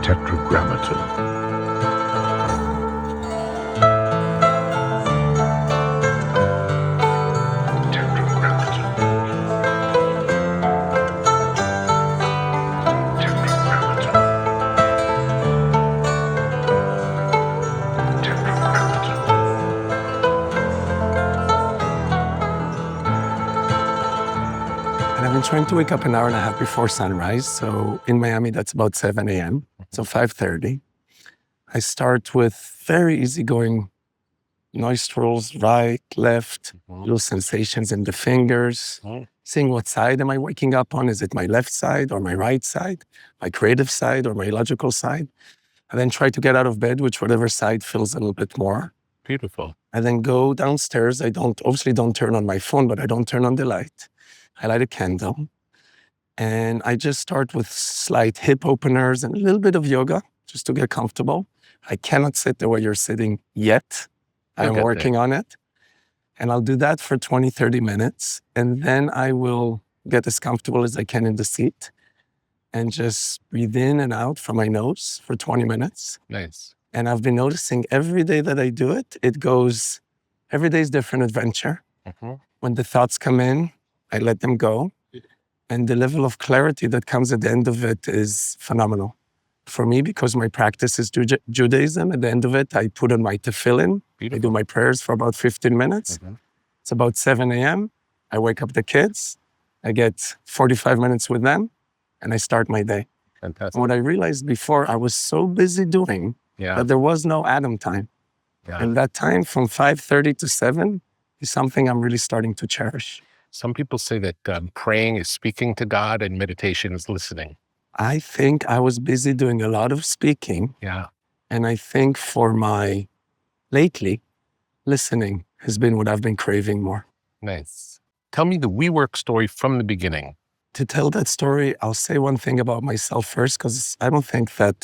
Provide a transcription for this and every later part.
Tetragrammaton. And I've been trying to wake up an hour and a half before sunrise. So in Miami, that's about 7 a.m. So 5:30. I start with very easygoing nostrils, right, left, little sensations in the fingers, seeing what side am I waking up on. Is it my left side or my right side, my creative side or my logical side? I then try to get out of bed, whatever side feels a little bit more. Beautiful. I then go downstairs. I obviously don't turn on my phone, but I don't turn on the light. I light a candle. And I just start with slight hip openers and a little bit of yoga just to get comfortable. I cannot sit the way you're sitting yet. I'm working on it. And I'll do that for 20, 30 minutes. And then I will get as comfortable as I can in the seat and just breathe in and out from my nose for 20 minutes. Nice. And I've been noticing every day that I do it, every day is different adventure. When the thoughts come in, I let them go. And the level of clarity that comes at the end of it is phenomenal. For me, because my practice is Judaism, at the end of it, I put on my tefillin. Beautiful. I do my prayers for about 15 minutes. It's about 7 a.m. I wake up the kids. I get 45 minutes with them, and I start my day. Fantastic. And what I realized before, I was so busy doing that there was no Adam time. And that time from 5:30 to 7 is something I'm really starting to cherish. Some people say that praying is speaking to God and meditation is listening. I think I was busy doing a lot of speaking. Yeah. And I think lately, listening has been what I've been craving more. Nice. Tell me the WeWork story from the beginning. To tell that story, I'll say one thing about myself first, because I don't think that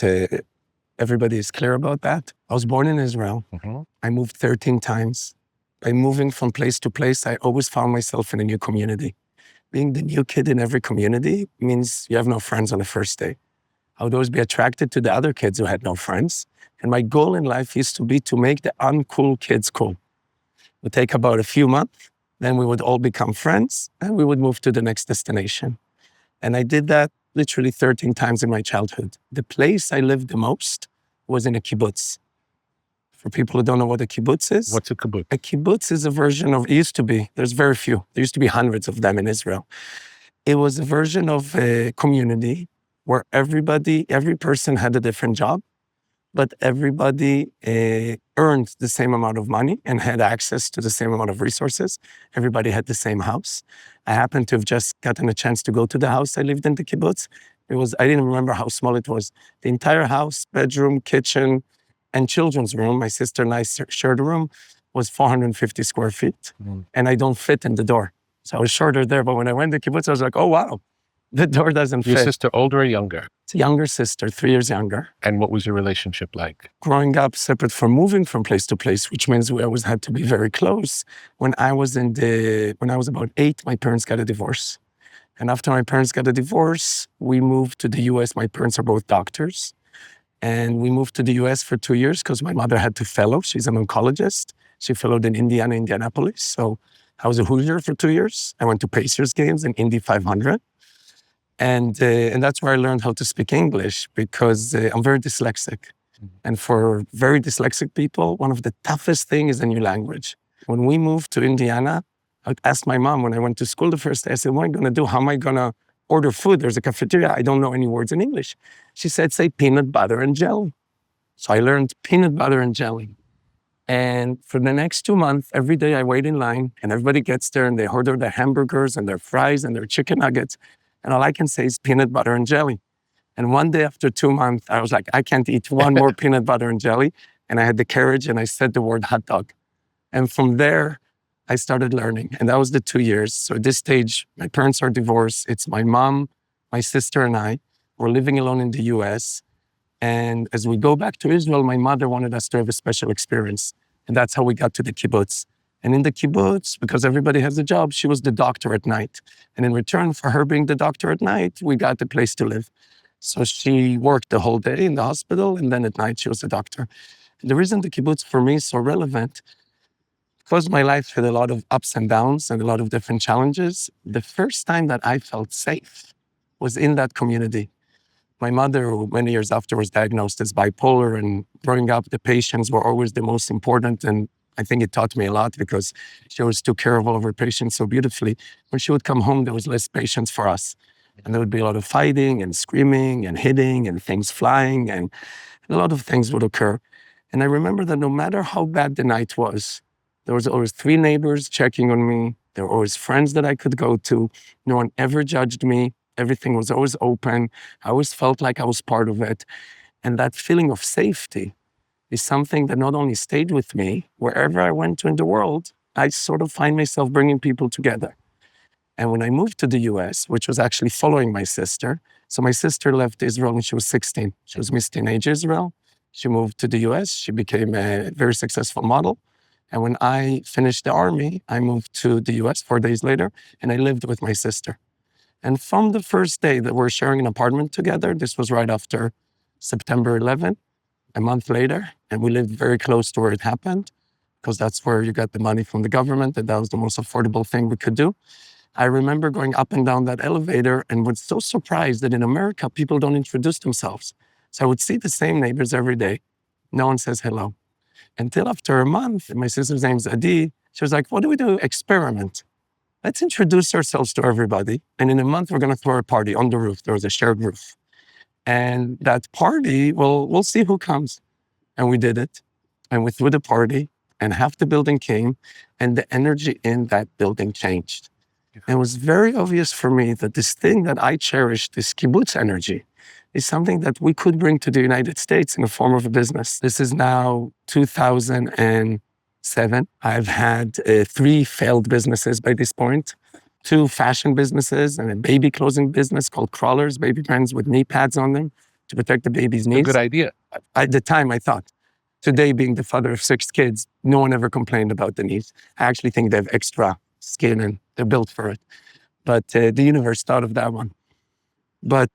everybody is clear about that. I was born in Israel. I moved 13 times. By moving from place to place, I always found myself in a new community. Being the new kid in every community means you have no friends on the first day. I would always be attracted to the other kids who had no friends. And my goal in life used to be to make the uncool kids cool. It would take about a few months, then we would all become friends, and we would move to the next destination. And I did that literally 13 times in my childhood. The place I lived the most was in a kibbutz. For people who don't know what a kibbutz is. What's a kibbutz? A kibbutz is a version of, there's very few. There used to be hundreds of them in Israel. It was a version of a community where every person had a different job, but everybody earned the same amount of money and had access to the same amount of resources. Everybody had the same house. I happened to have just gotten a chance to go to the house I lived in the kibbutz. I didn't remember how small it was. The entire house, bedroom, kitchen, and children's room, my sister and I shared a room, was 450 square feet. And I don't fit in the door. So I was shorter there, but when I went to kibbutz, I was like, oh, wow, the door doesn't fit. Your sister older or younger? It's a younger sister, 3 years younger. And what was your relationship like? Growing up separate from moving from place to place, which means we always had to be very close. When I was about 8, my parents got a divorce. And after my parents got a divorce, we moved to the US. My parents are both doctors. And we moved to the US for 2 years because my mother had to fellow. She's an oncologist. She fellowed in Indianapolis. So I was a Hoosier for 2 years. I went to Pacers games in Indy 500. And that's where I learned how to speak English because I'm very dyslexic. And for very dyslexic people, one of the toughest things is a new language. When we moved to Indiana, I asked my mom when I went to school the first day, I said, what am I going to do? How am I going to order food? There's a cafeteria. I don't know any words in English. She said, say peanut butter and jelly. So I learned peanut butter and jelly. And for the next 2 months, every day I wait in line and everybody gets there and they order their hamburgers and their fries and their chicken nuggets. And all I can say is peanut butter and jelly. And one day after 2 months, I was like, I can't eat one more peanut butter and jelly. And I had the courage and I said the word hot dog. And from there, I started learning. And that was the 2 years. So at this stage, my parents are divorced. It's my mom, my sister, and I. We're living alone in the US. And as we go back to Israel, my mother wanted us to have a special experience. And that's how we got to the kibbutz. And in the kibbutz, because everybody has a job, she was the doctor at night. And in return for her being the doctor at night, we got the place to live. So she worked the whole day in the hospital, and then at night she was a doctor. And the reason the kibbutz for me is so relevant, because my life had a lot of ups and downs and a lot of different challenges, the first time that I felt safe was in that community. My mother, who many years after was diagnosed as bipolar, and growing up, the patients were always the most important. And I think it taught me a lot because she always took care of all of her patients so beautifully. When she would come home, there was less patience for us. And there would be a lot of fighting and screaming and hitting and things flying, and a lot of things would occur. And I remember that no matter how bad the night was, there was always 3 neighbors checking on me. There were always friends that I could go to. No one ever judged me. Everything was always open. I always felt like I was part of it. And that feeling of safety is something that not only stayed with me, wherever I went to in the world, I sort of find myself bringing people together. And when I moved to the US, which was actually following my sister, so my sister left Israel when she was 16. She was Miss Teenage Israel. She moved to the US. She became a very successful model. And when I finished the army, I moved to the US 4 days later, and I lived with my sister. And from the first day that we're sharing an apartment together, this was right after September 11th, a month later, and we lived very close to where it happened, because that's where you got the money from the government, and that was the most affordable thing we could do. I remember going up and down that elevator and was so surprised that in America, people don't introduce themselves. So I would see the same neighbors every day. No one says hello. Until after a month, my sister's name's Adi, she was like, what do we do? Experiment. Let's introduce ourselves to everybody. And in a month, we're going to throw a party on the roof. There was a shared roof. And that party, well, we'll see who comes. And we did it. And we threw the party, and half the building came, and the energy in that building changed. And it was very obvious for me that this thing that I cherished, this kibbutz energy, is something that we could bring to the United States in the form of a business. This is now 2007. I've had 3 failed businesses by this point, 2 fashion businesses and a baby clothing business called Crawlers, baby pants with knee pads on them to protect the baby's knees. A good idea. At the time, I thought. Today, being the father of 6 kids, no one ever complained about the knees. I actually think they have extra skin and they're built for it. But the universe thought of that one. But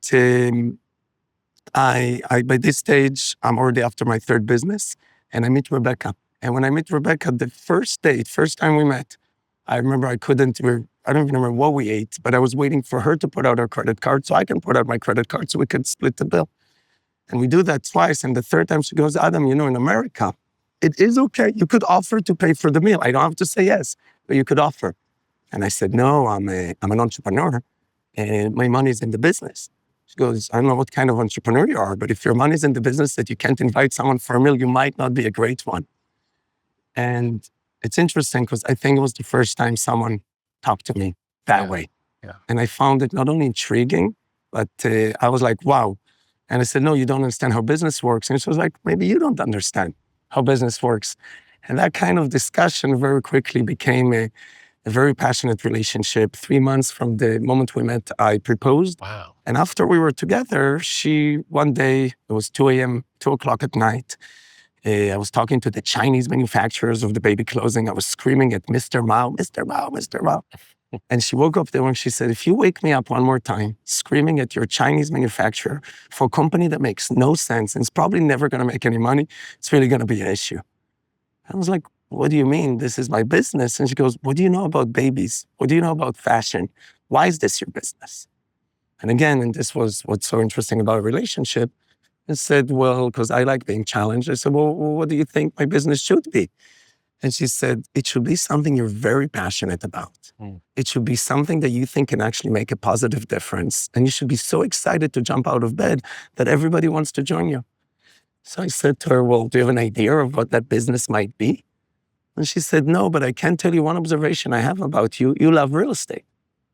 I by this stage, I'm already after my 3rd business, and I meet Rebekah. And when I meet Rebekah, the first time we met, I remember I don't even remember what we ate, but I was waiting for her to put out her credit card so I can put out my credit card so we could split the bill. And we do that twice. And the 3rd time she goes, Adam, in America, it is okay. You could offer to pay for the meal. I don't have to say yes, but you could offer. And I said, no, I'm an entrepreneur and my money's in the business. She goes, I don't know what kind of entrepreneur you are, but if your money's in the business that you can't invite someone for a meal, you might not be a great one. And it's interesting because I think it was the first time someone talked to me that way. Yeah. And I found it not only intriguing, but I was like, wow. And I said, no, you don't understand how business works. And she was like, maybe you don't understand how business works. And that kind of discussion very quickly became a very passionate relationship. 3 months from the moment we met, I proposed. Wow. And after we were together, one day, it was 2 a.m., 2 o'clock at night, I was talking to the Chinese manufacturers of the baby clothing. I was screaming at Mr. Mao, Mr. Mao, Mr. Mao. And she woke up there and she said, if you wake me up one more time screaming at your Chinese manufacturer for a company that makes no sense and is probably never going to make any money, it's really going to be an issue. I was like, what do you mean? This is my business. And she goes, what do you know about babies? What do you know about fashion? Why is this your business? And again, and this was what's so interesting about a relationship, I said, well, because I like being challenged. I said, well, what do you think my business should be? And she said, it should be something you're very passionate about. It should be something that you think can actually make a positive difference. And you should be so excited to jump out of bed that everybody wants to join you. So I said to her, well, do you have an idea of what that business might be? And she said, no, but I can tell you one observation I have about you. You love real estate.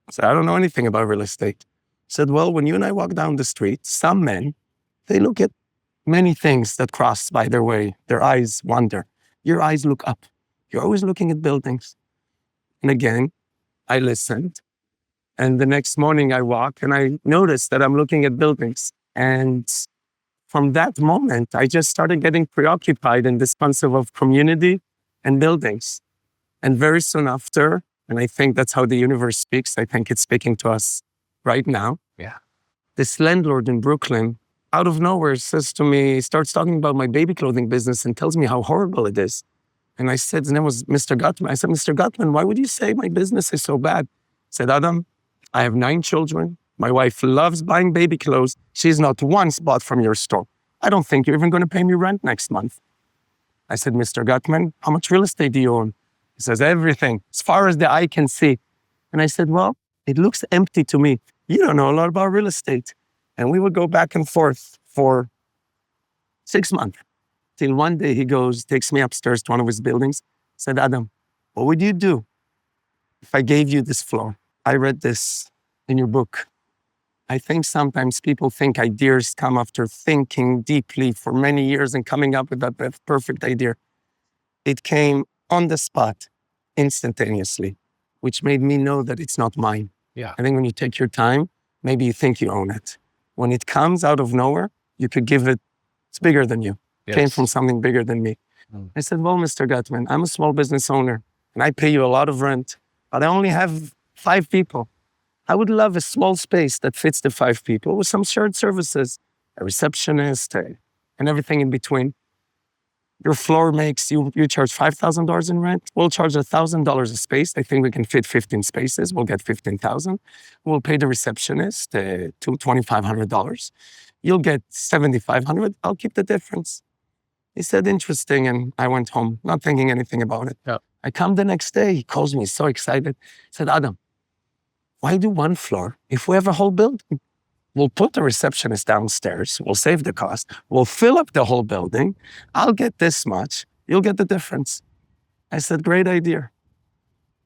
I said, I don't know anything about real estate. She said, well, when you and I walk down the street, some men, they look at many things that cross by their way. Their eyes wander. Your eyes look up. You're always looking at buildings. And again, I listened. And the next morning I walk and I noticed that I'm looking at buildings. And from that moment, I just started getting preoccupied in this concept of community and buildings. And very soon after, and I think that's how the universe speaks, I think it's speaking to us right now. Yeah. This landlord in Brooklyn, out of nowhere, says to me, starts talking about my baby clothing business and tells me how horrible it is. And I said, his name was Mr. Gutman. I said, Mr. Gutman, why would you say my business is so bad? He said, Adam, I have 9 children. My wife loves buying baby clothes. She's not once bought from your store. I don't think you're even going to pay me rent next month. I said, Mr. Gutman, how much real estate do you own? He says, everything, as far as the eye can see. And I said, well, it looks empty to me. You don't know a lot about real estate. And we would go back and forth for 6 months. Till one day he takes me upstairs to one of his buildings, said, Adam, what would you do if I gave you this floor? I read this in your book. I think sometimes people think ideas come after thinking deeply for many years and coming up with that perfect idea. It came on the spot, instantaneously, which made me know that it's not mine. Yeah. I think when you take your time, maybe you think you own it. When it comes out of nowhere, you could give it, it's bigger than you. Yes. Came from something bigger than me. I said, well, Mr. Gutman, I'm a small business owner and I pay you a lot of rent, but I only have 5 people. I would love a small space that fits the 5 people with some shared services, a receptionist, and everything in between. Your floor makes, you charge $5,000 in rent. We'll charge $1,000 a space. I think we can fit 15 spaces. We'll get 15,000. We'll pay the receptionist $2,500. You'll get $7,500. I'll keep the difference. He said, interesting, and I went home, not thinking anything about it. Yeah. I come the next day, he calls me, so excited. He said, Adam, why do 1 floor if we have a whole building? We'll put the receptionist downstairs, we'll save the cost, we'll fill up the whole building, I'll get this much, you'll get the difference. I said, great idea.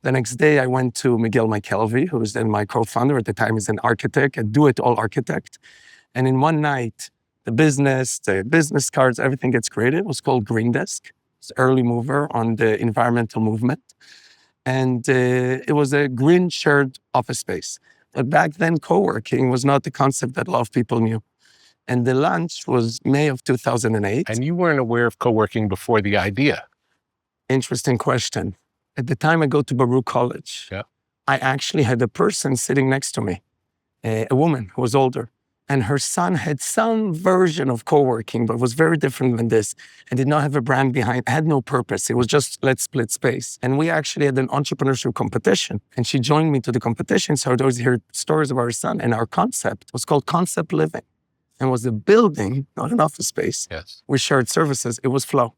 The next day I went to Miguel McKelvey, who was then my co-founder at the time, he's an architect, a do-it-all architect. And in one night, the business cards, everything gets created. It was called GreenDesk. It's an early mover on the environmental movement. And it was a green shared office space. But back then, coworking was not the concept that a lot of people knew. And the launch was May of 2008. And you weren't aware of co-working before the idea. Interesting question. At the time I go to Baruch College, Yeah. I actually had a person sitting next to me, a woman who was older. And her son had some version of co-working, but was very different than this and did not have a brand behind, had no purpose. It was just, let's split space. And we actually had an entrepreneurship competition. And she joined me to the competition. So I would always hear stories of her son. And our concept was called Concept Living. And was a building, not an office space. Yes. We shared services. It was Flow.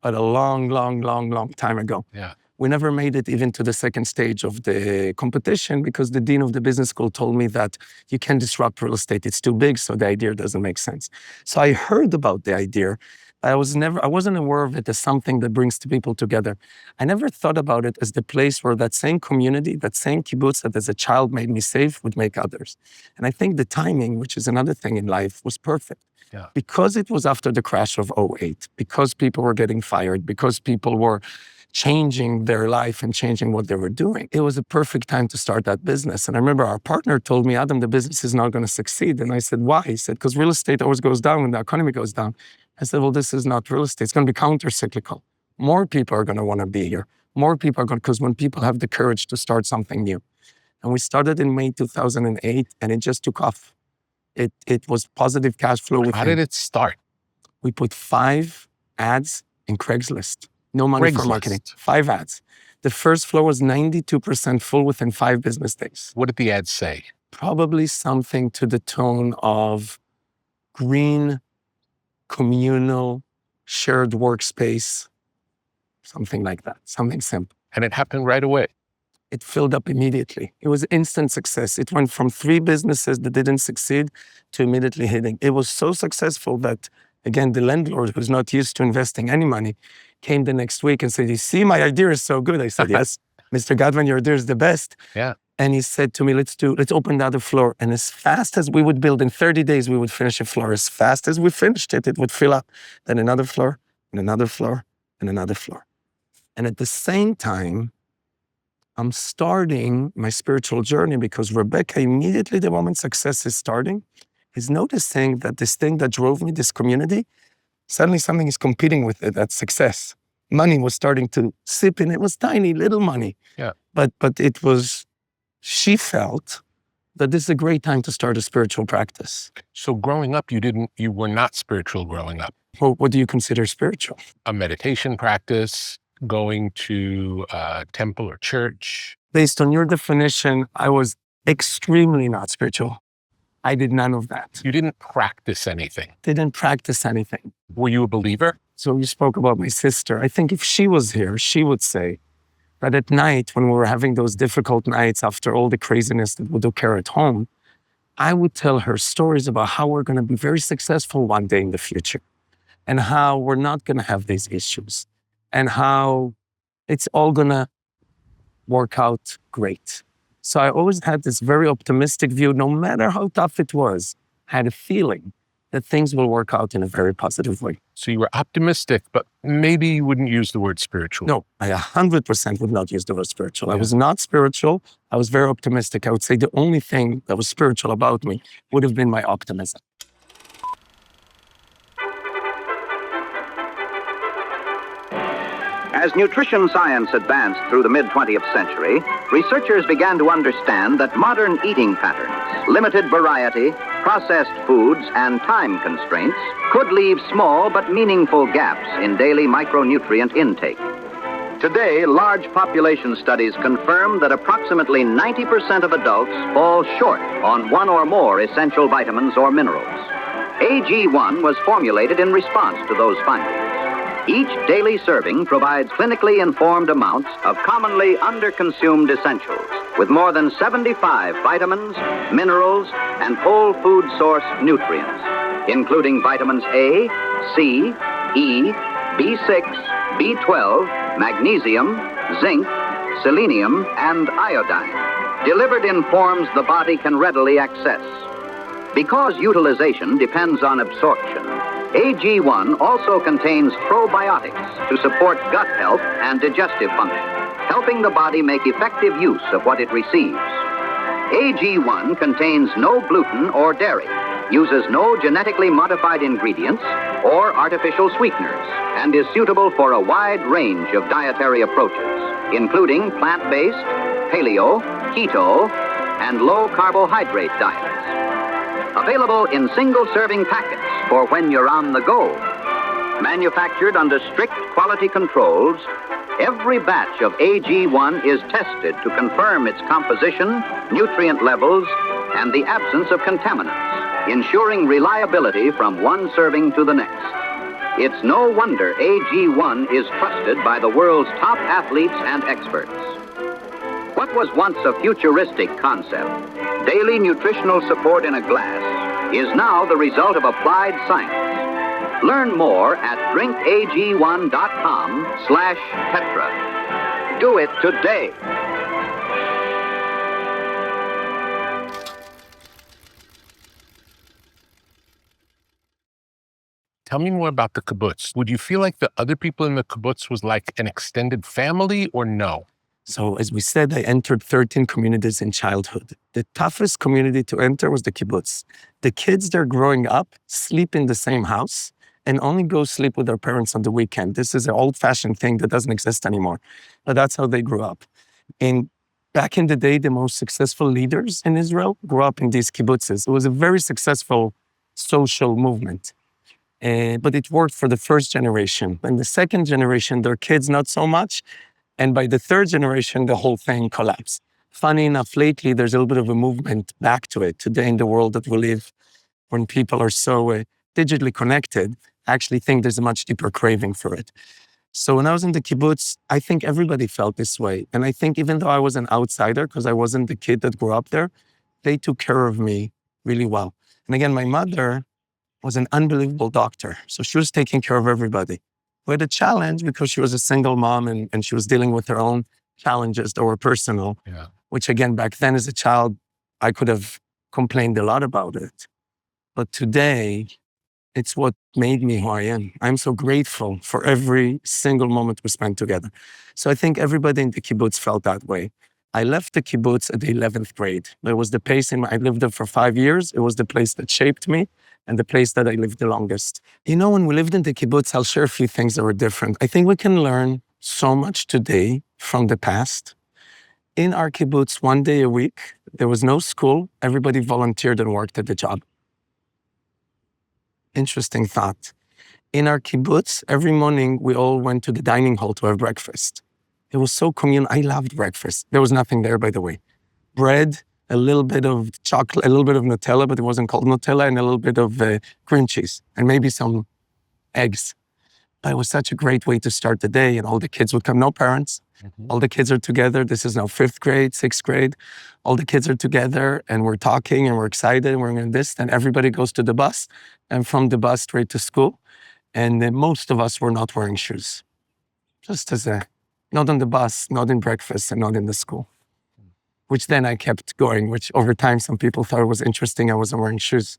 But a long, long, long, long time ago. Yeah. We never made it even to the second stage of the competition because the dean of the business school told me that you can't disrupt real estate. It's too big, so the idea doesn't make sense. So I heard about the idea. I wasn't aware of it as something that brings two people together. I never thought about it as the place where that same community, that same kibbutz that as a child made me safe would make others. And I think the timing, which is another thing in life, was perfect. Yeah. Because it was after the crash of 2008, because people were getting fired, because people were changing their life and changing what they were doing. It was a perfect time to start that business. And I remember our partner told me, Adam, the business is not going to succeed. And I said, why? He said, because real estate always goes down when the economy goes down. I said, well, this is not real estate. It's going to be counter-cyclical. More people are going to want to be here. More people are going to, because when people have the courage to start something new. And we started in May 2008, and it just took off. It was positive cash flow. How did it start? We put 5 ads in Craigslist. No money for marketing. 5 ads. The first floor was 92% full within 5 business days. What did the ads say? Probably something to the tone of green, communal, shared workspace, something like that, something simple. And it happened right away. It filled up immediately. It was instant success. It went from 3 businesses that didn't succeed to immediately hitting. It was so successful that, again, the landlord, who's not used to investing any money, came the next week and said, you see, my idea is so good. I said, yes, Mr. Godwin, your idea is the best. Yeah. And he said to me, let's open the other floor. And as fast as we would build, in 30 days, we would finish a floor. As fast as we finished it, it would fill up. Then another floor, and another floor, and another floor. And at the same time, I'm starting my spiritual journey because Rebekah, immediately the moment success is starting, is noticing that this thing that drove me, this community, suddenly something is competing with it, that success. Money was starting to sip in. It was tiny, little money. Yeah. But it was, she felt that this is a great time to start a spiritual practice. So growing up, you were not spiritual growing up. Well, what do you consider spiritual? A meditation practice, going to a temple or church. Based on your definition, I was extremely not spiritual. I did none of that. You didn't practice anything. Didn't practice anything. Were you a believer? So you spoke about my sister. I think if she was here, she would say that at night, when we were having those difficult nights after all the craziness that would occur at home, I would tell her stories about how we're going to be very successful one day in the future and how we're not going to have these issues and how it's all going to work out great. So I always had this very optimistic view, no matter how tough it was, I had a feeling that things will work out in a very positive way. So you were optimistic, but maybe you wouldn't use the word spiritual. No, I 100% would not use the word spiritual. I was not spiritual. I was very optimistic. I would say the only thing that was spiritual about me would have been my optimism. As nutrition science advanced through the mid-20th century, researchers began to understand that modern eating patterns, limited variety, processed foods, and time constraints could leave small but meaningful gaps in daily micronutrient intake. Today, large population studies confirm that approximately 90% of adults fall short on one or more essential vitamins or minerals. AG1 was formulated in response to those findings. Each daily serving provides clinically informed amounts of commonly underconsumed essentials, with more than 75 vitamins, minerals, and whole food source nutrients, including vitamins A, C, E, B6, B12, magnesium, zinc, selenium, and iodine, delivered in forms the body can readily access. Because utilization depends on absorption, AG1 also contains probiotics to support gut health and digestive function, helping the body make effective use of what it receives. AG1 contains no gluten or dairy, uses no genetically modified ingredients or artificial sweeteners, and is suitable for a wide range of dietary approaches, including plant-based, paleo, keto, and low-carbohydrate diets. Available in single-serving packets for when you're on the go. Manufactured under strict quality controls, every batch of AG1 is tested to confirm its composition, nutrient levels, and the absence of contaminants, ensuring reliability from one serving to the next. It's no wonder AG1 is trusted by the world's top athletes and experts. What was once a futuristic concept, daily nutritional support in a glass, is now the result of applied science. Learn more at drinkag1.com/Petra. Do it today. Tell me more about the kibbutz. Would you feel like the other people in the kibbutz was like an extended family or no? So as we said, I entered 13 communities in childhood. The toughest community to enter was the kibbutz. The kids there growing up sleep in the same house and only go sleep with their parents on the weekend. This is an old-fashioned thing that doesn't exist anymore, but that's how they grew up. And back in the day, the most successful leaders in Israel grew up in these kibbutzes. It was a very successful social movement. But it worked for the first generation. And the second generation, their kids, not so much. And by the third generation, the whole thing collapsed. Funny enough, lately, there's a little bit of a movement back to it. Today, in the world that we live, when people are so digitally connected, I actually think there's a much deeper craving for it. So when I was in the kibbutz, I think everybody felt this way. And I think even though I was an outsider, because I wasn't the kid that grew up there, they took care of me really well. And again, my mother was an unbelievable doctor. So she was taking care of everybody. We had a challenge because she was a single mom and she was dealing with her own challenges that were personal, which again, back then as a child, I could have complained a lot about it. But today, it's what made me who I am. I'm so grateful for every single moment we spent together. So I think everybody in the kibbutz felt that way. I left the kibbutz at the 11th grade. It was the place I lived there for 5 years. It was the place that shaped me and the place that I lived the longest. You know, when we lived in the kibbutz, I'll share a few things that were different. I think we can learn so much today from the past. In our kibbutz, 1 day a week, There was no school. Everybody volunteered and worked at the job. Interesting thought. In our kibbutz, every morning we all went to the dining hall to have breakfast. It was so communal. I loved breakfast. There was nothing there, by the way. Bread, a little bit of chocolate, a little bit of Nutella, but it wasn't called Nutella, and a little bit of cream cheese, and maybe some eggs. But it was such a great way to start the day, and all the kids would come. No parents. All the kids are together. This is now 5th grade, 6th grade. All the kids are together, and we're talking, and we're excited, and we're doing this, and everybody goes to the bus, and from the bus straight to school. And most of us were not wearing shoes. Just as not on the bus, not in breakfast, and not in the school. Which then I kept going, which over time some people thought it was interesting I wasn't wearing shoes.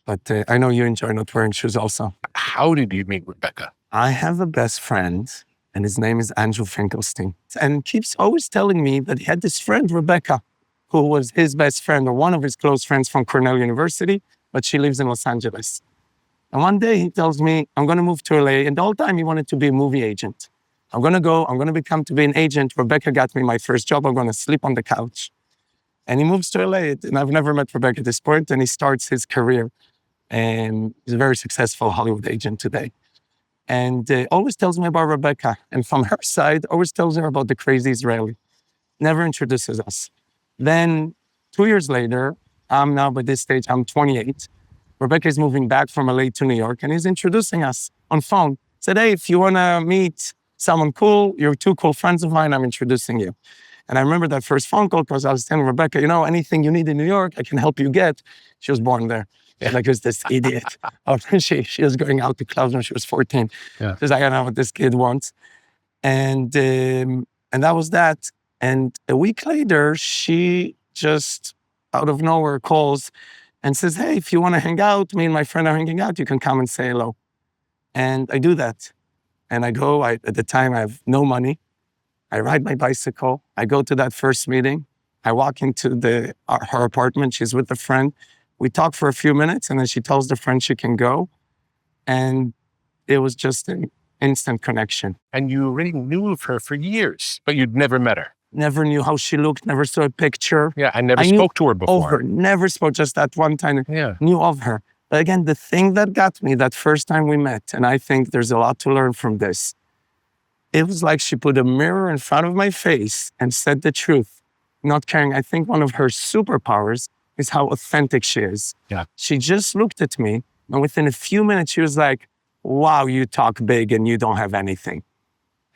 But I know you enjoy not wearing shoes also. How did you meet Rebekah? I have a best friend, and his name is Andrew Finkelstein. And keeps always telling me that he had this friend, Rebekah, who was his best friend or one of his close friends from Cornell University, but she lives in Los Angeles. And one day he tells me, I'm going to move to LA. And the whole time he wanted to be a movie agent. I'm going to become to be an agent. Rebekah got me my first job. I'm going to sleep on the couch. And he moves to LA. And I've never met Rebekah at this point. And he starts his career. And he's a very successful Hollywood agent today. And always tells me about Rebekah. And from her side, always tells her about the crazy Israeli. Never introduces us. Then 2 years later, I'm now by this stage, I'm 28. Rebekah is moving back from LA to New York, and he's introducing us on phone. Said, hey, if you want to meet someone cool, you're 2 cool friends of mine, I'm introducing you. And I remember that first phone call because I was telling Rebekah, anything you need in New York, I can help you get. She was born there. Yeah. Like, who's this idiot? She was going out to clubs when she was 14. Yeah. She's like, I know what this kid wants. And that was that. And a week later, she just out of nowhere calls and says, hey, if you want to hang out, me and my friend are hanging out, you can come and say hello. And I do that. And I go, at the time I have no money. I ride my bicycle. I go to that first meeting. I walk into her apartment. She's with a friend. We talk for a few minutes, and then she tells the friend she can go. And it was just an instant connection. And you already knew of her for years, but you'd never met her. Never knew how she looked, never saw a picture. Yeah, I never spoke to her before. Never spoke, just that one time. Yeah. Knew of her. But again, the thing that got me that first time we met, and I think there's a lot to learn from this, it was like she put a mirror in front of my face and said the truth, not caring. I think one of her superpowers is how authentic she is. Yeah. She just looked at me, and within a few minutes, she was like, wow, you talk big and you don't have anything.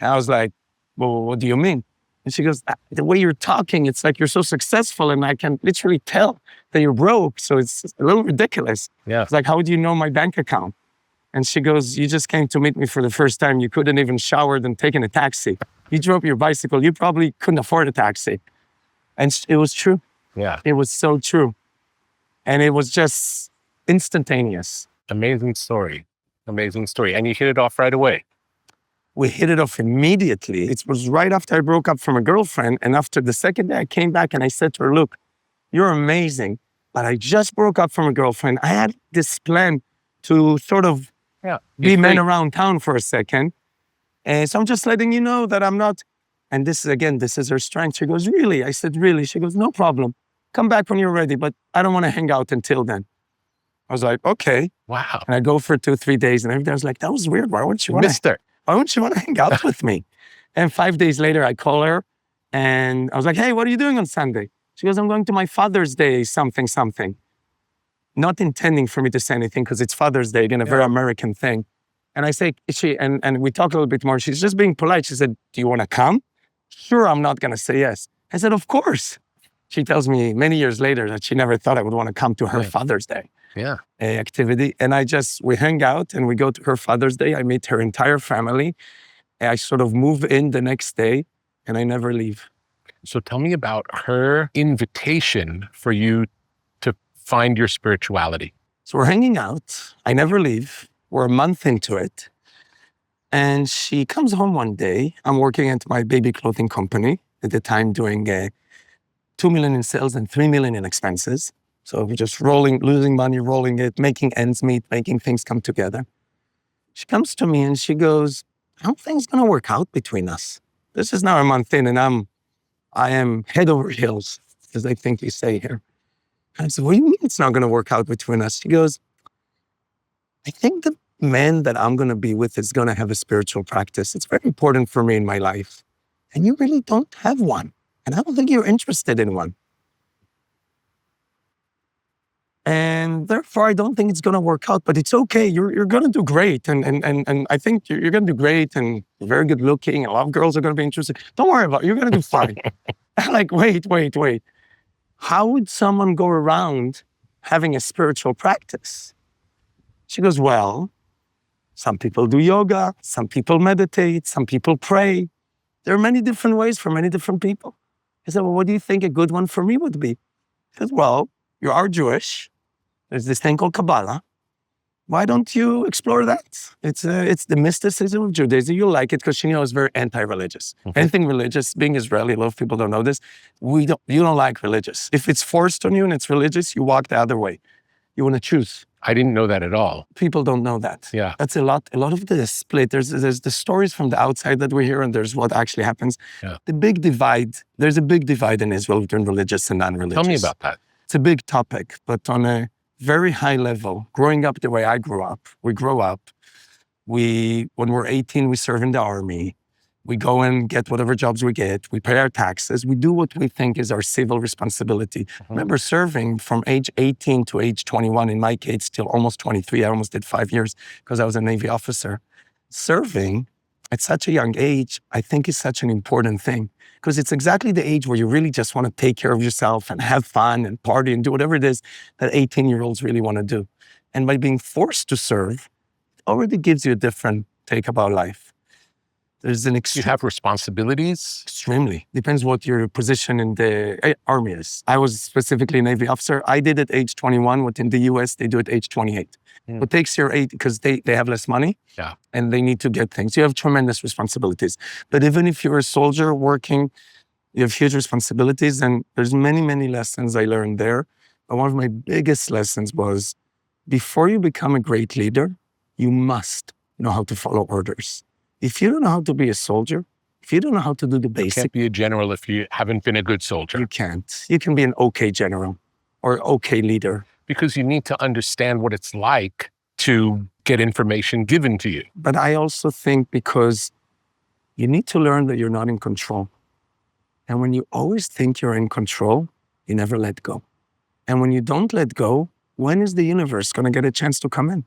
And I was like, well, what do you mean? And she goes, the way you're talking, it's like you're so successful, and I can literally tell that you're broke. So it's a little ridiculous. Yeah. It's like, how do you know my bank account? And she goes, you just came to meet me for the first time. You couldn't even shower and taken a taxi. You drove your bicycle. You probably couldn't afford a taxi. And it was true. Yeah. It was so true. And it was just instantaneous. Amazing story. Amazing story. And you hit it off right away. We hit it off immediately. It was right after I broke up from a girlfriend. And after the second day, I came back and I said to her, look, you're amazing, but I just broke up from a girlfriend. I had this plan to sort of be men around town for a second. And so I'm just letting you know that I'm not. And this is her strength. She goes, really? I said, really? She goes, no problem. Come back when you're ready, but I don't want to hang out until then. I was like, okay. Wow. And I go for 2-3 days, and everybody was like, that was weird. Why wouldn't you want to hang out with me? And 5 days later, I call her, and I was like, hey, what are you doing on Sunday? She goes, I'm going to my Father's Day, something. Not intending for me to say anything because it's Father's Day, again, a very American thing. And I say, and we talk a little bit more. She's just being polite. She said, do you want to come? Sure, I'm not going to say yes. I said, of course. She tells me many years later that she never thought I would want to come to her Father's Day activity. And we hang out and we go to her Father's Day. I meet her entire family. I sort of move in the next day and I never leave. So tell me about her invitation for you to find your spirituality. So we're hanging out. I never leave. We're a month into it. And she comes home one day. I'm working at my baby clothing company at the time, doing 2 million in sales and 3 million in expenses. So we're just losing money, rolling it, making ends meet, making things come together. She comes to me and she goes, I don't think it's going to work out between us. This is now a month in and I am head over heels. as I think you say here. And I said, what do you mean it's not going to work out between us? She goes, I think the man that I'm going to be with is going to have a spiritual practice. It's very important for me in my life. And you really don't have one. And I don't think you're interested in one. And therefore, I don't think it's going to work out, but it's okay. You're going to do great. And I think you're going to do great and very good looking. A lot of girls are going to be interested. Don't worry about it. You're going to do fine. I'm like, wait. How would someone go around having a spiritual practice? She goes, well, some people do yoga, some people meditate, some people pray. There are many different ways for many different people. I said, well, what do you think a good one for me would be? She said, well, you are Jewish. There's this thing called Kabbalah. Why don't you explore that? It's the mysticism of Judaism. You'll like it because she knows very anti-religious. Anything religious, being Israeli, a lot of people don't know this. You don't like religious. If it's forced on you and it's religious, you walk the other way. You want to choose. I didn't know that at all. People don't know that. Yeah. That's a lot of the split. There's the stories from the outside that we hear, and there's what actually happens. Yeah. There's a big divide in Israel between religious and non-religious. Tell me about that. It's a big topic, but on a very high level, growing up the way I grew up, we grow up, when we're 18, we serve in the army. We go and get whatever jobs we get. We pay our taxes. We do what we think is our civil responsibility. Remember serving from age 18 to age 21, in my case, till almost 23. I almost did 5 years because I was a Navy officer. Serving at such a young age, I think is such an important thing because it's exactly the age where you really just want to take care of yourself and have fun and party and do whatever it is that 18-year-olds really want to do. And by being forced to serve, it already gives you a different take about life. There's an You have responsibilities? Extremely. Depends what your position in the army is. I was specifically a Navy officer. I did at age 21. What in the US, they do at age 28. It takes your age because they have less money. Yeah. And they need to get things. You have tremendous responsibilities. But even if you're a soldier working, you have huge responsibilities. And there's many, many lessons I learned there. But one of my biggest lessons was before you become a great leader, you must know how to follow orders. If you don't know how to be a soldier, if you don't know how to do the basics. You can't be a general if you haven't been a good soldier. You can't. You can be an okay general or okay leader. Because you need to understand what it's like to get information given to you. But I also think because you need to learn that you're not in control. And when you always think you're in control, you never let go. And when you don't let go, when is the universe going to get a chance to come in?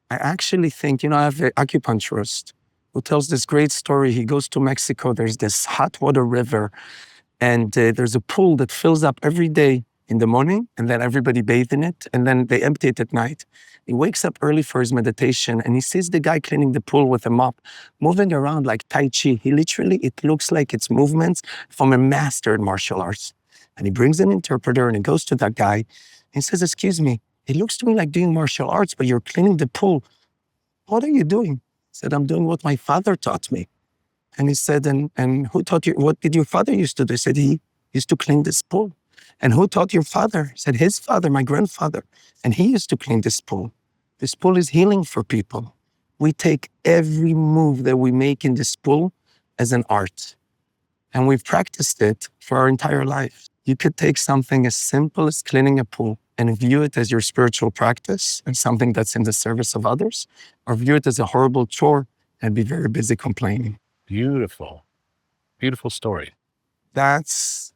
I actually think, I have an acupuncturist who tells this great story. He goes to Mexico. There's this hot water river, and there's a pool that fills up every day in the morning, and then everybody bathes in it, and then they empty it at night. He wakes up early for his meditation, and he sees the guy cleaning the pool with a mop, moving around like Tai Chi. It looks like it's movements from a master in martial arts. And he brings an interpreter, and he goes to that guy, and says, excuse me, it looks to me like doing martial arts, but you're cleaning the pool. What are you doing? He said, I'm doing what my father taught me. And he said, and who taught you? What did your father used to do? He said, he used to clean this pool. And who taught your father? He said, his father, my grandfather. And he used to clean this pool. This pool is healing for people. We take every move that we make in this pool as an art. And we've practiced it for our entire life. You could take something as simple as cleaning a pool and view it as your spiritual practice and something that's in the service of others, or view it as a horrible chore and be very busy complaining. Beautiful. Beautiful story. That's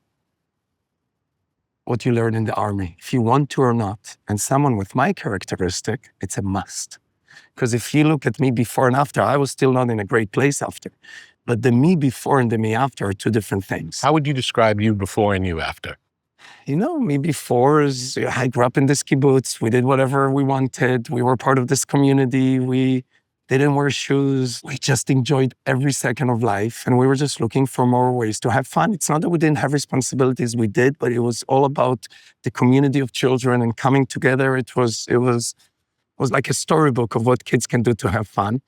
what you learn in the army, if you want to or not. And someone with my characteristic, it's a must. Because if you look at me before and after, I was still not in a great place after. But the me before and the me after are two different things. How would you describe you before and you after? Me before is I grew up in this kibbutz. We did whatever we wanted. We were part of this community. We didn't wear shoes. We just enjoyed every second of life. And we were just looking for more ways to have fun. It's not that we didn't have responsibilities, we did, but it was all about the community of children and coming together. It was like a storybook of what kids can do to have fun.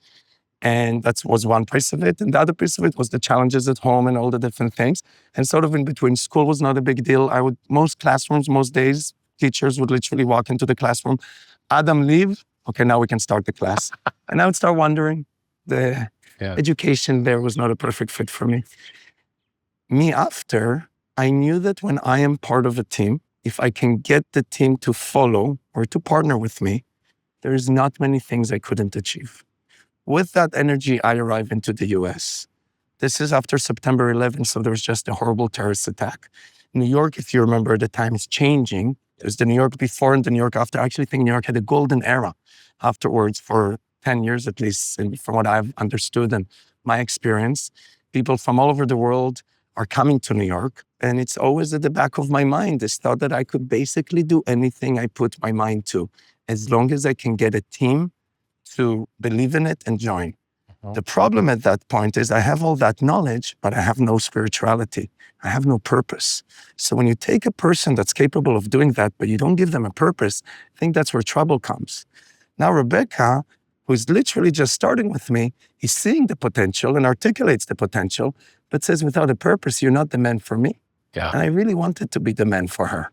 And that was one piece of it. And the other piece of it was the challenges at home and all the different things. And sort of in between, school was not a big deal. Most classrooms, most days, teachers would literally walk into the classroom. Adam, leave. Okay, now we can start the class. And I would start wondering, education there was not a perfect fit for me. Me after, I knew that when I am part of a team, if I can get the team to follow or to partner with me, there's not many things I couldn't achieve. With that energy, I arrive into the US. This is after September 11th, so there was just a horrible terrorist attack. New York, if you remember, the time is changing. There's the New York before and the New York after. I actually think New York had a golden era afterwards for 10 years at least, and from what I've understood and my experience. People from all over the world are coming to New York, and it's always at the back of my mind, this thought that I could basically do anything I put my mind to, as long as I can get a team to believe in it and join. The problem at that point is I have all that knowledge, but I have no spirituality. I have no purpose. So when you take a person that's capable of doing that, but you don't give them a purpose, I think that's where trouble comes. Now, Rebekah, who's literally just starting with me, is seeing the potential and articulates the potential, but says, without a purpose, you're not the man for me. Yeah. And I really wanted to be the man for her.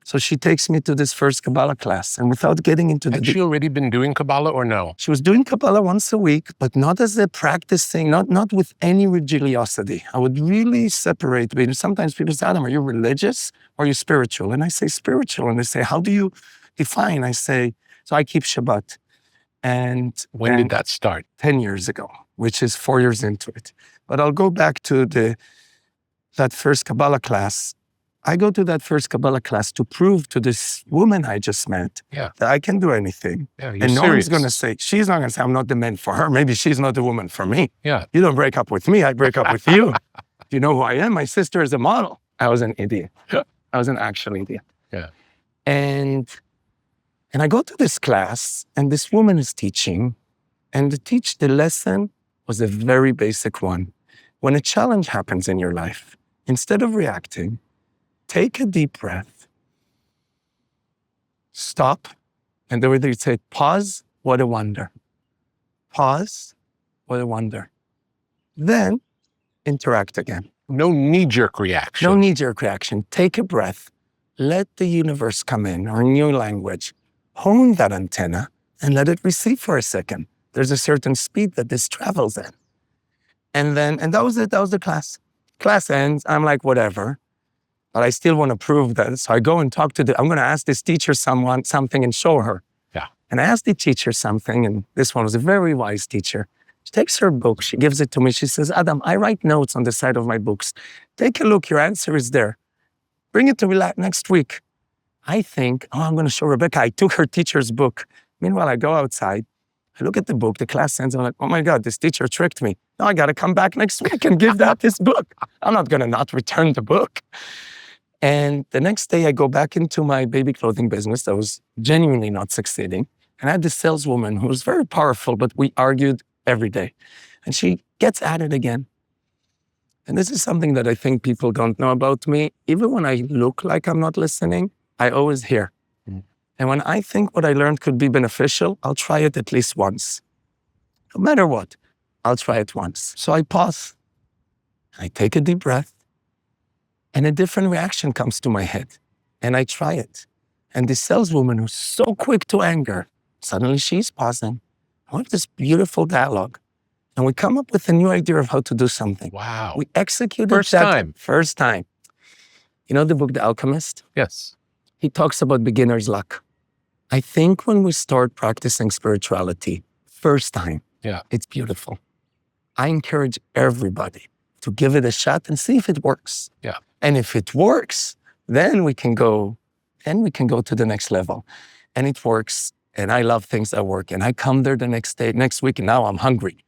So she takes me to this first Kabbalah class, and without getting into Had she already been doing Kabbalah or no? she was doing Kabbalah once a week, but not as a practice thing, not with any religiosity. I would really separate between, sometimes people say, Adam, are you religious or are you spiritual? And I say spiritual, and they say, how do you define? I say, so I keep Shabbat. And When did that start? 10 years ago, which is 4 years into it. But I'll go back to that first Kabbalah class. I go to that first Kabbalah class to prove to this woman I just met Yeah. that I can do anything. Yeah, you're And no serious. one's going to say, she's not going to say, I'm not the man for her. Maybe she's not the woman for me. Yeah. You don't break up with me, I break up with you. You know who I am? My sister is a model. I was an idiot. I was an actual idiot. Yeah. And I go to this class, and this woman is teaching, and the lesson was a very basic one. When a challenge happens in your life, instead of reacting, take a deep breath, stop, and the way they say, pause, what a wonder. Pause, what a wonder. Then interact again. No knee-jerk reaction. No knee-jerk reaction. Take a breath. Let the universe come in, or new language. Hone that antenna and let it receive for a second. There's a certain speed that this travels at. And that was it. That was the class. Class ends. I'm like, whatever. But I still want to prove that. So I go and talk to I'm going to ask this teacher something and show her. Yeah. And I asked the teacher something, and this one was a very wise teacher. She takes her book, she gives it to me. She says, Adam, I write notes on the side of my books. Take a look, your answer is there. Bring it to me next week. I think, I'm going to show Rebekah. I took her teacher's book. Meanwhile, I go outside. I look at the book, the class ends. I'm like, oh my God, this teacher tricked me. Now I got to come back next week and give that this book. I'm not going to not return the book. And the next day I go back into my baby clothing business that was genuinely not succeeding. And I had this saleswoman who was very powerful, but we argued every day. And she gets at it again. And this is something that I think people don't know about me. Even when I look like I'm not listening, I always hear. And when I think what I learned could be beneficial, I'll try it at least once. No matter what, I'll try it once. So I pause, I take a deep breath, and a different reaction comes to my head. And I try it. And the saleswoman who's so quick to anger, suddenly she's pausing. I have this beautiful dialogue. And we come up with a new idea of how to do something. Wow. We executed First that time. First time. You know the book, The Alchemist? Yes. He talks about beginner's luck. I think when we start practicing spirituality, first time, Yeah. it's beautiful. I encourage everybody to give it a shot and see if it works. Yeah. And if it works, then we can go to the next level. And it works. And I love things that work. And I come there the next week, and now I'm hungry.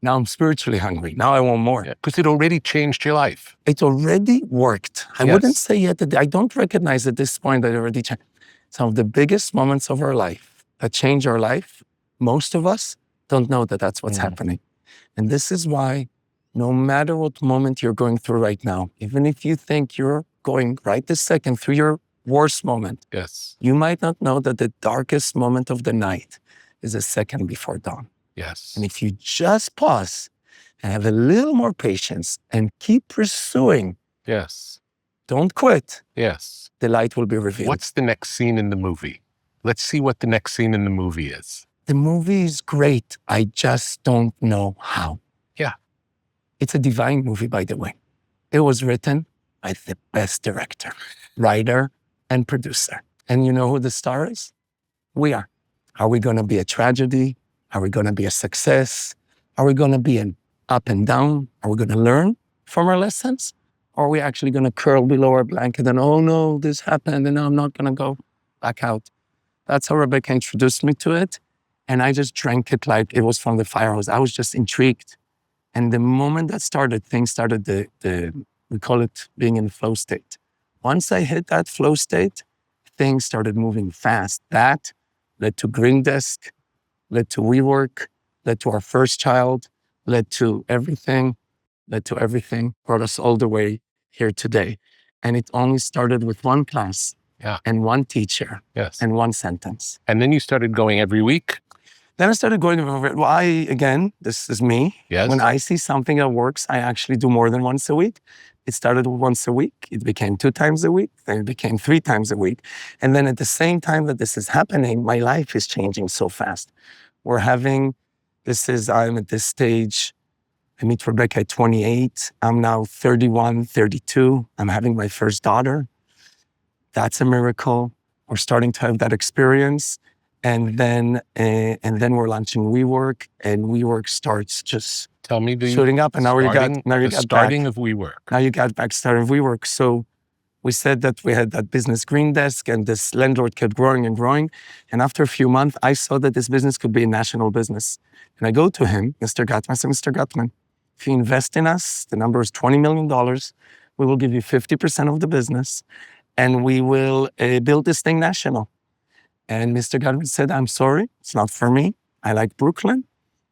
Now I'm spiritually hungry. Now I want more. Because it already changed your life. It already worked. I Yes. wouldn't say yet that I don't recognize at this point that it already changed. Some of the biggest moments of our life that change our life, most of us don't know that that's what's happening. And this is why no matter what moment you're going through right now, even if you think you're going right this second through your worst moment, Yes. you might not know that the darkest moment of the night is a second before dawn. Yes. And if you just pause and have a little more patience and keep pursuing, Yes. don't quit, Yes. the light will be revealed. What's the next scene in the movie? Let's see what the next scene in the movie is. The movie is great. I just don't know how. Yeah. It's a divine movie, by the way. It was written by the best director, writer, and producer. And you know who the star is? We are. Are we going to be a tragedy? Are we going to be a success? Are we going to be an up and down? Are we going to learn from our lessons? Or are we actually going to curl below our blanket and, oh no, this happened and now I'm not going to go back out? That's how Rebekah introduced me to it. And I just drank it like it was from the fire hose. I was just intrigued. And the moment that started, things started we call it being in flow state. Once I hit that flow state, things started moving fast. That led to GreenDesk, led to WeWork, led to our first child, led to everything, brought us all the way here today. And it only started with one class and one teacher and one sentence. And then you started going every week? Then I started going, this is me. Yes. When I see something that works, I actually do more than once a week. It started with once a week. It became 2 times a week. Then it became 3 times a week. And then at the same time that this is happening, my life is changing so fast. I'm at this stage. I meet Rebekah at 28. I'm now 31, 32. I'm having my first daughter. That's a miracle. We're starting to have that experience. And then we're launching WeWork, and WeWork starts just shooting up. And now you got starting of WeWork. Now you got back starting of WeWork. So we said that we had that business GreenDesk, and this landlord kept growing and growing. And after a few months, I saw that this business could be a national business. And I go to him, Mr. Gutman. I said, Mr. Gutman, if you invest in us, the number is $20 million. We will give you 50% of the business, and we will build this thing national. And Mr. Gutman said, I'm sorry, it's not for me. I like Brooklyn,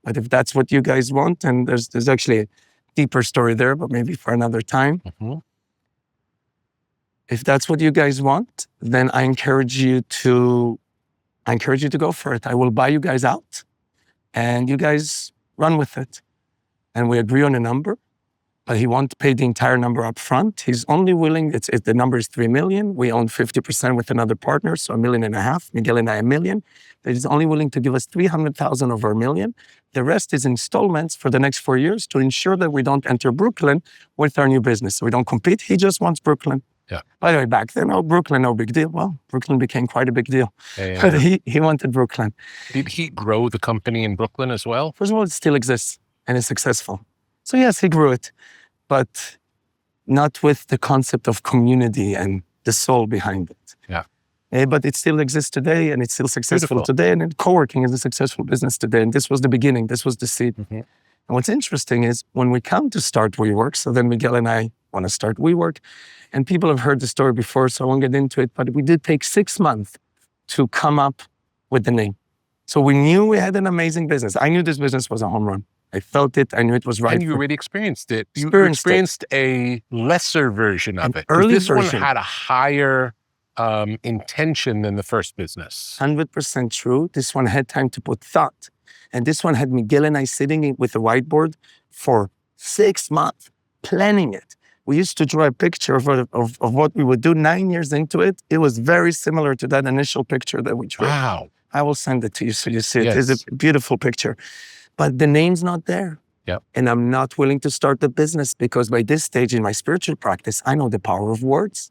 but if that's what you guys want, and there's actually a deeper story there, but maybe for another time. Mm-hmm. If that's what you guys want, then I encourage you to go for it. I will buy you guys out, and you guys run with it. And we agree on a number, but he won't pay the entire number up front. He's only willing, the number is $3 million. We own 50% with another partner, so $1.5 million. Miguel and I $1 million. But he's only willing to give us $300,000 over $1 million. The rest is installments for the next 4 years to ensure that we don't enter Brooklyn with our new business. So we don't compete. He just wants Brooklyn. Yeah. By the way, back then, Brooklyn, no big deal. Well, Brooklyn became quite a big deal. But he wanted Brooklyn. Did he grow the company in Brooklyn as well? First of all, it still exists and is successful. So yes, he grew it, but not with the concept of community and the soul behind it. Yeah. But it still exists today, and it's still successful today. And coworking is a successful business today. And this was the beginning. This was the seed. Mm-hmm. And what's interesting is when we come to start WeWork, so then Miguel and I want to start WeWork, and people have heard the story before, so I won't get into it, but we did take 6 months to come up with the name. So we knew we had an amazing business. I knew this business was a home run. I felt it. I knew it was right. And you already experienced it. You Experienced a lesser version of it. Early this version. one had a higher intention than the first business. 100% true. This one had time to put thought. And this one had Miguel and I sitting with a whiteboard for 6 months, planning it. We used to draw a picture of what we would do 9 years into it. It was very similar to that initial picture that we drew. Wow. I will send it to you so you see it. Yes. It's a beautiful picture. But the name's not there. Yep. And I'm not willing to start the business because by this stage in my spiritual practice, I know the power of words.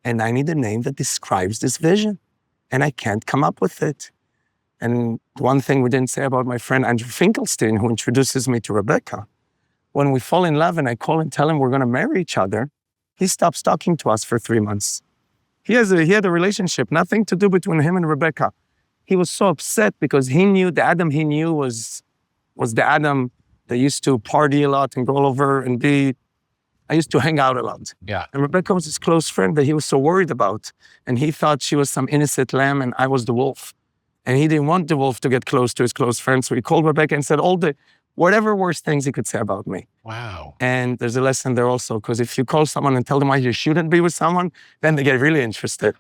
And I need a name that describes this vision. And I can't come up with it. And one thing we didn't say about my friend Andrew Finkelstein, who introduces me to Rebekah, when we fall in love and I call and tell him we're going to marry each other, he stops talking to us for 3 months. He had a relationship, nothing to do between him and Rebekah. He was so upset because he knew the Adam he knew was the Adam that used to party a lot and go all over and I used to hang out a lot. Yeah. And Rebekah was his close friend that he was so worried about. And he thought she was some innocent lamb and I was the wolf. And he didn't want the wolf to get close to his close friend. So he called Rebekah and said whatever worst things he could say about me. Wow. And there's a lesson there also, because if you call someone and tell them why you shouldn't be with someone, then they get really interested.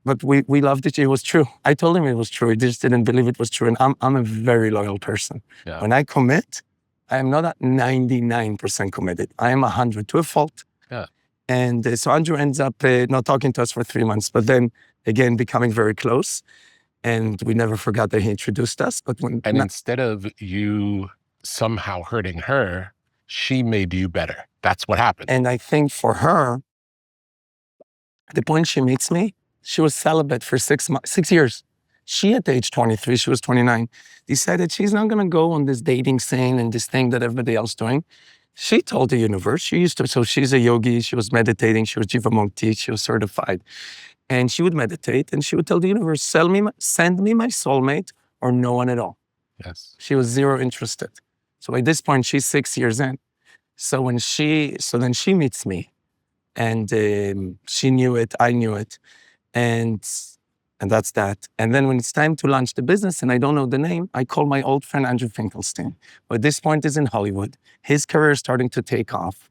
But we loved it. It was true. I told him it was true. He just didn't believe it was true. And I'm a very loyal person. Yeah. When I commit, I am not at 99% committed. I am 100 to a fault. Yeah. And so Andrew ends up not talking to us for 3 months, but then again, becoming very close. And we never forgot that he introduced us. And instead of you somehow hurting her, she made you better. That's what happened. And I think for her, at the point she meets me, she was celibate for 6 years. She, at age 23, she was 29, decided she's not going to go on this dating scene and this thing that everybody else doing. She told the universe, so she's a yogi, she was meditating, she was Jivamukti, she was certified. And she would meditate and she would tell the universe, send me my soulmate or no one at all. Yes. She was zero interested. So at this point, she's 6 years in. So then she meets me and she knew it, I knew it. And that's that. And then when it's time to launch the business and I don't know the name, I call my old friend Andrew Finkelstein, who at this point is in Hollywood. His career is starting to take off.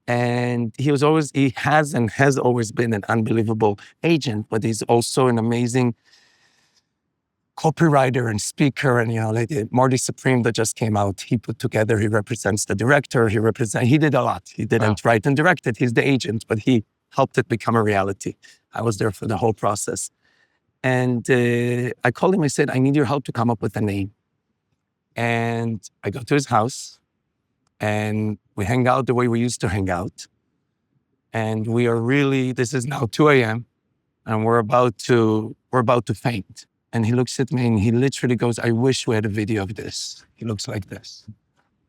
And he has and has always been an unbelievable agent, but he's also an amazing copywriter and speaker. And, like Marty Supreme that just came out, he put together, he represents the director, he did a lot. He didn't write and direct it, he's the agent, but he helped it become a reality. I was there for the whole process. And I called him, I said, I need your help to come up with a name. And I go to his house and we hang out the way we used to hang out. And this is now 2 a.m. and we're about to faint. And he looks at me and he literally goes, I wish we had a video of this. He looks like this.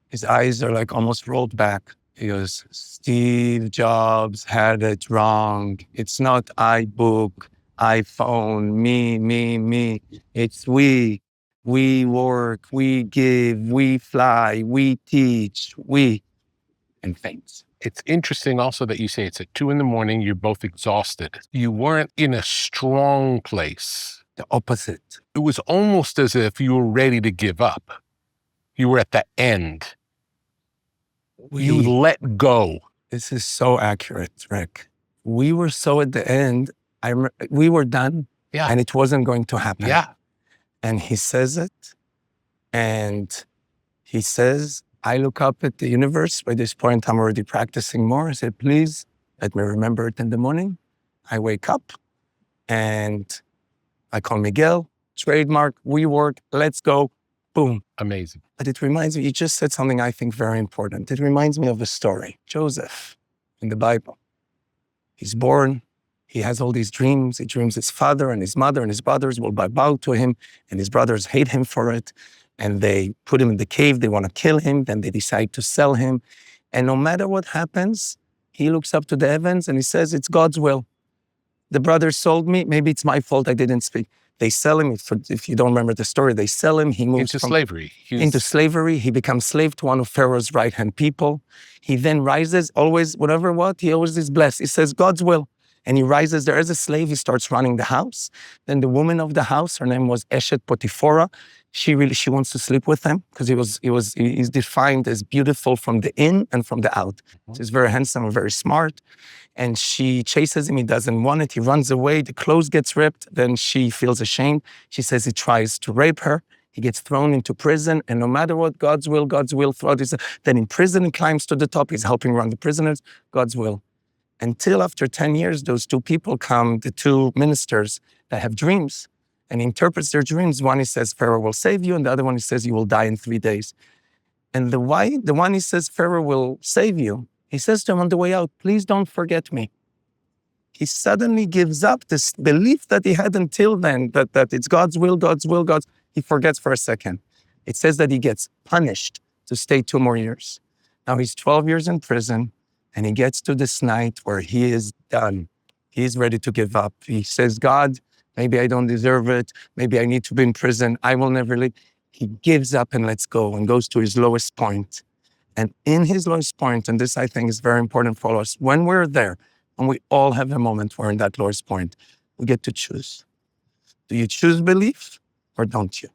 His eyes are like almost rolled back. He goes, Steve Jobs had it wrong. It's not iBook, iPhone, me. It's we. We work, we give, we fly, we teach, and faints. It's interesting also that you say it's at 2 a.m, you're both exhausted. You weren't in a strong place. The opposite. It was almost as if you were ready to give up. You were at the end. You let go. This is so accurate, Rick. We were so at the end, we were done, and it wasn't going to happen. Yeah. And he says it, and he says, I look up at the universe. By this point, I'm already practicing more. I said, please let me remember it in the morning. I wake up and I call Miguel, trademark, WeWork, let's go, boom. Amazing. But it reminds me, you just said something I think very important. It reminds me of a story. Joseph in the Bible. He's born. He has all these dreams. He dreams his father and his mother and his brothers will bow to him, and his brothers hate him for it. And they put him in the cave. They want to kill him. Then they decide to sell him. And no matter what happens, he looks up to the heavens and he says, it's God's will. The brothers sold me. Maybe it's my fault I didn't speak. They sell him. If you don't remember the story, they sell him. He moves into slavery. Into slavery. He becomes slave to one of Pharaoh's right-hand people. He then rises, always, he always is blessed. He says, God's will. And he rises there as a slave. He starts running the house. Then the woman of the house, her name was Eshet Potiphora. She wants to sleep with him because he's defined as beautiful from the in and from the out. So he's very handsome and very smart. And she chases him. He doesn't want it. He runs away. The clothes gets ripped. Then she feels ashamed. She says he tries to rape her. He gets thrown into prison. And no matter what, God's will throughout his... Then in prison, he climbs to the top. He's helping run the prisoners. God's will. Until after 10 years, those two people come, the two ministers that have dreams, and he interprets their dreams. One, he says, Pharaoh will save you, and the other one, he says, you will die in 3 days. And the one he says, Pharaoh will save you, he says to him on the way out, please don't forget me. He suddenly gives up this belief that he had until then, that it's God's will. He forgets for a second. It says that he gets punished to stay 2 more years. Now he's 12 years in prison, and he gets to this night where he is done. He's ready to give up. He says, God, maybe I don't deserve it. Maybe I need to be in prison. I will never leave. He gives up and lets go and goes to his lowest point. And in his lowest point, and this I think is very important for us, when we're there, and we all have a moment where in that lowest point, we get to choose. Do you choose belief or don't you?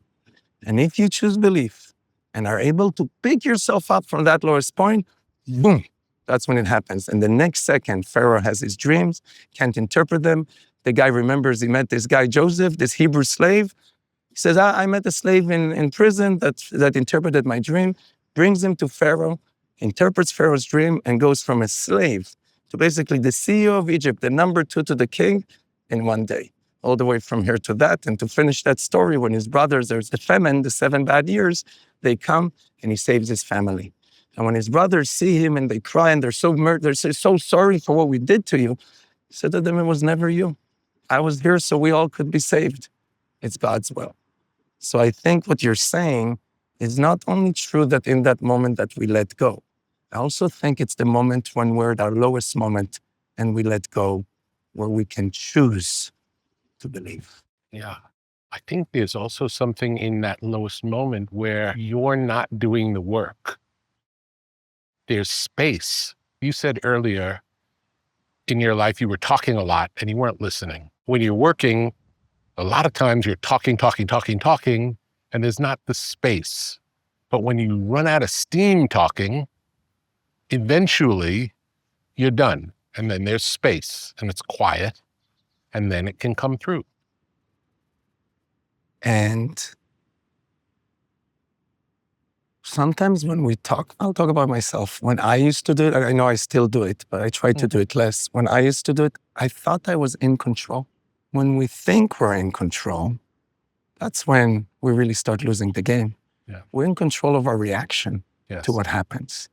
And if you choose belief and are able to pick yourself up from that lowest point, boom, that's when it happens. And the next second, Pharaoh has his dreams, can't interpret them. The guy remembers he met this guy, Joseph, this Hebrew slave. He says, I met a slave in prison that interpreted my dream, brings him to Pharaoh, interprets Pharaoh's dream, and goes from a slave to basically the CEO of Egypt, the number 2 to the king, in 1 day. All the way from here to that. And to finish that story, when his brothers, there's the famine, the 7 bad years, they come and he saves his family. And when his brothers see him and they cry and they're so sorry for what we did to you, he said to them, it was never you. I was here so we all could be saved. It's God's will. So I think what you're saying is not only true that in that moment that we let go, I also think it's the moment when we're at our lowest moment and we let go, where we can choose to believe. Yeah. I think there's also something in that lowest moment where you're not doing the work. There's space. You said earlier in your life, you were talking a lot and you weren't listening. When you're working, a lot of times you're talking, and there's not the space. But when you run out of steam talking, eventually you're done. And then there's space and it's quiet, and then it can come through. And sometimes when we talk, I'll talk about myself. When I used to do it, I know I still do it, but I try to do it less. When I used to do it, I thought I was in control. When we think we're in control, that's when we really start losing the game. Yeah. We're in control of our reaction Yes. to what happens,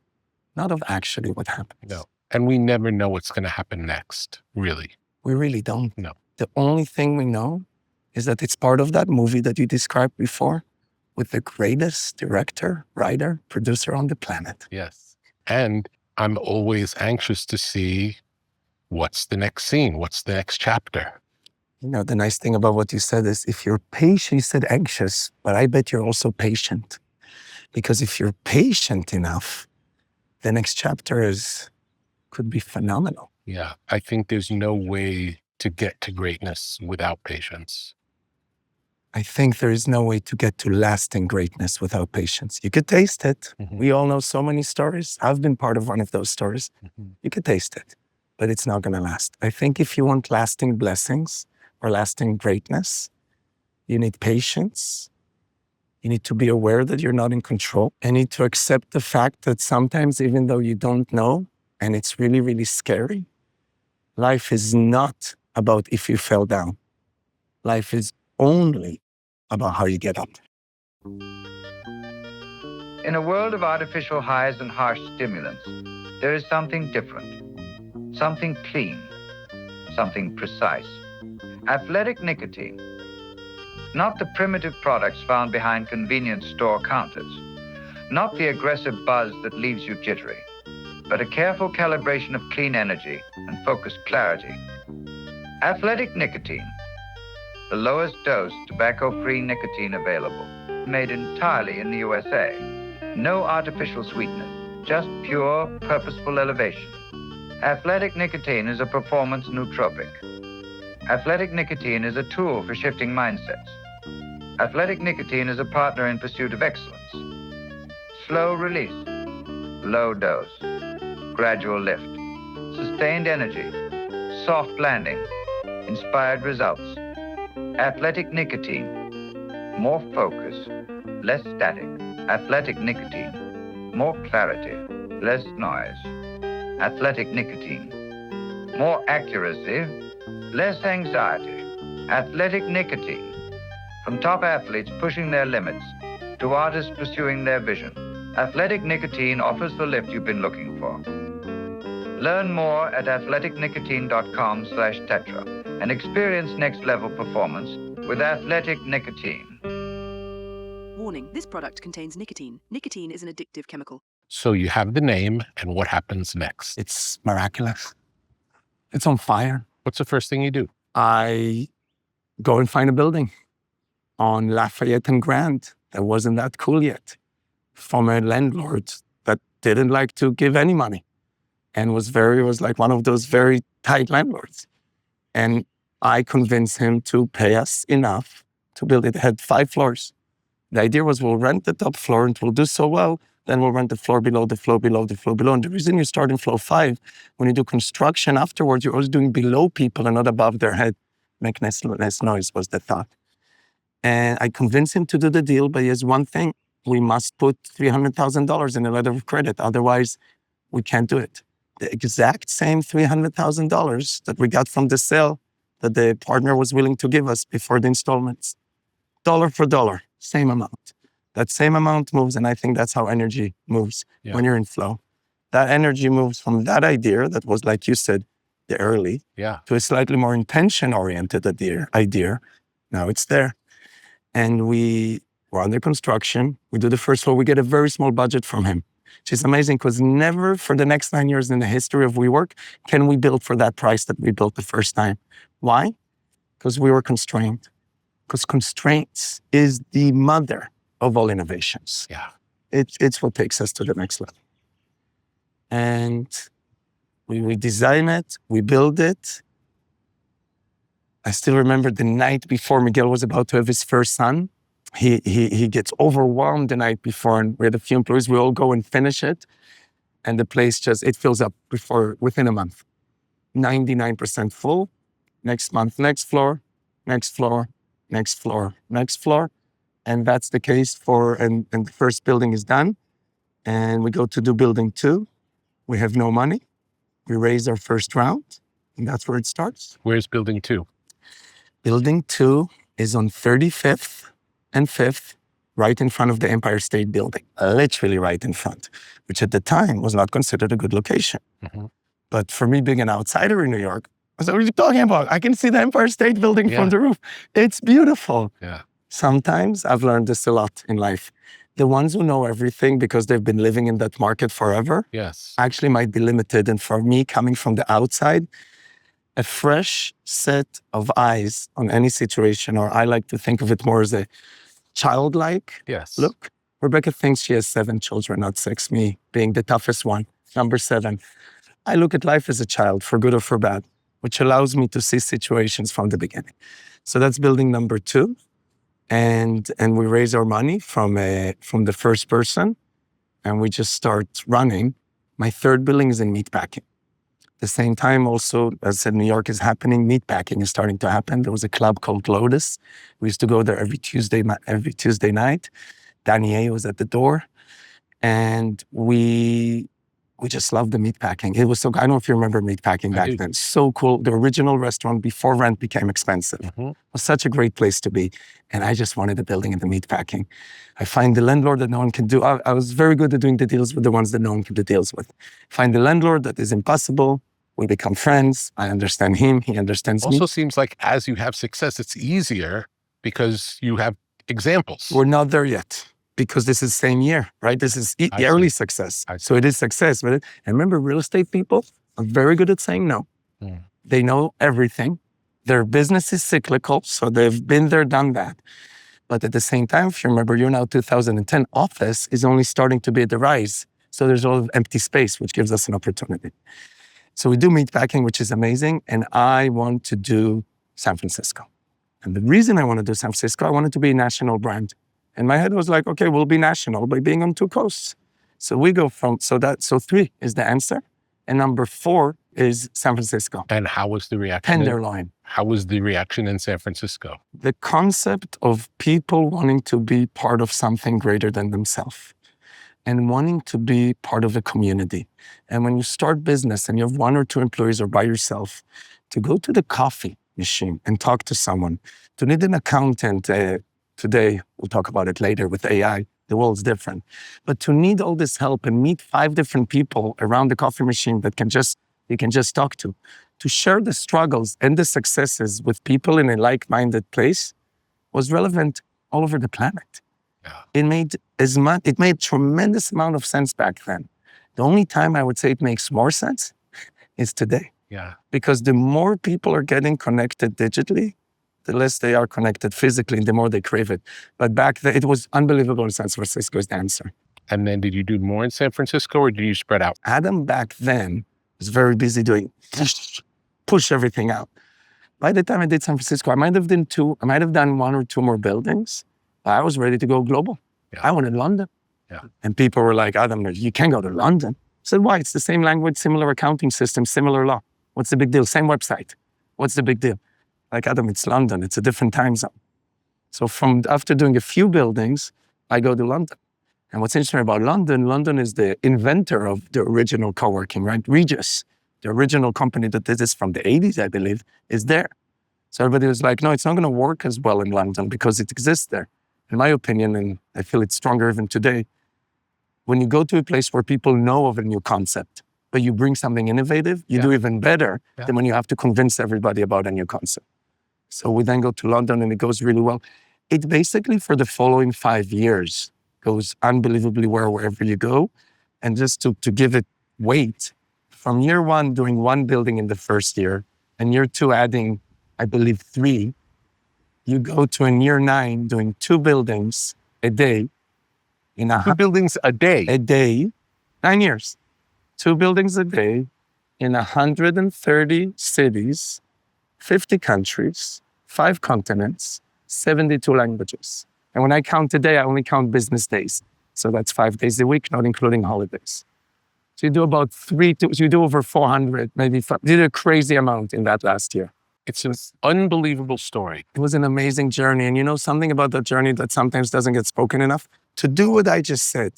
not of actually what happens. No. And we never know what's going to happen next, really. We really don't. No. The only thing we know is that it's part of that movie that you described before with the greatest director, writer, producer on the planet. Yes. And I'm always anxious to see what's the next scene, what's the next chapter. You know, the nice thing about what you said is if you're patient, you said anxious, but I bet you're also patient. Because if you're patient enough, the next chapter could be phenomenal. Yeah. I think there's no way to get to greatness without patience. I think there is no way to get to lasting greatness without patience. You could taste it. Mhm. We all know so many stories. I've been part of one of those stories. Mhm. You could taste it, but it's not going to last. I think if you want lasting blessings or lasting greatness, you need patience. You need to be aware that you're not in control. You need to accept the fact that sometimes, even though you don't know, and it's really, really scary, life is not about if you fell down. Life is only about how you get up. In a world of artificial highs and harsh stimulants, there is something different, something clean, something precise. Athletic nicotine. Not the primitive products found behind convenience store counters. Not the aggressive buzz that leaves you jittery, but a careful calibration of clean energy and focused clarity. Athletic nicotine. The lowest dose tobacco-free nicotine available, made entirely in the USA. No artificial sweetener, just pure, purposeful elevation. Athletic nicotine is a performance nootropic. Athletic nicotine is a tool for shifting mindsets. Athletic nicotine is a partner in pursuit of excellence. Slow release, low dose, gradual lift, sustained energy, soft landing, inspired results. Athletic nicotine, more focus, less static. Athletic nicotine, more clarity, less noise. Athletic nicotine, more accuracy, less anxiety. Athletic nicotine, from top athletes pushing their limits to artists pursuing their vision. Athletic nicotine offers the lift you've been looking for. Learn more at athleticnicotine.com/tetra and experience next level performance with Athletic Nicotine. Warning, this product contains nicotine. Nicotine is an addictive chemical. So you have the name, and what happens next? It's miraculous. It's on fire. What's the first thing you do? I go and find a building on Lafayette and Grand that wasn't that cool yet, from a landlord that didn't like to give any money and was like one of those very tight landlords. And I convinced him to pay us enough to build it. It had 5 floors. The idea was we'll rent the top floor and we'll do so well, then we'll rent the floor below, the floor below, the floor below. And the reason you start in floor 5, when you do construction afterwards, you're always doing below people and not above their head. Make less noise was the thought. And I convinced him to do the deal, but here's one thing. We must put $300,000 in a letter of credit. Otherwise, we can't do it. The exact same $300,000 that we got from the sale that the partner was willing to give us before the installments. Dollar for dollar, same amount. That same amount moves, and I think that's how energy moves when you're in flow. That energy moves from that idea that was, like you said, the early, to a slightly more intention-oriented idea. Now it's there. And we're under construction. We do the first floor. We get a very small budget from him, which is amazing because never for the next 9 years in the history of WeWork can we build for that price that we built the first time. Why? Because we were constrained. Because constraints is the mother of all innovations. It's what takes us to the next level. And we design it, we build it. I still remember the night before Miguel was about to have his first son. He gets overwhelmed the night before, and we had a few employees. We all go and finish it, and the place it fills up within a month. 99% full. Next month, next floor, next floor, next floor, next floor. And that's the case and the first building is done. And we go to do building 2. We have no money. We raise our first round, and that's where it starts. Where's building 2? Building 2 is on 35th and 5th, right in front of the Empire State Building, literally right in front, which at the time was not considered a good location. But for me, being an outsider in New York, I said, what are you talking about? I can see the Empire State Building from the roof. It's beautiful. Sometimes I've learned this a lot in life. The ones who know everything because they've been living in that market forever actually might be limited. And for me, coming from the outside, a fresh set of eyes on any situation, or I like to think of it more as a childlike look. Rebekah thinks she has 7 children, not 6, me being the toughest one, number 7. I look at life as a child, for good or for bad, which allows me to see situations from the beginning. So that's building number 2. And we raise our money from the first person, and we just start running. My third building is in meatpacking. At the same time, also, as I said, New York is happening. Meatpacking is starting to happen. There was a club called Lotus. We used to go there every Tuesday night. Danny A was at the door, and we just loved the meatpacking. It was so. I don't know if you remember meatpacking back then. So cool. The original restaurant before rent became expensive. It was such a great place to be. And I just wanted a building in the meatpacking. I find the landlord that no one can do. I was very good at doing the deals with the ones that no one can do deals with. Find the landlord that is impossible. We become friends. I understand him. He understands me. Also seems like as you have success, it's easier because you have examples. We're not there yet. Because this is same year, right? This is the early success. So it is success. And remember, real estate people are very good at saying no. They know everything. Their business is cyclical, so they've been there, done that. But at the same time, if you remember, you're now 2010, office is only starting to be at the rise. So there's a lot of empty space, which gives us an opportunity. So we do meatpacking, which is amazing. And I want to do San Francisco. And the reason I want to do San Francisco, I want it to be a national brand. And my head was like, okay, we'll be national by being on 2 coasts. So we go so 3 is the answer. And number 4 is San Francisco. And how was the reaction? Tenderloin. How was the reaction in San Francisco? The concept of people wanting to be part of something greater than themselves and wanting to be part of a community. And when you start business and you have 1 or 2 employees or by yourself, to go to the coffee machine and talk to someone, to need an accountant. Today, we'll talk about it later with AI, the world's different. But to need all this help and meet 5 different people around the coffee machine that you can just talk to share the struggles and the successes with people in a like-minded place was relevant all over the planet. It made tremendous amount of sense back then. The only time I would say it makes more sense is today. Because the more people are getting connected digitally, the less they are connected physically, and the more they crave it. But back then, it was unbelievable in San Francisco is the answer. And then did you do more in San Francisco, or did you spread out? Adam back then was very busy doing push everything out. By the time I did San Francisco, I might have done 1 or 2 more buildings. I was ready to go global. I wanted London. And people were like, Adam, you can't go to London. I said, why? It's the same language, similar accounting system, similar law. What's the big deal? Same website. What's the big deal? Like, Adam, it's London. It's a different time zone. So after doing a few buildings, I go to London. And what's interesting about London is the inventor of the original coworking, right? Regus, the original company that did this from the 80s, I believe, is there. So everybody was like, no, it's not going to work as well in London because it exists there. in my opinion, and I feel it's stronger even today, when you go to a place where people know of a new concept, but you bring something innovative, you do even better than when you have to convince everybody about a new concept. So we then go to London and it goes really well. It basically, for the following 5 years, goes unbelievably well wherever you go. And just to give it weight, from year 1, doing 1 building in the first year, and year 2 adding, I believe, 3, you go to in year 9 doing 2 buildings a day. 2 buildings a day? A day, 9 years. 2 buildings a day in 130 cities, 50 countries, 5 continents, 72 languages. And when I count today, I only count business days. So that's 5 days a week, not including holidays. So you do about you do over 400, maybe 5, you did a crazy amount in that last year. It's an unbelievable story. It was an amazing journey. And you know something about that journey that sometimes doesn't get spoken enough? To do what I just said,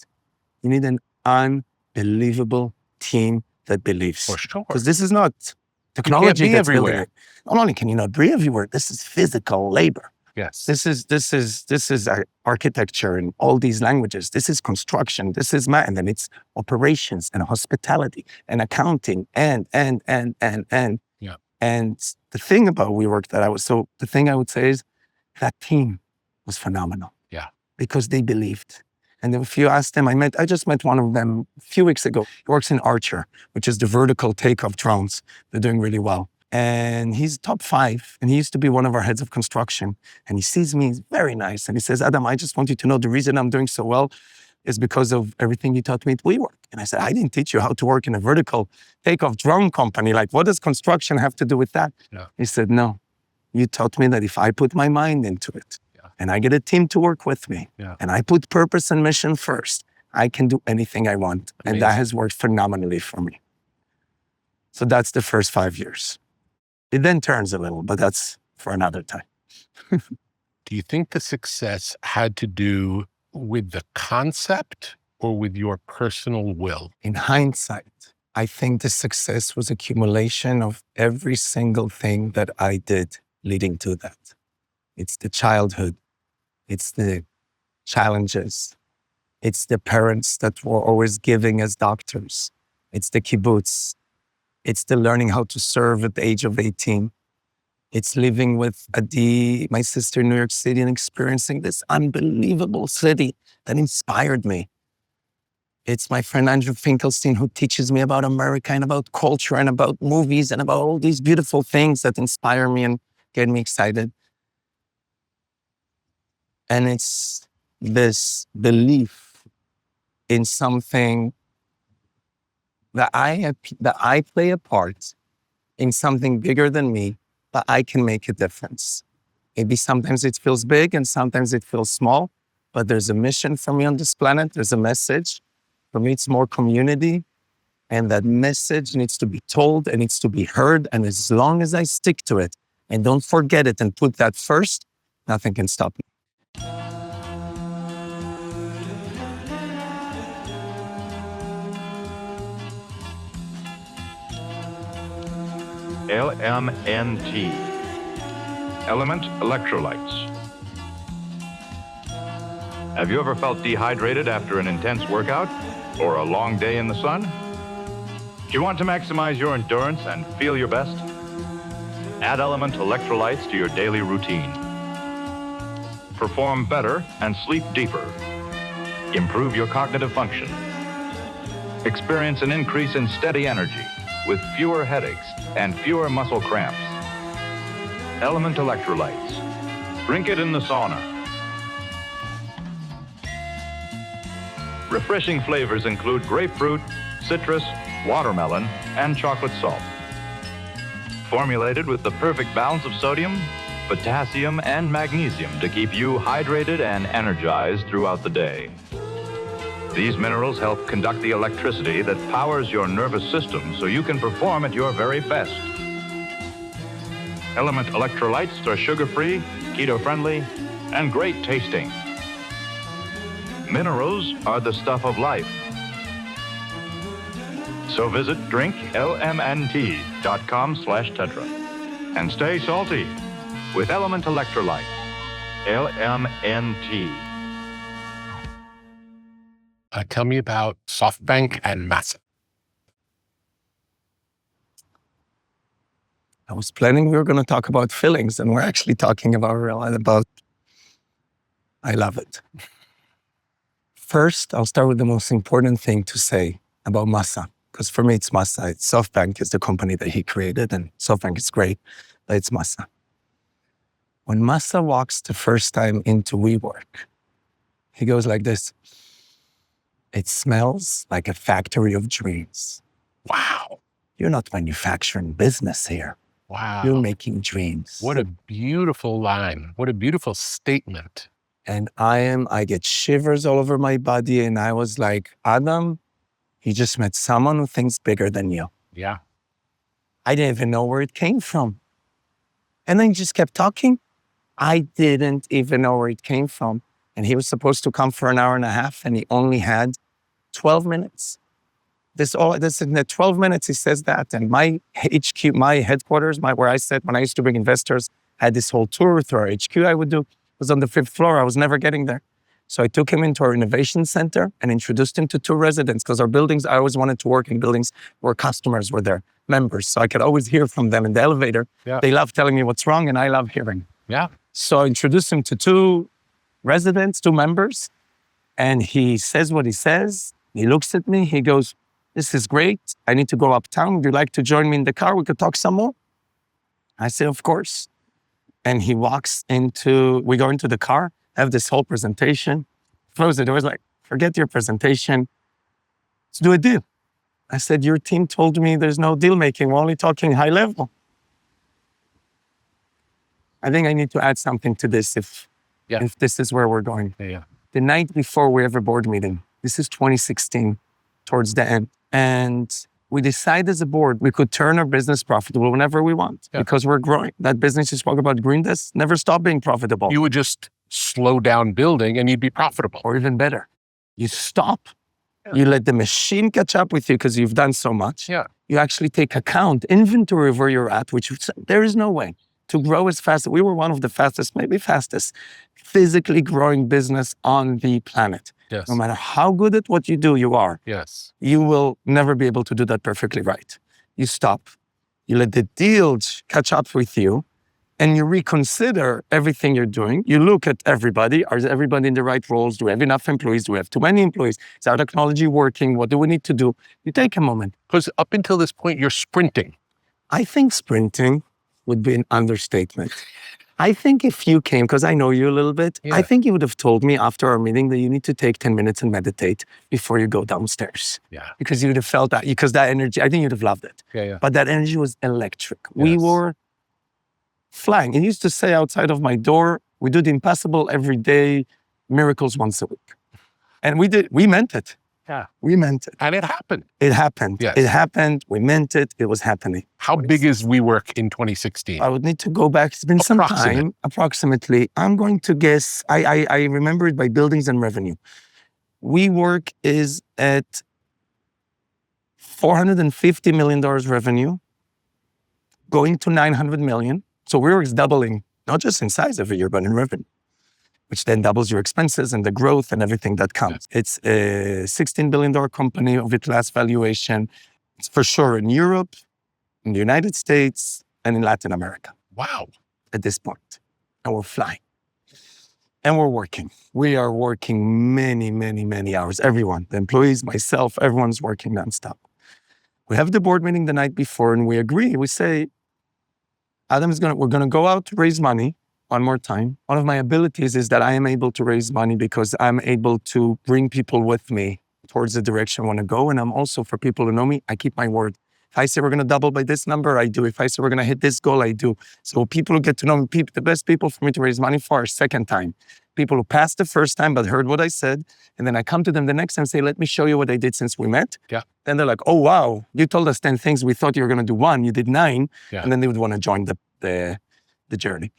you need an unbelievable team that believes. For sure. Because this is not technology that's everywhere. building it. Not only can you not be everywhere, this is physical labor. Yes. This is architecture in all these languages. This is construction. This is and then it's operations and hospitality and accounting and. Yeah. And the thing about WeWork the thing I would say is that team was phenomenal. Yeah. Because they believed. And if you ask them, I just met one of them a few weeks ago. He works in Archer, which is the vertical takeoff drones. They're doing really well. And he's top 5, and he used to be one of our heads of construction. And he sees me, he's very nice. And he says, Adam, I just want you to know the reason I'm doing so well is because of everything you taught me at WeWork. And I said, I didn't teach you how to work in a vertical takeoff drone company. Like, what does construction have to do with that? Yeah. He said, no, you taught me that if I put my mind into it, and I get a team to work with me, and I put purpose and mission first, I can do anything I want. Amazing. And that has worked phenomenally for me. So that's the first 5 years. It then turns a little, but that's for another time. Do you think the success had to do with the concept or with your personal will? In hindsight, I think the success was accumulation of every single thing that I did leading to that. It's the childhood. It's the challenges. It's the parents that were always giving as doctors. It's the kibbutz. It's the learning how to serve at the age of 18. It's living with Adi, my sister in New York City, and experiencing this unbelievable city that inspired me. It's my friend Andrew Finkelstein who teaches me about America and about culture and about movies and about all these beautiful things that inspire me and get me excited. And it's this belief in something that I play a part in something bigger than me, but I can make a difference. Maybe sometimes it feels big and sometimes it feels small, but there's a mission for me on this planet. There's a message. For me, it's more community. And that message needs to be told and needs to be heard. And as long as I stick to it and don't forget it and put that first, nothing can stop me. LMNT, Element Electrolytes. Have you ever felt dehydrated after an intense workout or a long day in the sun? Do you want to maximize your endurance and feel your best? Add Element Electrolytes to your daily routine. Perform better and sleep deeper. Improve your cognitive function. Experience an increase in steady energy with fewer headaches and fewer muscle cramps. Element Electrolytes. Drink it in the sauna. Refreshing flavors include grapefruit, citrus, watermelon, and chocolate salt. Formulated with the perfect balance of sodium, potassium, and magnesium to keep you hydrated and energized throughout the day. These minerals help conduct the electricity that powers your nervous system so you can perform at your very best. Element Electrolytes are sugar-free, keto-friendly, and great tasting. Minerals are the stuff of life. So visit drinklmnt.com/tetra and stay salty with Element Electrolytes. LMNT. Tell me about SoftBank and Masa. I was planning we were going to talk about fillings, and we're actually talking about I love it. First, I'll start with the most important thing to say about Masa, because for me, it's Masa. SoftBank is the company that he created, and SoftBank is great, but it's Masa. When Masa walks the first time into WeWork, he goes like this. It smells like a factory of dreams. Wow. You're not manufacturing business here. Wow. You're making dreams. What a beautiful line. What a beautiful statement. And I get shivers all over my body. And I was like, Adam, you just met someone who thinks bigger than you. Yeah. I didn't even know where it came from. And then he just kept talking. I didn't even know where it came from. And he was supposed to come for an hour and a half, and he only had 12 minutes. This in the 12 minutes, he says that. And my HQ, my headquarters, where I sat when I used to bring investors, had this whole tour through our HQ I would do. Was on the 5th floor. I was never getting there. So I took him into our innovation center and introduced him to 2 residents, because our buildings, I always wanted to work in buildings where customers were there, members. So I could always hear from them in the elevator. Yeah. They love telling me what's wrong, and I love hearing. Yeah. So I introduced him to 2 residents, 2 members, and he says what he says. He looks at me, he goes, this is great. I need to go uptown. Would you like to join me in the car? We could talk some more. I say, of course. And he we go into the car, have this whole presentation, close the doors, like, forget your presentation. Let's do a deal. I said, your team told me there's no deal making. We're only talking high level. I think I need to add something to this if this is where we're going. Yeah. The night before we have a board meeting, this is 2016, towards the end. And we decide as a board, we could turn our business profitable whenever we want because we're growing. That business you spoke about, GreenDesk, never stopped being profitable. You would just slow down building and you'd be profitable. Or even better, you stop, you let the machine catch up with you because you've done so much. Yeah. You actually take inventory of where you're at, which there is no way to grow as fast. We were one of the fastest, maybe fastest, physically growing business on the planet. Yes. No matter how good at what you do you are, yes, you will never be able to do that perfectly right. You stop, you let the deals catch up with you, and you reconsider everything you're doing. You look at everybody. Is everybody in the right roles? Do we have enough employees? Do we have too many employees? Is our technology working? What do we need to do? You take a moment. Because up until this point, you're sprinting. I think sprinting would be an understatement. I think if you came, because I know you a little bit, I think you would have told me after our meeting that you need to take 10 minutes and meditate before you go downstairs. Yeah. Because you would have felt that, because that energy, I think you'd have loved it. Yeah. But that energy was electric. Yes. We were flying. It used to say outside of my door, we do the impossible every day, miracles once a week. And we meant it. Yeah. We meant it. And it happened. It happened. Yes. It happened. We meant it. It was happening. How big is WeWork in 2016? I would need to go back. It's been some time, approximately. I'm going to guess, I remember it by buildings and revenue. WeWork is at $450 million revenue, going to 900 million. So WeWork is doubling, not just in size every year, but in revenue, which then doubles your expenses and the growth and everything that comes. It's a $16 billion company of its last valuation. It's for sure in Europe, in the United States, and in Latin America. Wow. At this point. And we're flying. And we're working. We are working many, many, many hours. Everyone, the employees, myself, everyone's working nonstop. We have the board meeting the night before and we agree. We say, we're going to go out to raise money. One more time. One of my abilities is that I am able to raise money because I'm able to bring people with me towards the direction I want to go. And I'm also, for people who know me, I keep my word. If I say we're going to double by this number, I do. If I say we're going to hit this goal, I do. So people who get to know me, the best people for me to raise money for are second time. People who passed the first time but heard what I said. And then I come to them the next time and say, let me show you what I did since we met. Yeah. Then they're like, oh, wow, you told us 10 things. We thought you were going to do 1. You did 9. Yeah. And then they would want to join the journey.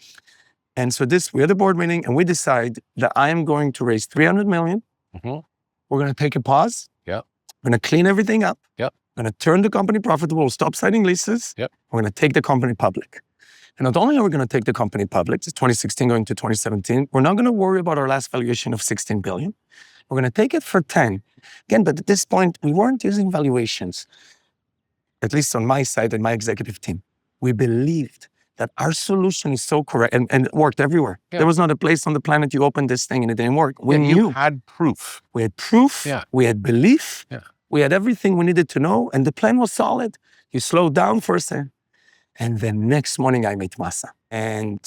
And so we had a board meeting and we decide that I am going to raise 300 million. Mm-hmm. We're going to take a pause. Yeah. We're going to clean everything up. Yep. We're going to turn the company profitable, stop signing leases. Yep. We're going to take the company public. And not only are we going to take the company public, it's 2016 going to 2017, we're not going to worry about our last valuation of 16 billion. We're going to take it for 10. Again, but at this point, we weren't using valuations, at least on my side and my executive team. We believed that our solution is so correct, and it worked everywhere. Yeah. There was not a place on the planet you opened this thing and it didn't work. We knew. You had proof. We had proof. Yeah. We had belief. Yeah. We had everything we needed to know, and the plan was solid. You slowed down for a second. And then next morning, I meet Masa. And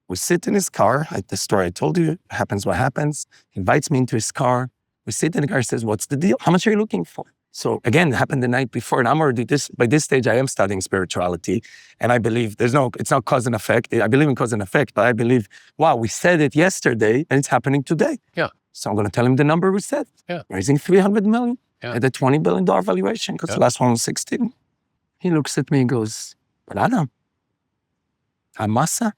we sit in his car, like the story I told you, happens what happens. He invites me into his car. We sit in the car, he says, what's the deal? How much are you looking for? So again, it happened the night before, and I'm already by this stage, I am studying spirituality. And I believe it's not cause and effect. I believe in cause and effect, but I believe, wow, we said it yesterday and it's happening today. Yeah. So I'm going to tell him the number we said. Yeah. Raising 300 million Yeah. at a $20 billion valuation, because Yeah. the last one was 16. He looks at me and goes, but Adam, I'm Masa.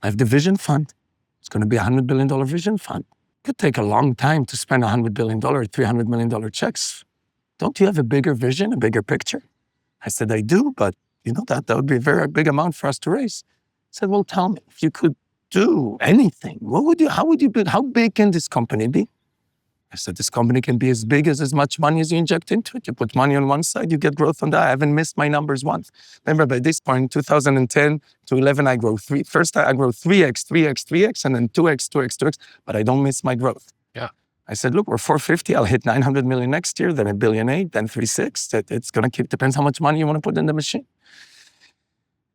I have the vision fund. It's going to be a $100 billion vision fund. It could take a long time to spend $100 billion, $300 million checks. Don't you have a bigger vision, a bigger picture? I said, I do, but you know, that would be a very big amount for us to raise. He said, well, tell me, if you could do anything, how big can this company be? I said, this company can be as big as much money as you inject into it. You put money on one side, you get growth on that. I haven't missed my numbers once. Remember, by this point, 2010 to 11, I grow first I grow 3x, 3x, 3x, and then 2x, 2x, 2x, but I don't miss my growth. Yeah. I said, look, we're 450. I'll hit 900 million next year, then $1.8 billion, then 3.6. It's going to depends how much money you want to put in the machine.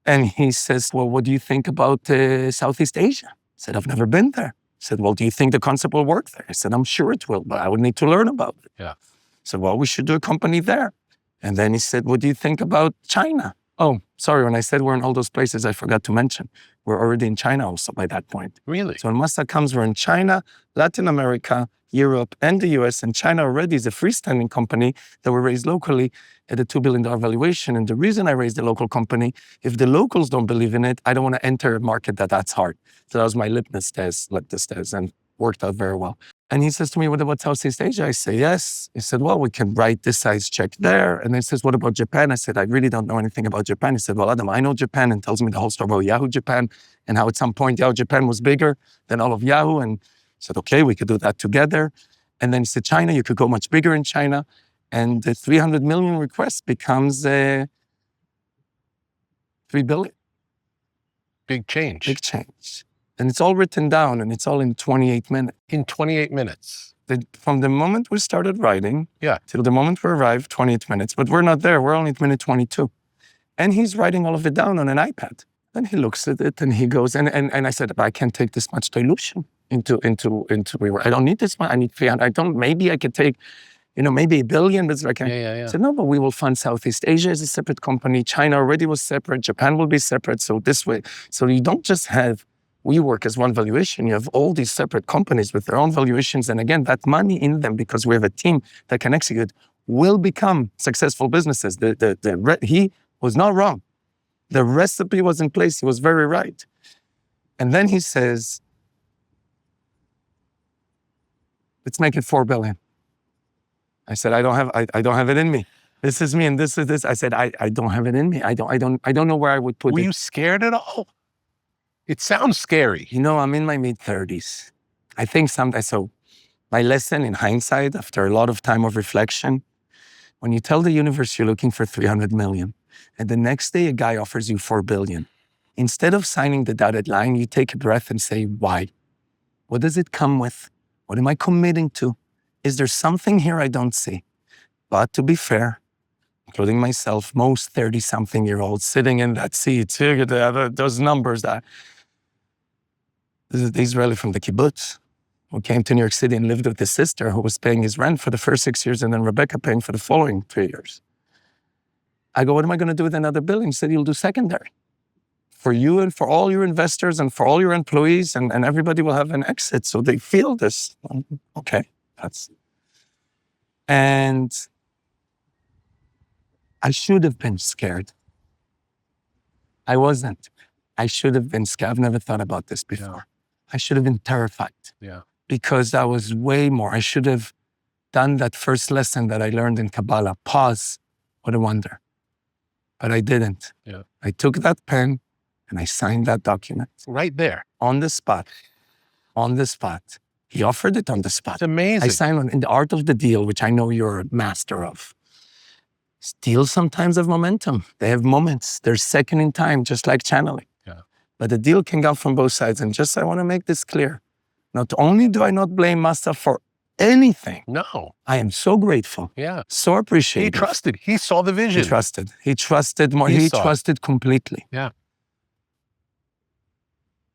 And he says, well, what do you think about Southeast Asia? I said, I've never been there. He said, well, do you think the concept will work there? I said, I'm sure it will, but I would need to learn about it. Yeah. I said, well, we should do a company there. And then he said, what do you think about China? Oh, sorry, when I said we're in all those places, I forgot to mention, we're already in China also by that point. Really? So when Masa comes, we're in China, Latin America, Europe, and the US. And China already is a freestanding company that we raised locally at a $2 billion valuation. And the reason I raised the local company, if the locals don't believe in it, I don't want to enter a market that's hard. So that was my litmus test, and worked out very well. And he says to me, what about Southeast Asia? I say, yes. He said, well, we can write this size check there. And then he says, what about Japan? I said, I really don't know anything about Japan. He said, well, Adam, I know Japan, and tells me the whole story about Yahoo Japan and how at some point Yahoo Japan was bigger than all of Yahoo. And I said, okay, we could do that together. And then he said, China, you could go much bigger in China. And the 300 million request becomes 3 billion. Big change. Big change. And it's all written down, and it's all in 28 minutes. In 28 minutes. From the moment we started writing Yeah. till the moment we arrived, 28 minutes. But we're not there. We're only at minute 22. And he's writing all of it down on an iPad. And he looks at it and he goes, and I said, I can't take this much dilution into WeWork. I don't need this much. I need 300. Maybe I could take, maybe $1 billion, but it's like, Yeah. I said, no, but we will fund Southeast Asia as a separate company. China already was separate. Japan will be separate. So this way, so you don't just have WeWork as one valuation. You have all these separate companies with their own valuations. And again, that money in them, because we have a team that can execute, will become successful businesses. He was not wrong. The recipe was in place. He was very right. And then he says, let's make it 4 billion. I said, I don't have it in me. This is me and this is this. I said, I don't have it in me. I don't know where I would put it. Were you scared at all? It sounds scary. I'm in my mid-30s. I think sometimes, so my lesson in hindsight, after a lot of time of reflection, when you tell the universe you're looking for 300 million, and the next day a guy offers you 4 billion, instead of signing the dotted line, you take a breath and say, why? What does it come with? What am I committing to? Is there something here I don't see? But to be fair, including myself, most 30-something-year-olds sitting in that seat, those numbers that... This is the Israeli from the Kibbutz who came to New York City and lived with his sister who was paying his rent for the first 6 years and then Rebekah paying for the following 3 years. I go, what am I going to do with another billion? He said, you'll do secondary. For you and for all your investors and for all your employees, and everybody will have an exit. So they feel this. Okay, and I should have been scared. I wasn't. I should have been scared. I've never thought about this before. Yeah. I should have been terrified. Yeah. Because that was way more. I should have done that first lesson that I learned in Kabbalah. Pause. What a wonder. But I didn't. Yeah. I took that pen And I signed that document Right there. on the spot. On the spot. He offered it on the spot. It's amazing. I signed on in the art of the deal, which I know you're a master of. Deals sometimes have momentum. They have moments. They're second in time, just like channeling. Yeah. But the deal can come from both sides. And just I want to make this clear. Not only do I not blame Masa for anything, No. I am so grateful, Yeah. so appreciative. He trusted. He saw the vision. He trusted. He trusted more. He He saw it. trusted completely. Yeah.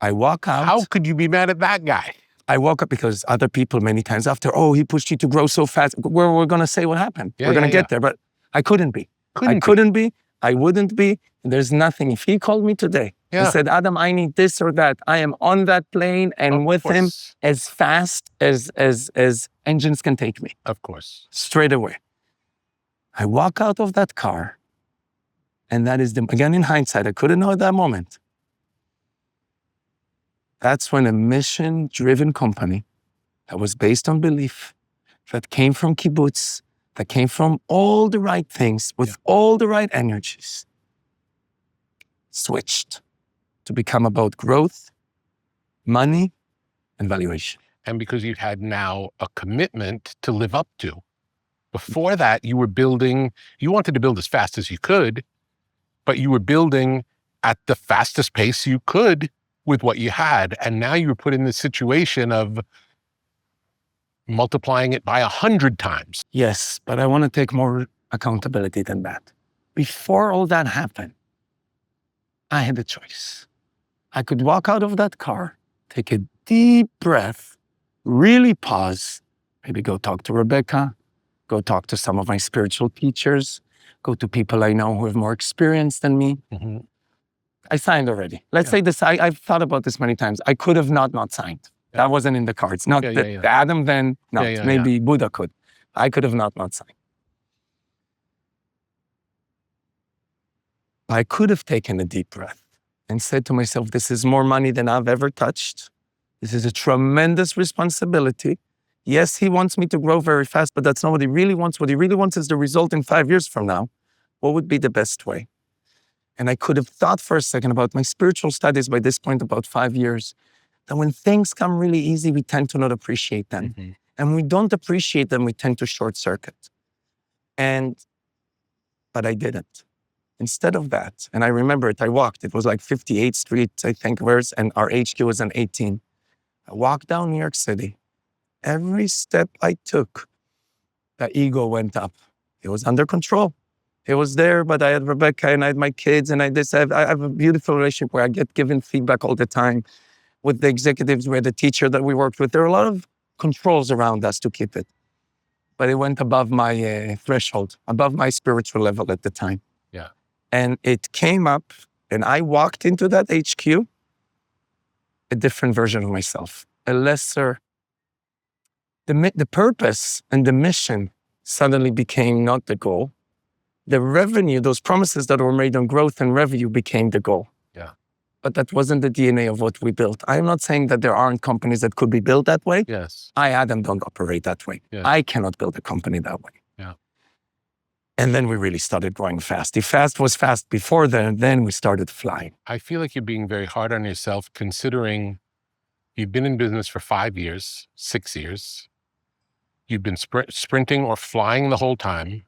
I walk out. How could you be mad at that guy? I woke up because other people many times after, oh, he pushed you to grow so fast. We're going to say what happened. Yeah, We're going to yeah, get there. But I couldn't be. Couldn't I couldn't be. I wouldn't be. There's nothing. If he called me today Yeah. and said, Adam, I need this or that, I am on that plane and Of with him course. as fast as engines can take me, Of course. straight away. I walk out of that car, and that is, again, in hindsight, I couldn't know at that moment. That's when a mission-driven company that was based on belief, that came from Kibbutz, that came from all the right things, with all the right energies, switched to become about growth, money, and valuation. And because you had now a commitment to live up to. Before that, you were building, you wanted to build as fast as you could, but you were building at the fastest pace you could with what you had. And now you were put in this situation of multiplying it by 100 times. Yes, but I want to take more accountability than that. Before all that happened, I had a choice. I could walk out of that car, take a deep breath, really pause, maybe go talk to Rebekah, go talk to some of my spiritual teachers, go to people I know who have more experience than me. Mm-hmm. I signed already. Let's say this, I've thought about this many times. I could have not signed. Yeah. That wasn't in the cards. Not the Adam then, not. Maybe Buddha could. I could have not signed. I could have taken a deep breath and said to myself, this is more money than I've ever touched. This is a tremendous responsibility. Yes, he wants me to grow very fast, but that's not what he really wants. What he really wants is the result in 5 years from now. What would be the best way? And I could have thought for a second about my spiritual studies by this point, about 5 years, that when things come really easy, we tend to not appreciate them. Mm-hmm. And when we don't appreciate them, we tend to short circuit. But I didn't. Instead of that, and I remember it, I walked. It was like 58th Street, I think, and our HQ was on 18. I walked down New York City. Every step I took, the ego went up. It was under control. It was there, but I had Rebekah and I had my kids and I have a beautiful relationship where I get given feedback all the time with the executives, with the teacher that we worked with. There are a lot of controls around us to keep it. But it went above my threshold, above my spiritual level at the time. Yeah. And it came up and I walked into that HQ, a different version of myself, a lesser. The purpose and the mission suddenly became not the goal. The revenue, those promises that were made on growth and revenue became the goal. Yeah. But that wasn't the DNA of what we built. I'm not saying that there aren't companies that could be built that way. Yes. I, Adam, don't operate that way. Yeah. I cannot build a company that way. Yeah. And then we really started growing fast. If fast was fast before then we started flying. I feel like you're being very hard on yourself considering you've been in business for 5 years, 6 years. You've been sprinting or flying the whole time,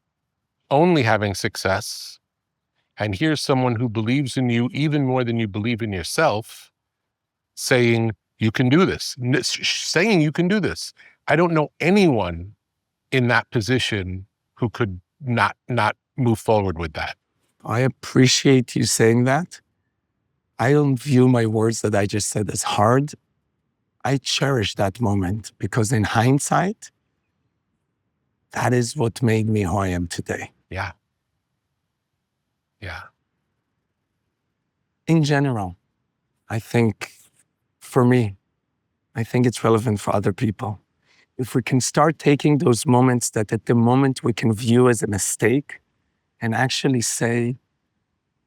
only having success. And here's someone who believes in you even more than you believe in yourself, saying, you can do this, saying you can do this. I don't know anyone in that position who could not move forward with that. I appreciate you saying that. I don't view my words that I just said as hard. I cherish that moment because in hindsight, that is what made me who I am today. Yeah. Yeah. In general, I think for me, I think it's relevant for other people. If we can start taking those moments that at the moment we can view as a mistake and actually say,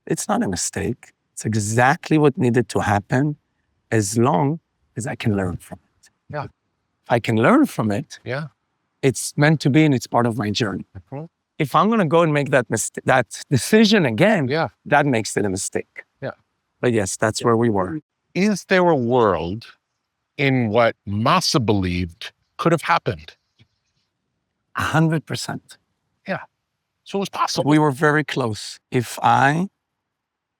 it's not a mistake. It's exactly what needed to happen as long as I can learn from it. Yeah. If I can learn from it, Yeah. it's meant to be and it's part of my journey. Mm-hmm. If I'm going to go and make that decision again, Yeah. that makes it a mistake. Yeah. But yes, that's where we were. Is there a world in what Masa believed could have happened? 100%. So it was possible. We were very close. If I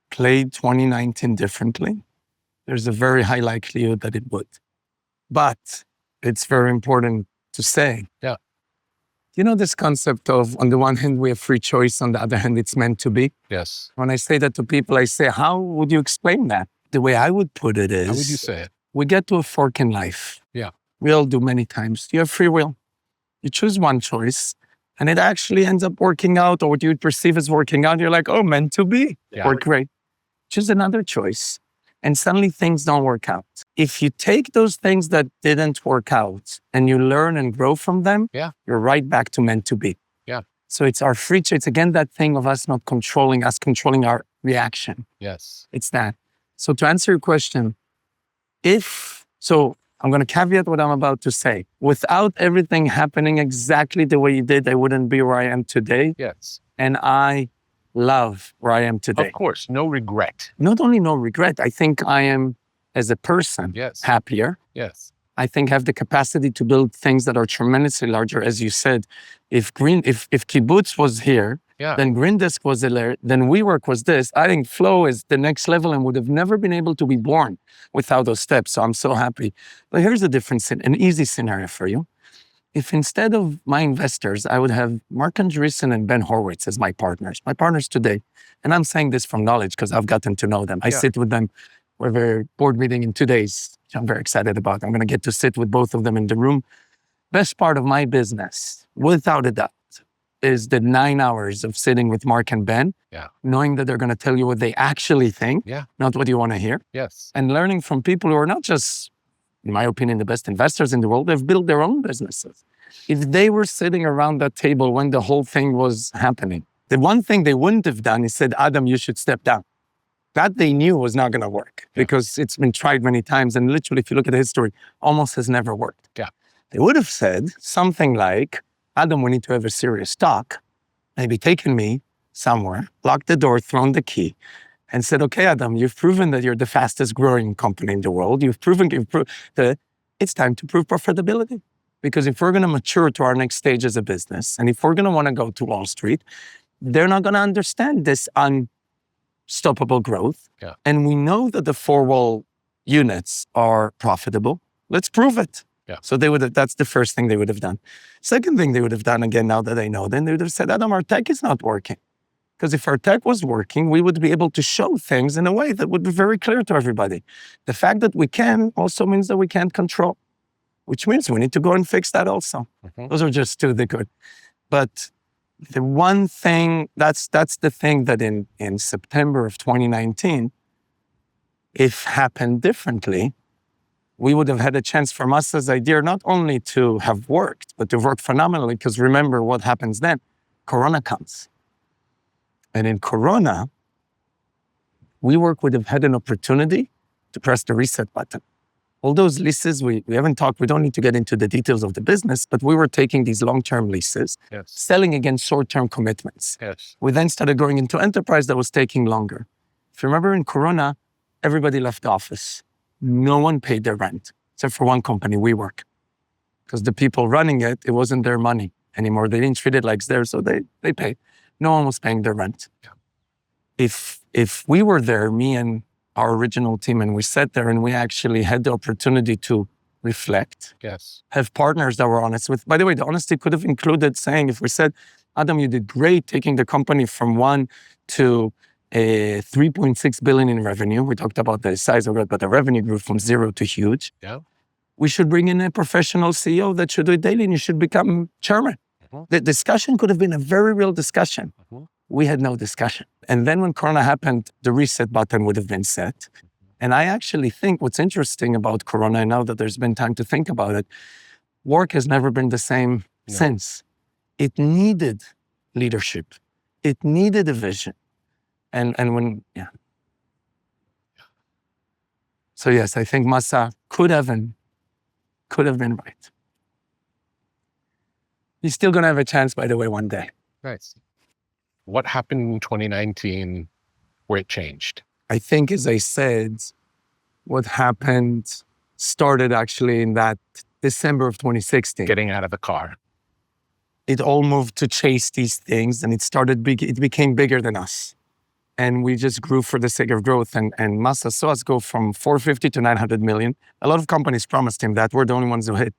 played 2019 differently, there's a very high likelihood that it would. But it's very important to say. Yeah. You know this concept of, on the one hand, we have free choice, on the other hand, it's meant to be? Yes. When I say that to people, I say, how would you explain that? The way I would put it is, How would you say it? we get to a fork in life. Yeah. We all do many times. You have free will. You choose one choice, and it actually ends up working out, or what you would perceive as working out. You're like, oh, meant to be. Yeah. Or great. Choose another choice, and suddenly things don't work out. If you take those things that didn't work out and you learn and grow from them, Yeah. you're right back to meant to be. Yeah. So it's our free choice. It's again that thing of us not controlling, us controlling our reaction. Yes. It's that. So to answer your question, I'm going to caveat what I'm about to say. Without everything happening exactly the way you did, I wouldn't be where I am today. Yes. And I love where I am today. Of course. No regret. Not only no regret, I think I am, as a person, Yes. happier. Yes. I think have the capacity to build things that are tremendously larger. As you said, if Kibbutz was here, Yeah. then GreenDesk was there, then WeWork was this. I think Flow is the next level and would have never been able to be born without those steps. So I'm so happy. But here's a different, an easy scenario for you. If instead of my investors, I would have Mark Andreessen and Ben Horowitz as my partners today. And I'm saying this from knowledge because I've gotten to know them. I sit with them. We have a board meeting in 2 days, which I'm very excited about. I'm going to get to sit with both of them in the room. Best part of my business, without a doubt, is the 9 hours of sitting with Mark and Ben, knowing that they're going to tell you what they actually think, not what you want to hear. Yes. And learning from people who are not just, in my opinion, the best investors in the world. They've built their own businesses. If they were sitting around that table when the whole thing was happening, the one thing they wouldn't have done is said, Adam, you should step down. That they knew was not going to work because it's been tried many times. And literally, if you look at the history, almost has never worked. Yeah. They would have said something like, Adam, we need to have a serious talk. Maybe taken me somewhere, locked the door, thrown the key, and said, okay, Adam, you've proven that you're the fastest growing company in the world. You've proven that it's time to prove profitability. Because if we're going to mature to our next stage as a business, and if we're going to want to go to Wall Street, they're not going to understand this unstoppable growth. Yeah. And we know that the four-wall units are profitable. Let's prove it. Yeah. So that's the first thing they would have done. Second thing they would have done, again, now that I know, then they would have said, Adam, our tech is not working. Because if our tech was working, we would be able to show things in a way that would be very clear to everybody. The fact that we can also means that we can't control, which means we need to go and fix that also. Mm-hmm. Those are just two, they could. But the one thing, that's the thing that in September of 2019, if happened differently, we would have had a chance for Masa's idea not only to have worked, but to work phenomenally, because remember what happens then. Corona comes. And in Corona, WeWork would have had an opportunity to press the reset button. All those leases, we haven't talked, we don't need to get into the details of the business, but we were taking these long-term leases, selling against short-term commitments. Yes. We then started going into enterprise that was taking longer. If you remember in Corona, everybody left the office. No one paid their rent, except for one company, WeWork. Because the people running it, it wasn't their money anymore. They didn't treat it like theirs, so they paid. No one was paying their rent. Yeah. If we were there, me and our original team, and we sat there and we actually had the opportunity to reflect, have partners that were honest with, by the way, the honesty could have included saying, if we said, Adam, you did great taking the company from 1 to 3.6 billion in revenue. We talked about the size of it, but the revenue grew from 0 to huge. Yeah. We should bring in a professional CEO that should do it daily and you should become chairman. Mm-hmm. The discussion could have been a very real discussion. Mm-hmm. We had no discussion. And then when Corona happened, the reset button would have been set. Mm-hmm. And I actually think what's interesting about Corona, and now that there's been time to think about it, work has never been the same since. It needed leadership. It needed a vision. And when. So yes, I think Masa could have been right. He's still going to have a chance, by the way, one day. Nice. What happened in 2019 where it changed? I think, as I said, what happened started actually in that December of 2016. Getting out of the car. It all moved to chase these things, and it became bigger than us. And we just grew for the sake of growth. And Masa saw us go from 450 to 900 million. A lot of companies promised him that. We're the only ones who hit.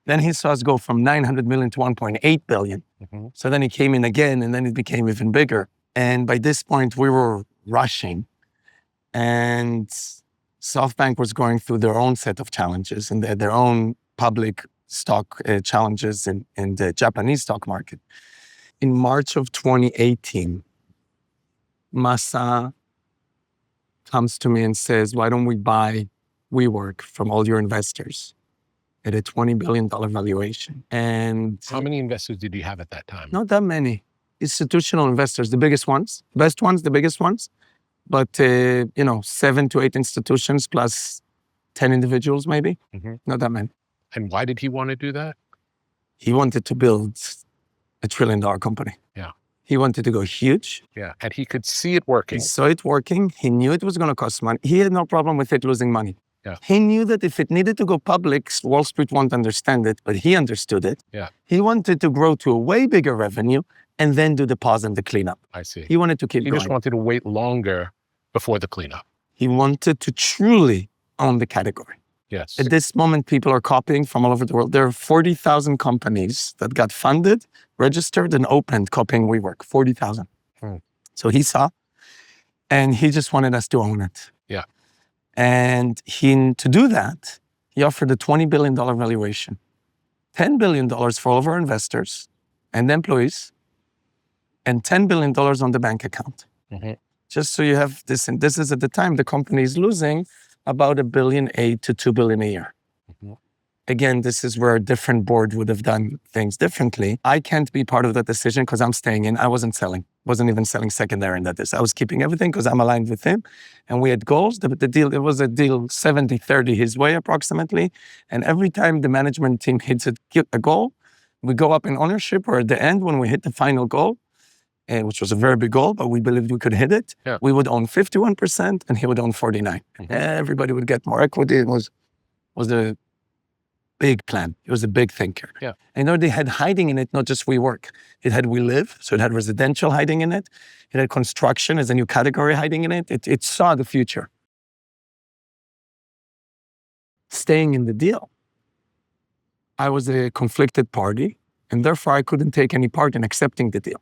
Then he saw us go from 900 million to 1.8 billion. Mm-hmm. So then he came in again, and then it became even bigger. And by this point, we were rushing. And SoftBank was going through their own set of challenges and their own public stock challenges in the Japanese stock market. In March of 2018, Masa comes to me and says, why don't we buy WeWork from all your investors at a $20 billion valuation? And how many investors did you have at that time? not that many. Institutional investors, the biggest ones, best ones, the biggest ones. But, 7 to 8 institutions plus 10 individuals, maybe. Mm-hmm. Not that many. And why did he want to do that? He wanted to build $1 trillion company. Yeah. He wanted to go huge. Yeah. And he could see it working. He saw it working. He knew it was going to cost money. He had no problem with it losing money. Yeah. He knew that if it needed to go public, Wall Street won't understand it, but he understood it. Yeah. He wanted to grow to a way bigger revenue and then do the pause and the cleanup. I see. He wanted to keep He going. just wanted to wait longer before the cleanup. He wanted to truly own the category. Yes. At this moment, people are copying from all over the world. There are 40,000 companies that got funded, registered, and opened copying WeWork. 40,000. Hmm. So he saw, and he just wanted us to own it. Yeah. And to do that, he offered a $20 billion valuation, $10 billion for all of our investors and employees, and $10 billion on the bank account. Mm-hmm. Just so you have this, and this is at the time the company is losing about $1.8 billion to $2 billion a year. Mm-hmm. Again, this is where a different board would have done things differently. I can't be part of that decision because I'm staying in. I wasn't even selling secondary in that. I was keeping everything because I'm aligned with him. And we had goals. The deal, it was a deal 70-30 his way approximately. And every time the management team hits a goal, we go up in ownership, or at the end when we hit the final goal, which was a very big goal, but we believed we could hit it. Yeah. We would own 51% and he would own 49%. Mm-hmm. Everybody would get more equity. It was a big plan. It was a big thinker. Yeah. I know they had hiding in it, not just WeWork. It had WeLive, so it had residential hiding in it. It had construction as a new category hiding in it. It saw the future. Staying in the deal, I was a conflicted party, and therefore I couldn't take any part in accepting the deal.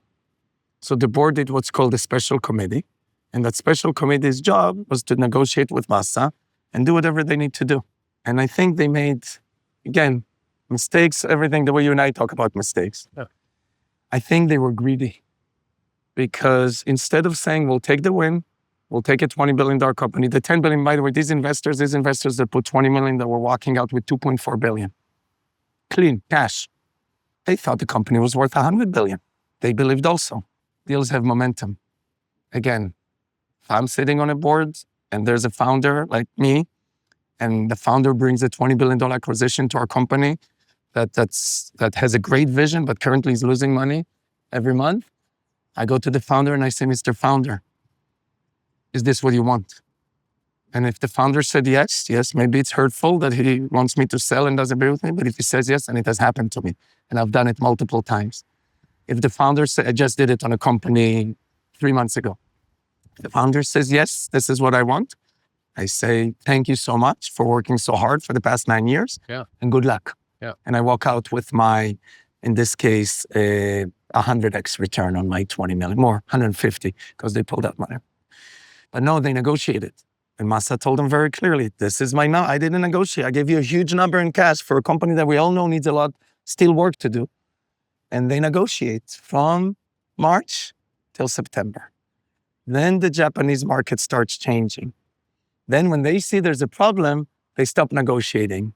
So the board did what's called a special committee, and that special committee's job was to negotiate with Masa and do whatever they need to do. And I think they made, again, mistakes, everything, the way you and I talk about mistakes. Yeah. I think they were greedy because instead of saying, we'll take the win, we'll take a $20 billion company, the $10 billion, by the way, these investors that put $20 million that were walking out with $2.4 billion. Clean, cash. They thought the company was worth $100 billion. They believed also. Deals have momentum. Again, if I'm sitting on a board and there's a founder like me, and the founder brings a $20 billion acquisition to our company that has a great vision, but currently is losing money every month, I go to the founder and I say, Mr. Founder, is this what you want? And if the founder said yes, maybe it's hurtful that he wants me to sell and doesn't agree with me, but if he says yes, and it has happened to me, and I've done it multiple times. If the founder said, I just did it on a company 3 months ago. If the founder says, yes, this is what I want, I say, thank you so much for working so hard for the past 9 years, and good luck. Yeah. And I walk out with my, in this case, 100x return on my 20 million, more, 150, because they pulled out money. But no, they negotiated. And Masa told them very clearly, this is my now. I didn't negotiate. I gave you a huge number in cash for a company that we all know needs a lot, still work to do. And they negotiate from March till September. Then the Japanese market starts changing. Then when they see there's a problem, they stop negotiating.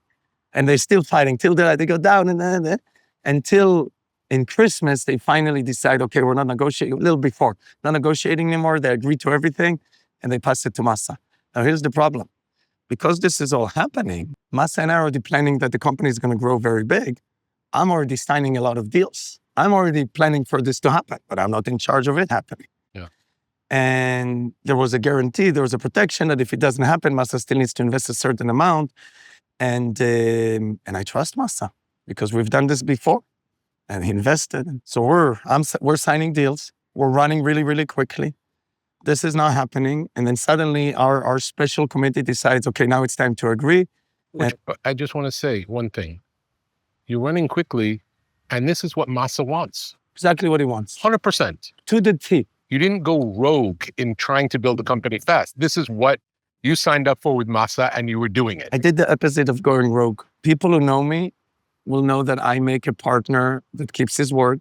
And they're still fighting till they go down and until in Christmas, they finally decide, okay, we're not negotiating, a little before, not negotiating anymore. They agree to everything and they pass it to Masa. Now here's the problem. Because this is all happening, Masa and I are already planning that the company is going to grow very big. I'm already signing a lot of deals. I'm already planning for this to happen, but I'm not in charge of it happening. Yeah. And there was a guarantee, there was a protection that if it doesn't happen, Masa still needs to invest a certain amount. And I trust Masa because we've done this before. And he invested. So we're signing deals. We're running really, really quickly. This is not happening. And then suddenly our special committee decides, okay, now it's time to agree. I just want to say one thing. You're running quickly, and this is what Masa wants. Exactly what he wants. 100%. To the T. You didn't go rogue in trying to build a company fast. This is what you signed up for with Masa, and you were doing it. I did the opposite of going rogue. People who know me will know that I make a partner that keeps his word.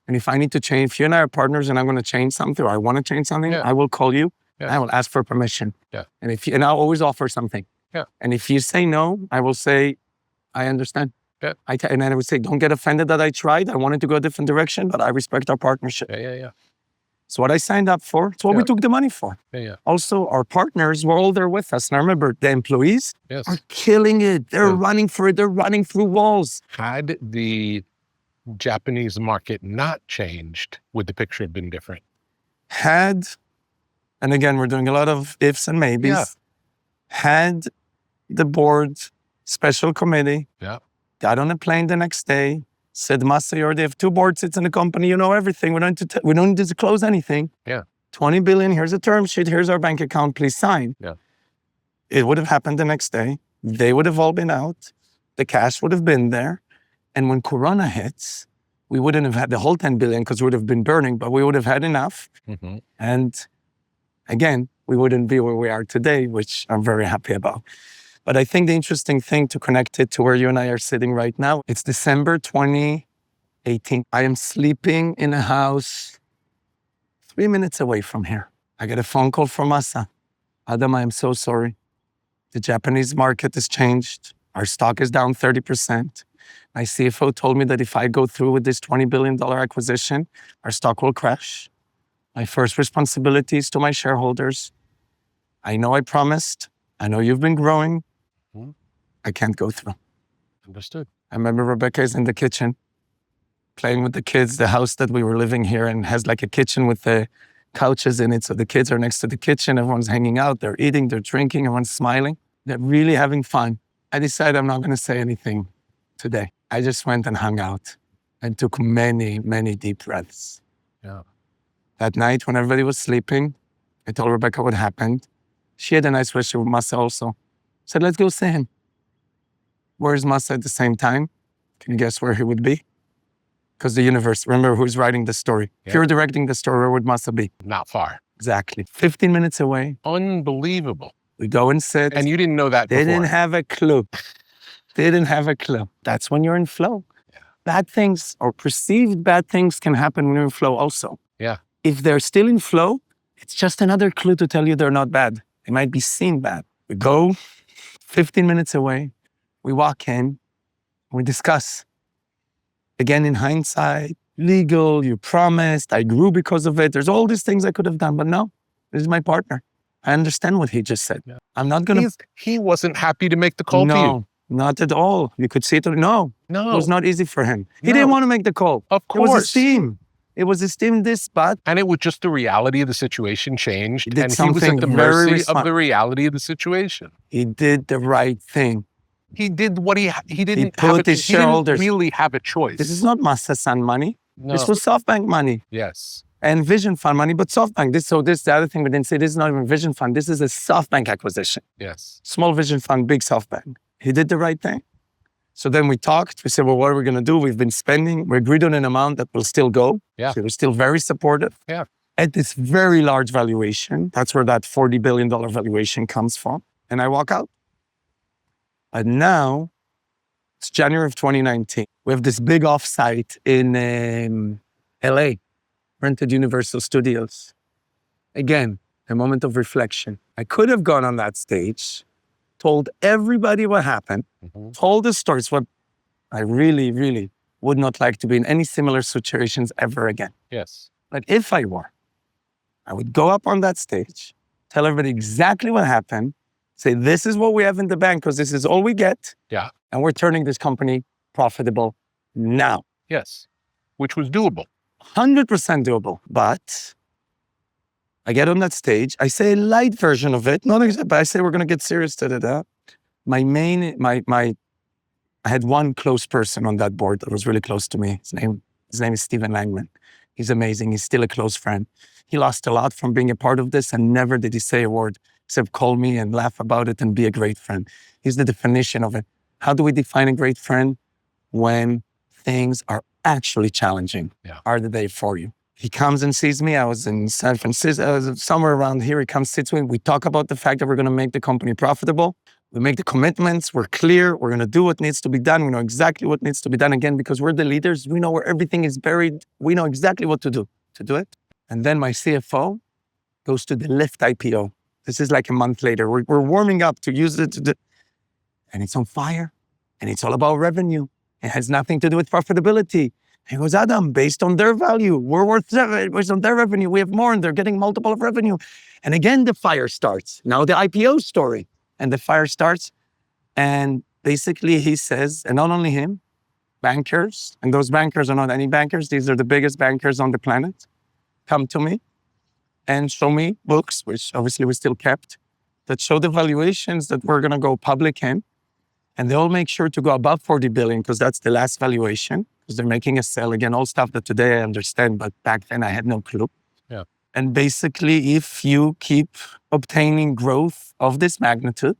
And if I need to change, if you and I are partners and I'm going to change something or I want to change something, I will call you. I will ask for permission. And I'll always offer something. And if you say no, I will say, I understand. And then I would say, don't get offended that I tried. I wanted to go a different direction, but I respect our partnership. It's what I signed up for. It's what we took the money for. Also, our partners were all there with us. And I remember the employees are killing it. They're running for it. They're running through walls. Had the Japanese market not changed, would the picture have been different? Had, and again, we're doing a lot of ifs and maybes. Had the board special committee got on a plane the next day, said, Masa, you already have 2 board seats in the company. You know everything. We don't need to disclose anything. 20 billion, here's a term sheet. Here's our bank account. Please sign. It would have happened the next day. They would have all been out. The cash would have been there. And when Corona hits, we wouldn't have had the whole 10 billion because we would have been burning, but we would have had enough. And again, we wouldn't be where we are today, which I'm very happy about. But I think the interesting thing to connect it to where you and I are sitting right now, it's December 2018. I am sleeping in a house 3 minutes away from here. I get a phone call from Masa. Adam, I am so sorry. The Japanese market has changed. Our stock is down 30%. My CFO told me that if I go through with this $20 billion acquisition, our stock will crash. My first responsibility is to my shareholders. I know I promised. I know you've been growing. I can't go through. Understood. I remember Rebekah is in the kitchen playing with the kids. The house that we were living here and has like a kitchen with the couches in it. So the kids are next to the kitchen. Everyone's hanging out. They're eating, they're drinking, everyone's smiling. They're really having fun. I decided I'm not going to say anything today. I just went and hung out and took many, many deep breaths. That night when everybody was sleeping, I told Rebekah what happened. She had a nice relationship with Masa also. Said, let's go see him. Where's Masa at the same time? Can you guess where he would be? Because the universe, remember who's writing the story. If you were directing the story, where would Masa be? Not far. Exactly. 15 minutes away. Unbelievable. We go and sit. And you didn't know that before. They didn't have a clue. They didn't have a clue. That's when you're in flow. Bad things or perceived bad things can happen when you're in flow also. If they're still in flow, it's just another clue to tell you they're not bad. They might be seen bad. We go 15 minutes away. We walk in. We discuss. Again, in hindsight, legal, you promised, I grew because of it. There's all these things I could have done, but no, this is my partner. I understand what he just said. I'm not going to... He wasn't happy to make the call to you. No, not at all. You could see it. No, it was not easy for him. He didn't want to make the call. Of course. It was his team. It was his team, this, but... And it was just the reality of the situation changed. He did and something he was at the mercy of the reality of the situation. He did the right thing. He did what he didn't really have a choice. This is not Masa-san money. No. This was SoftBank money. Yes. And Vision Fund money, but SoftBank. This the other thing we didn't say. This is not even Vision Fund. This is a SoftBank acquisition. Yes. Small Vision Fund, big SoftBank. He did the right thing. So then we talked. We said, well, what are we going to do? We've been spending. We agreed on an amount that will still go. So we're still very supportive. At this very large valuation. That's where that $40 billion valuation comes from. And I walk out. And now, it's January of 2019. We have this big offsite in LA, rented Universal Studios. Again, a moment of reflection. I could have gone on that stage, told everybody what happened, told the stories, what I really, really would not like to be in any similar situations ever again. Yes. But if I were, I would go up on that stage, tell everybody exactly what happened, say, this is what we have in the bank because this is all we get. And we're turning this company profitable now. Yes. Which was doable. 100% doable. But I get on that stage. I say a light version of it, not exactly, but I say we're going to get serious. I had one close person on that board that was really close to me. His name is Stephen Langman. He's amazing. He's still a close friend. He lost a lot from being a part of this, and never did he say a word except call me and laugh about it and be a great friend. He's the definition of it. How do we define a great friend? When things are actually challenging. Are they there for you? He comes and sees me. I was in San Francisco, somewhere around here. He comes, sits with me. We talk about the fact that we're going to make the company profitable. We make the commitments. We're clear. We're going to do what needs to be done. We know exactly what needs to be done. Again, because we're the leaders, we know where everything is buried. We know exactly what to do it. And then my CFO goes to the Lyft IPO. This is like a month later. We're warming up to use it. And it's on fire. And it's all about revenue. It has nothing to do with profitability. He goes, Adam, based on their value, we're worth, based on their revenue, we have more, and they're getting multiple of revenue. And again, the fire starts. Now the IPO story. And the fire starts. And basically he says, and not only him, bankers, and those bankers are not any bankers, these are the biggest bankers on the planet, come to me and show me books, which obviously we still kept, that show the valuations that we're going to go public in. And they all make sure to go above 40 billion because that's the last valuation, because they're making a sale. Again, all stuff that today I understand, but back then I had no clue. Yeah. And basically, if you keep obtaining growth of this magnitude,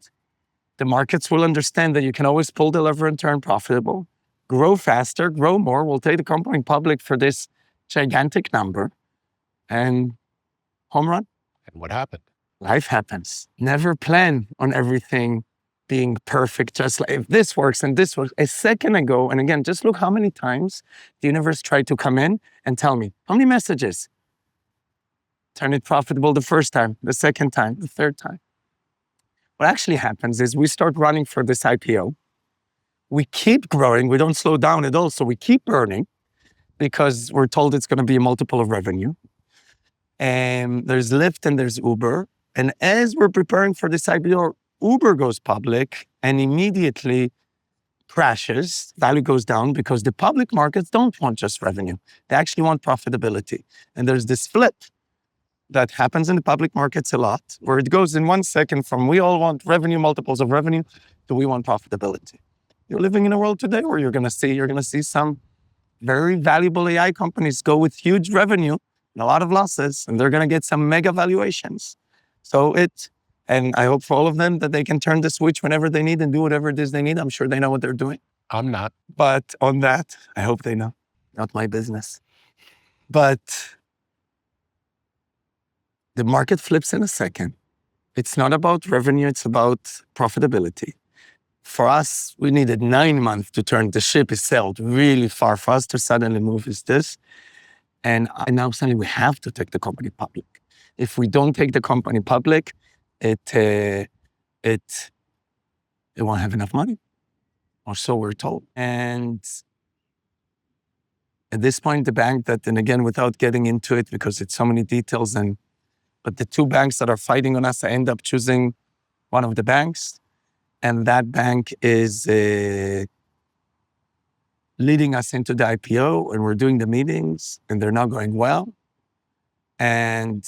the markets will understand that you can always pull the lever and turn profitable, grow faster, grow more. We'll take the company public for this gigantic number, and home run. And what happened? Life happens. Never plan on everything being perfect, just like if this works and this works. A second ago, and again, just look how many times the universe tried to come in and tell me, how many messages? Turn it profitable the first time, the second time, the third time. What actually happens is we start running for this IPO. We keep growing. We don't slow down at all. So we keep earning because we're told it's going to be a multiple of revenue. And there's Lyft and there's Uber. And as we're preparing for this IPO, Uber goes public and immediately crashes. Value goes down because the public markets don't want just revenue. They actually want profitability. And there's this flip that happens in the public markets a lot, where it goes in 1 second from we all want revenue, multiples of revenue, to we want profitability. You're living in a world today where you're going to see some very valuable AI companies go with huge revenue and a lot of losses, and they're going to get some mega valuations. And I hope for all of them that they can turn the switch whenever they need and do whatever it is they need. I'm sure they know what they're doing. I'm not. But on that, I hope they know. Not my business. But the market flips in a second. It's not about revenue, it's about profitability. For us, we needed 9 months to turn the ship. It sailed really far for us to suddenly move is this. And now suddenly we have to take the company public. If we don't take the company public, it won't have enough money, or so we're told. And at this point, the bank that, and again, without getting into it, because it's so many details, but the two banks that are fighting on us, I end up choosing one of the banks, and that bank is leading us into the IPO, and we're doing the meetings, and they're now going well. And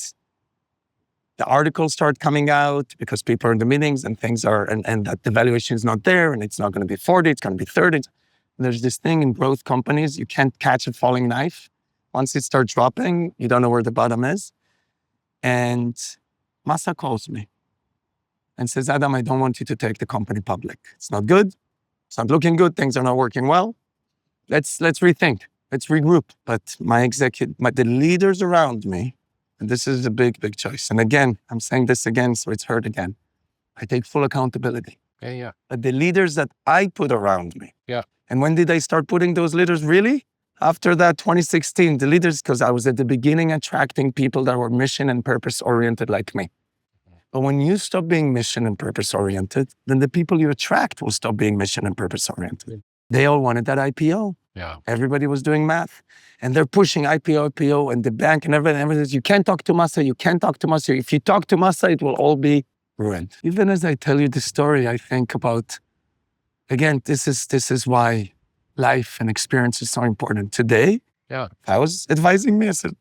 the articles start coming out because people are in the meetings and things are, and that the valuation is not there and it's not going to be 40, it's going to be 30. And there's this thing in growth companies, you can't catch a falling knife. Once it starts dropping, you don't know where the bottom is. And Masa calls me and says, Adam, I don't want you to take the company public. It's not good. It's not looking good. Things are not working well. Let's rethink. Let's regroup. But the leaders around me, and this is a big, big choice. And again, I'm saying this again, so it's heard again. I take full accountability. Yeah. But the leaders that I put around me. Yeah. And when did I start putting those leaders? Really? After that 2016, the leaders, because I was at the beginning attracting people that were mission and purpose oriented like me. But when you stop being mission and purpose oriented, then the people you attract will stop being mission and purpose oriented. They all wanted that IPO. Yeah. Everybody was doing math. And they're pushing IPO, and the bank and everything. You can't talk to Masa, you can't talk to Masa. If you talk to Masa, it will all be ruined. Even as I tell you this story, I think about, again, this is why life and experience is so important. Today, Yeah. I was advising me, I said,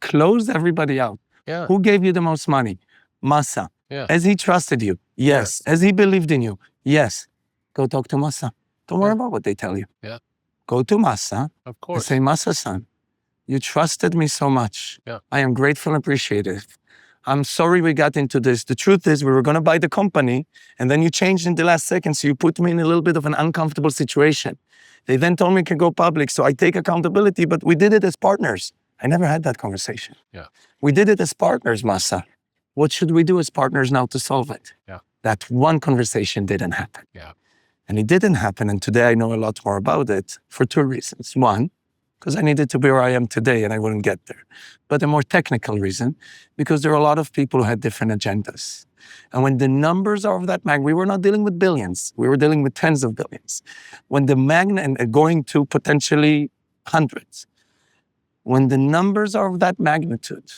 close everybody out. Yeah. Who gave you the most money? Masa. Yeah. Has he trusted you? Yes. Has he believed in you? Yes. Go talk to Masa. Don't worry about what they tell you. Yeah. Go to Masa Of and course. say, Masa-san, you trusted me so much. Yeah. I am grateful and appreciative. I'm sorry we got into this. The truth is we were going to buy the company and then you changed in the last second. So you put me in a little bit of an uncomfortable situation. They then told me I can go public. So I take accountability, but we did it as partners. I never had that conversation. Yeah. We did it as partners, Masa. What should we do as partners now to solve it? Yeah. That one conversation didn't happen. Yeah. And it didn't happen. And today I know a lot more about it for two reasons. One, because I needed to be where I am today and I wouldn't get there. But a more technical reason, because there are a lot of people who had different agendas. And when the numbers are of that magnitude, we were not dealing with billions, we were dealing with tens of billions. When the and going to potentially hundreds, when the numbers are of that magnitude,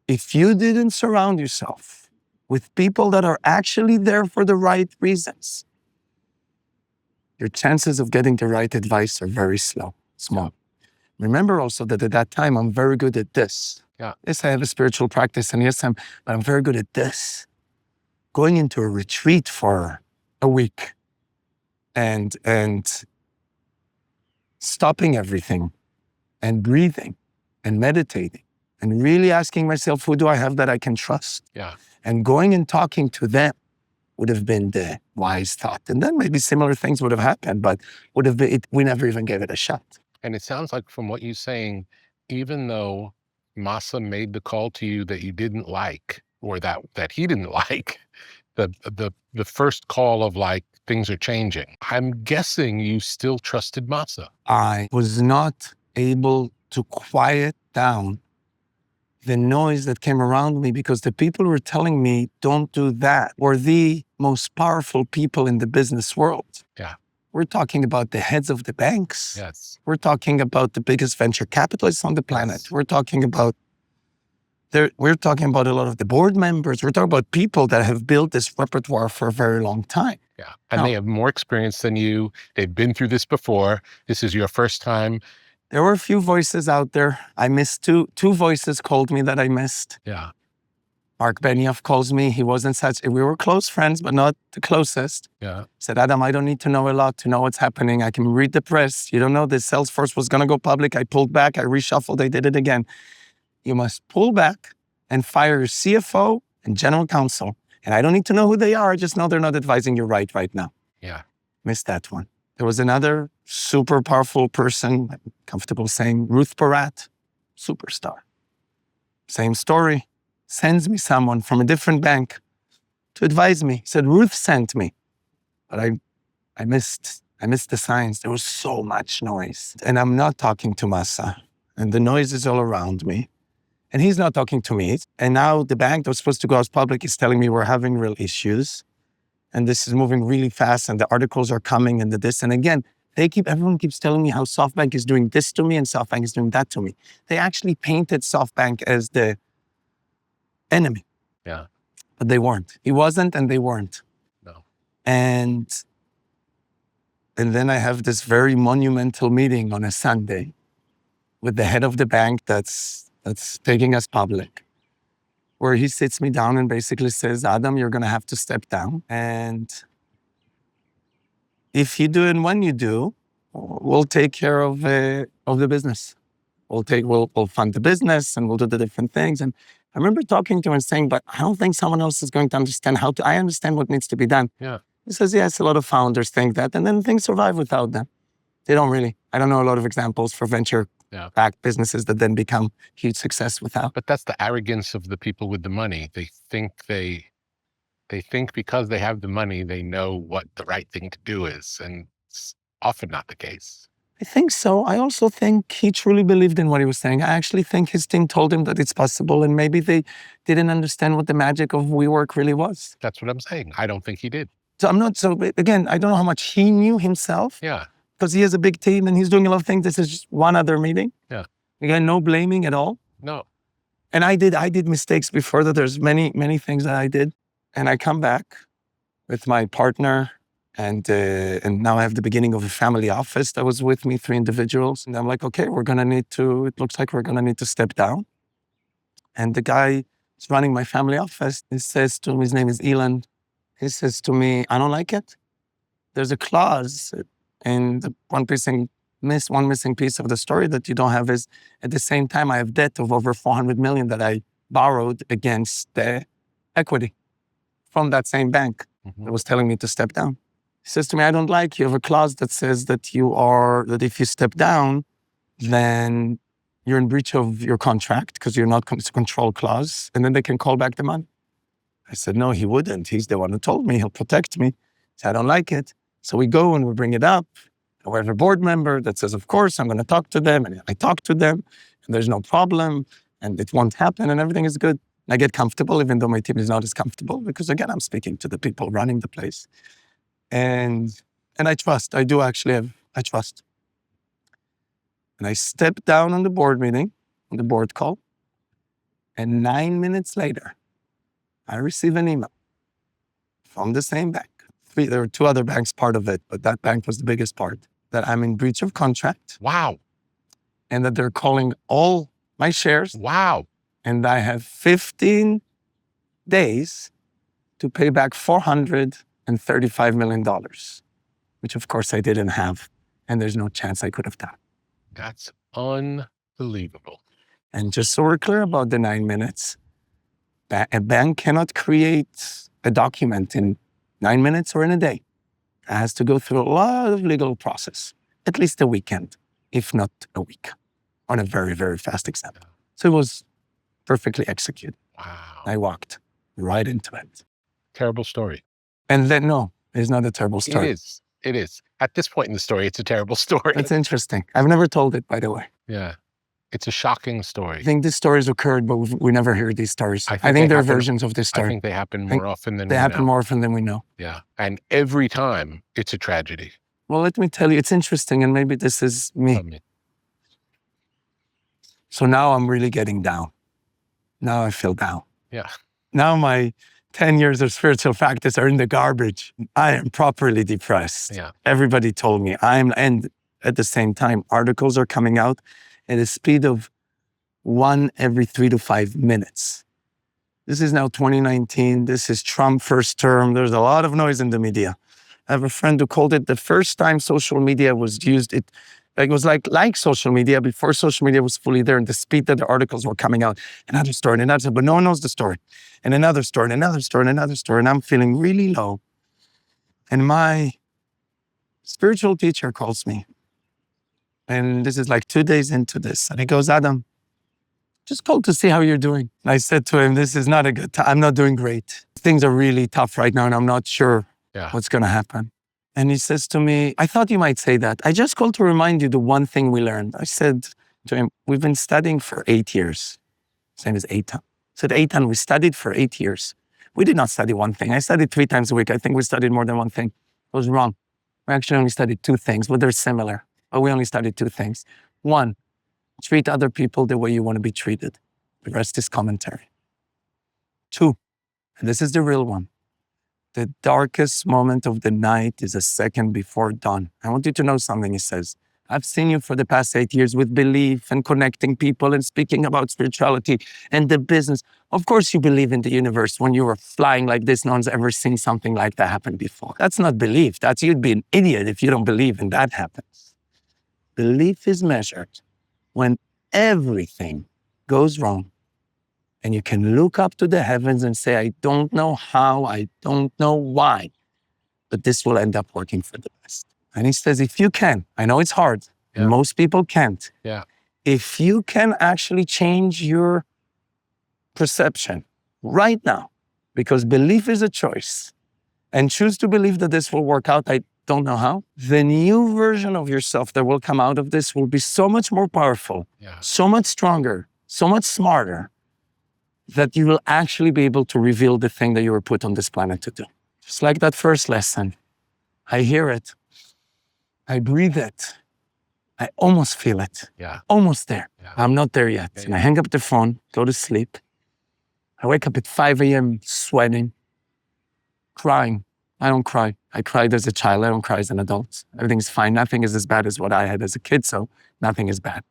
if you didn't surround yourself with people that are actually there for the right reasons, your chances of getting the right advice are very small. Remember also that at that time, I'm very good at this. Yeah. Yes, I have a spiritual practice, and yes, but I'm very good at this. Going into a retreat for a week and stopping everything and breathing and meditating and really asking myself, who do I have that I can trust? Yeah. And going and talking to them would have been the wise thought. And then maybe similar things would have happened, but we never even gave it a shot. And it sounds like from what you're saying, even though Masa made the call to you that you didn't like, or that he didn't like, the first call of like, things are changing, I'm guessing you still trusted Masa. I was not able to quiet down the noise that came around me because the people who were telling me, don't do that, were the most powerful people in the business world. Yeah. We're talking about the heads of the banks. Yes. We're talking about the biggest venture capitalists on the planet. Yes. We're talking about a lot of the board members. We're talking about people that have built this repertoire for a very long time. Yeah. And they have more experience than you. They've been through this before. This is your first time. There were a few voices out there. I missed two voices called me that I missed. Yeah. Mark Benioff calls me. He wasn't we were close friends, but not the closest. Yeah. Said, Adam, I don't need to know a lot to know what's happening. I can read the press. You don't know this. Salesforce was going to go public. I pulled back. I reshuffled. I did it again. You must pull back and fire your CFO and general counsel. And I don't need to know who they are. I just know they're not advising you right now. Yeah. Missed that one. There was another super powerful person, I'm comfortable saying, Ruth Porat, superstar. Same story. Sends me someone from a different bank to advise me. Said, Ruth sent me. But I missed the signs. There was so much noise. And I'm not talking to Masa. And the noise is all around me. And he's not talking to me. And now the bank that was supposed to go as public is telling me we're having real issues. And this is moving really fast. And the articles are coming and this. And again, everyone keeps telling me how SoftBank is doing this to me and SoftBank is doing that to me. They actually painted SoftBank as the enemy. Yeah. But they weren't. He wasn't and they weren't. No. And then I have this very monumental meeting on a Sunday with the head of the bank that's taking us public, where he sits me down and basically says, Adam, you're going to have to step down. And if you do and when you do, we'll take care of the business. We'll fund the business and we'll do the different things. And I remember talking to him and saying, but I don't think someone else is going to understand I understand what needs to be done. Yeah. He says, yes, a lot of founders think that, and then things survive without them. They don't really. I don't know a lot of examples for venture-backed businesses that then become huge success without. But that's the arrogance of the people with the money. They think because they have the money, they know what the right thing to do is, and it's often not the case. I think so. I also think he truly believed in what he was saying. I actually think his team told him that it's possible, and maybe they didn't understand what the magic of WeWork really was. That's what I'm saying. I don't think he did. So again, I don't know how much he knew himself. Yeah. Because he has a big team and he's doing a lot of things. This is just one other meeting. Yeah. Again, no blaming at all. No. And I did mistakes before that. There's many, many things that I did. And I come back with my partner and now I have the beginning of a family office that was with me, 3 individuals. And I'm like, okay, it looks like we're going to need to step down. And the guy is running my family office. He says to me, his name is Elon. He says to me, I don't like it. There's a clause in the one missing piece of the story that you don't have is, at the same time, I have debt of over 400 million that I borrowed against the equity from that same bank that was telling me to step down. He says to me, I don't like, you have a clause that says that that if you step down, then you're in breach of your contract because you're not, it's a control clause, and then they can call back the money. I said, no, he wouldn't. He's the one who told me, he'll protect me. So I don't like it. So we go and we bring it up. And we have a board member that says, of course, I'm going to talk to them. And I talk to them, and there's no problem, and it won't happen, and everything is good. And I get comfortable, even though my team is not as comfortable, because again, I'm speaking to the people running the place. And I trust. I trust. And I step down on the board meeting, on the board call, and 9 minutes later, I receive an email from the same bank. There were 2 other banks part of it, but that bank was the biggest part, that I'm in breach of contract. Wow. And that they're calling all my shares. Wow. And I have 15 days to pay back $435 million, which of course I didn't have. And there's no chance I could have done. That's unbelievable. And just so we're clear about the 9 minutes, a bank cannot create a document in 9 minutes or in a day. It has to go through a lot of legal process, at least a weekend, if not a week, on a very, very fast exam. So it was perfectly executed. Wow. I walked right into it. Terrible story. And then, no, it's not a terrible story. It is. At this point in the story, it's a terrible story. It's interesting. I've never told it, by the way. Yeah. It's a shocking story. I think these stories occurred, but we never hear these stories. I think there are versions of this story. I think they happen more often than we know. They happen more often than we know. Yeah. And every time, it's a tragedy. Well, let me tell you, it's interesting, and maybe this is me. So now I'm really getting down. Now I feel down. Yeah. Now my 10 years of spiritual practice are in the garbage. I am properly depressed. Yeah. Everybody told me and at the same time, articles are coming out at a speed of 1 every 3 to 5 minutes. This is now 2019. This is Trump first term. There's a lot of noise in the media. I have a friend who called it the first time social media was used. It was like social media before social media was fully there, and the speed that the articles were coming out. Another story, and another story, but no one knows the story. And another story, and another story, and another story. And I'm feeling really low. And my spiritual teacher calls me. And this is like 2 days into this. And he goes, Adam, just called to see how you're doing. And I said to him, this is not a good time. I'm not doing great. Things are really tough right now, and I'm not sure what's going to happen. And he says to me, I thought you might say that. I just called to remind you the one thing we learned. I said to him, we've been studying for 8 years. His name is Eitan. I said, Eitan, we studied for 8 years. We did not study one thing. I studied 3 times a week. I think we studied more than one thing. I was wrong. We actually only studied 2 things, but they're similar. But we only studied 2 things. 1, treat other people the way you want to be treated. The rest is commentary. 2, and this is the real one. The darkest moment of the night is a second before dawn. I want you to know something, he says. I've seen you for the past 8 years with belief and connecting people and speaking about spirituality and the business. Of course, you believe in the universe. When you were flying like this, no one's ever seen something like that happen before. That's not belief. You'd be an idiot if you don't believe and that happens. Belief is measured when everything goes wrong and you can look up to the heavens and say, I don't know how, I don't know why, but this will end up working for the best. And he says, if you can, I know it's hard, and most people can't. Yeah. If you can actually change your perception right now, because belief is a choice, and choose to believe that this will work out, I don't know how, the new version of yourself that will come out of this will be so much more powerful, so much stronger, so much smarter, that you will actually be able to reveal the thing that you were put on this planet to do. Just like that first lesson. I hear it. I breathe it. I almost feel it. Yeah. Almost there. Yeah. I'm not there yet. And I hang up the phone, go to sleep. I wake up at 5 a.m. sweating, crying. I don't cry. I cried as a child. I don't cry as an adult. Everything's fine. Nothing is as bad as what I had as a kid, so nothing is bad.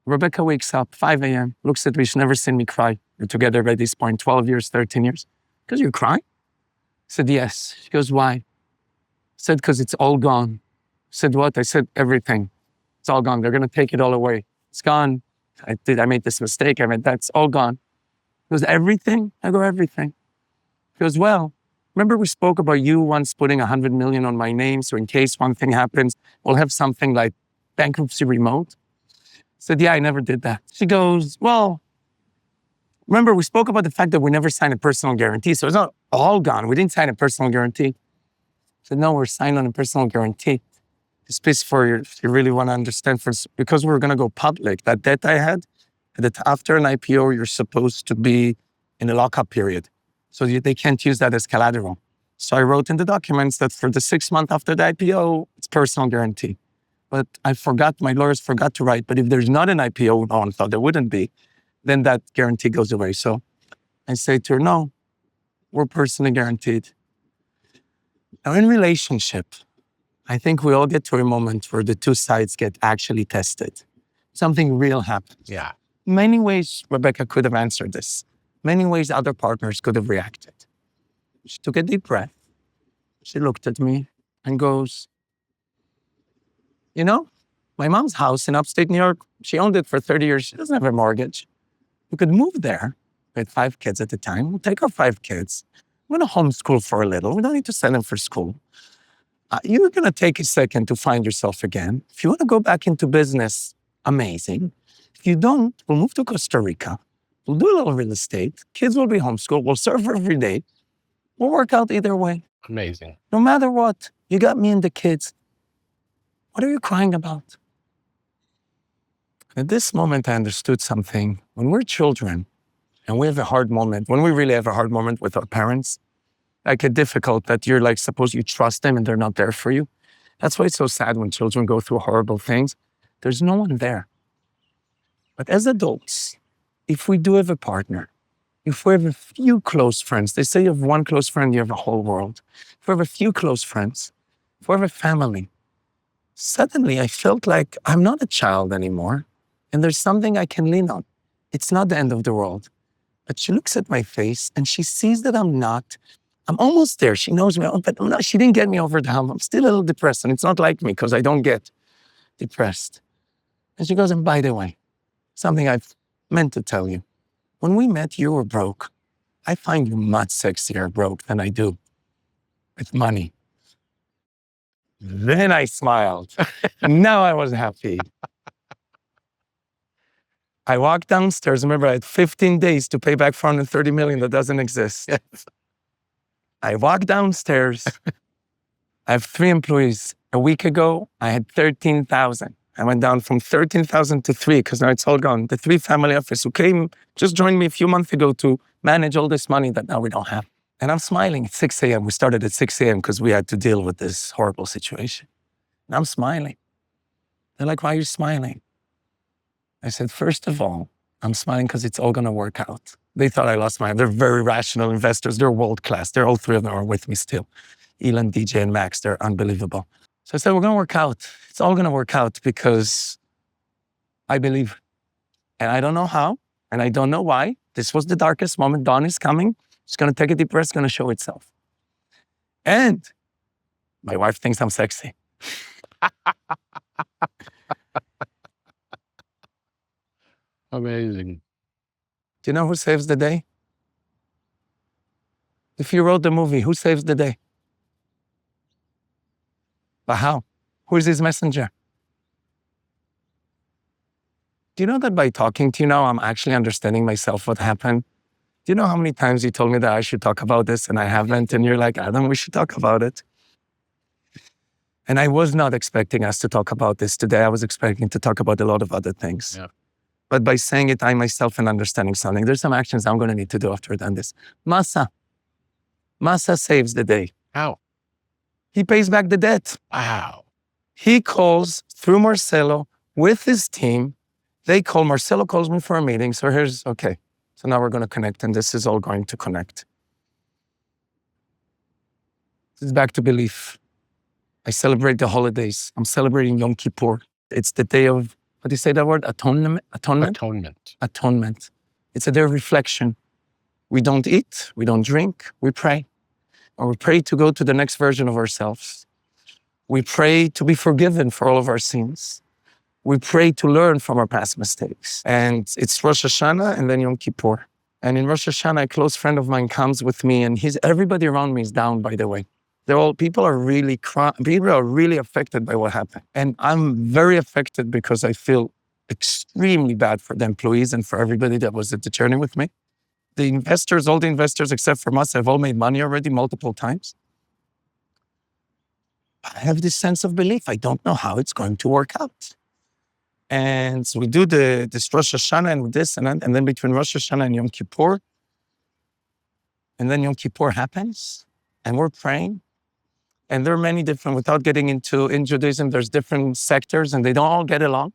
Rebekah wakes up 5 a.m., looks at me. She's never seen me cry. We're together by this point, 12 years, 13 years. Because you're crying? I said, yes. She goes, why? I said, because it's all gone. I said, what? I said, everything. It's all gone. They're going to take it all away. It's gone. I made this mistake. That's all gone. He goes, everything? I go, everything. He goes, well, remember we spoke about you once putting 100 million on my name, so in case one thing happens, we'll have something like bankruptcy remote? I said, yeah, I never did that. She goes, well, remember we spoke about the fact that we never signed a personal guarantee, so it's not all gone. We didn't sign a personal guarantee. I said, no, we're signed on a personal guarantee. This piece for you, if you really want to understand, because we were going to go public, that debt I had, that after an IPO, you're supposed to be in a lockup period. So they can't use that as collateral. So I wrote in the documents that for the 6 months after the IPO, it's personal guarantee. But my lawyers forgot to write, but if there's not an IPO, no one thought there wouldn't be, then that guarantee goes away. So I say to her, no, we're personally guaranteed. Now in relationship, I think we all get to a moment where the two sides get actually tested. Something real happens. Yeah. Many ways Rebekah could have answered this. Many ways other partners could have reacted. She took a deep breath. She looked at me and goes, you know, my mom's house in upstate New York, she owned it for 30 years. She doesn't have a mortgage. We could move there. We had 5 kids at the time. We'll take our 5 kids. We're going to homeschool for a little. We don't need to send them for school. You're going to take a second to find yourself again. If you want to go back into business, amazing. If you don't, we'll move to Costa Rica. We'll do a little real estate. Kids will be homeschooled. We'll serve every day. We'll work out either way. Amazing. No matter what, you got me and the kids. What are you crying about? At this moment, I understood something. When we're children and we have a hard moment, when we really have a hard moment with our parents, like a difficult that you're like, suppose you trust them and they're not there for you. That's why it's so sad when children go through horrible things. There's no one there. But as adults, if we do have a partner, if we have a few close friends, they say you have one close friend, you have a whole world. If we have a few close friends, if we have a family, suddenly I felt like I'm not a child anymore and there's something I can lean on. It's not the end of the world. But she looks at my face and she sees that I'm almost there. She knows me, but no, she didn't get me over the hump. I'm still a little depressed and it's not like me because I don't get depressed. And she goes, and by the way, something I've meant to tell you. When we met, you were broke. I find you much sexier broke than I do with money. Then I smiled. Now I was happy. I walked downstairs. Remember, I had 15 days to pay back 430 million that doesn't exist. Yes. I walked downstairs. I have 3 employees. A week ago, I had 13,000. I went down from 13,000 to 3 because now it's all gone. The 3 family office who came, just joined me a few months ago to manage all this money that now we don't have. And I'm smiling at 6 a.m. We started at 6 a.m. because we had to deal with this horrible situation. And I'm smiling. They're like, why are you smiling? I said, first of all, I'm smiling because it's all going to work out. They thought I lost my mind. They're very rational investors. They're world-class. They're all 3 of them are with me still. Elon, DJ, and Max, they're unbelievable. So I said, we're going to work out. It's all going to work out because I believe. And I don't know how, and I don't know why. This was the darkest moment. Dawn is coming. It's going to take a deep breath. It's going to show itself. And my wife thinks I'm sexy. Amazing. Do you know who saves the day? If you wrote the movie, who saves the day? But how? Who is his messenger? Do you know that by talking to you now, I'm actually understanding myself what happened? Do you know how many times you told me that I should talk about this and I haven't? And you're like, Adam, we should talk about it. And I was not expecting us to talk about this today. I was expecting to talk about a lot of other things. Yeah. But by saying it, I myself am understanding something. There's some actions I'm going to need to do after I've done this. Masa saves the day. How? He pays back the debt. Wow. He calls through Marcelo with his team. Marcelo calls me for a meeting. So okay. So now we're going to connect and this is all going to connect. This is back to belief. I celebrate the holidays. I'm celebrating Yom Kippur. It's the day of What do you say that word? Atonement? Atonement. Atonement. It's a day of reflection. We don't eat, we don't drink, we pray. Or we pray to go to the next version of ourselves. We pray to be forgiven for all of our sins. We pray to learn from our past mistakes. And it's Rosh Hashanah and then Yom Kippur. And in Rosh Hashanah, a close friend of mine comes with me, and everybody around me is down, by the way. People are really affected by what happened. And I'm very affected because I feel extremely bad for the employees and for everybody that was at the journey with me. The investors, all the investors except for Masa, have all made money already multiple times. I have this sense of belief. I don't know how it's going to work out. And so we do this Rosh Hashanah and this and then between Rosh Hashanah and Yom Kippur, and then Yom Kippur happens, and we're praying. And there are many different, without getting into, in Judaism, there's different sectors and they don't all get along.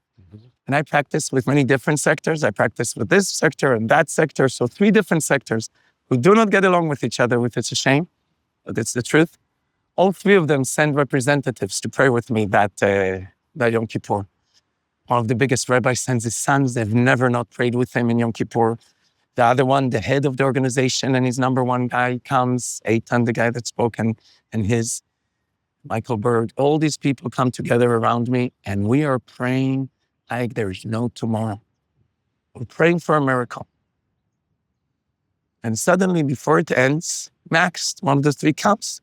And I practice with many different sectors. I practice with this sector and that sector. So 3 different sectors who do not get along with each other, which is a shame, but it's the truth. All 3 of them send representatives to pray with me that Yom Kippur. One of the biggest rabbis sends his sons. They've never not prayed with him in Yom Kippur. The other one, the head of the organization and his number 1 guy comes, Eitan, the guy that spoke, and his Michael Berg. All these people come together around me, and we are praying like there is no tomorrow. We're praying for a miracle. And suddenly, before it ends, Max, one of the 3 comes.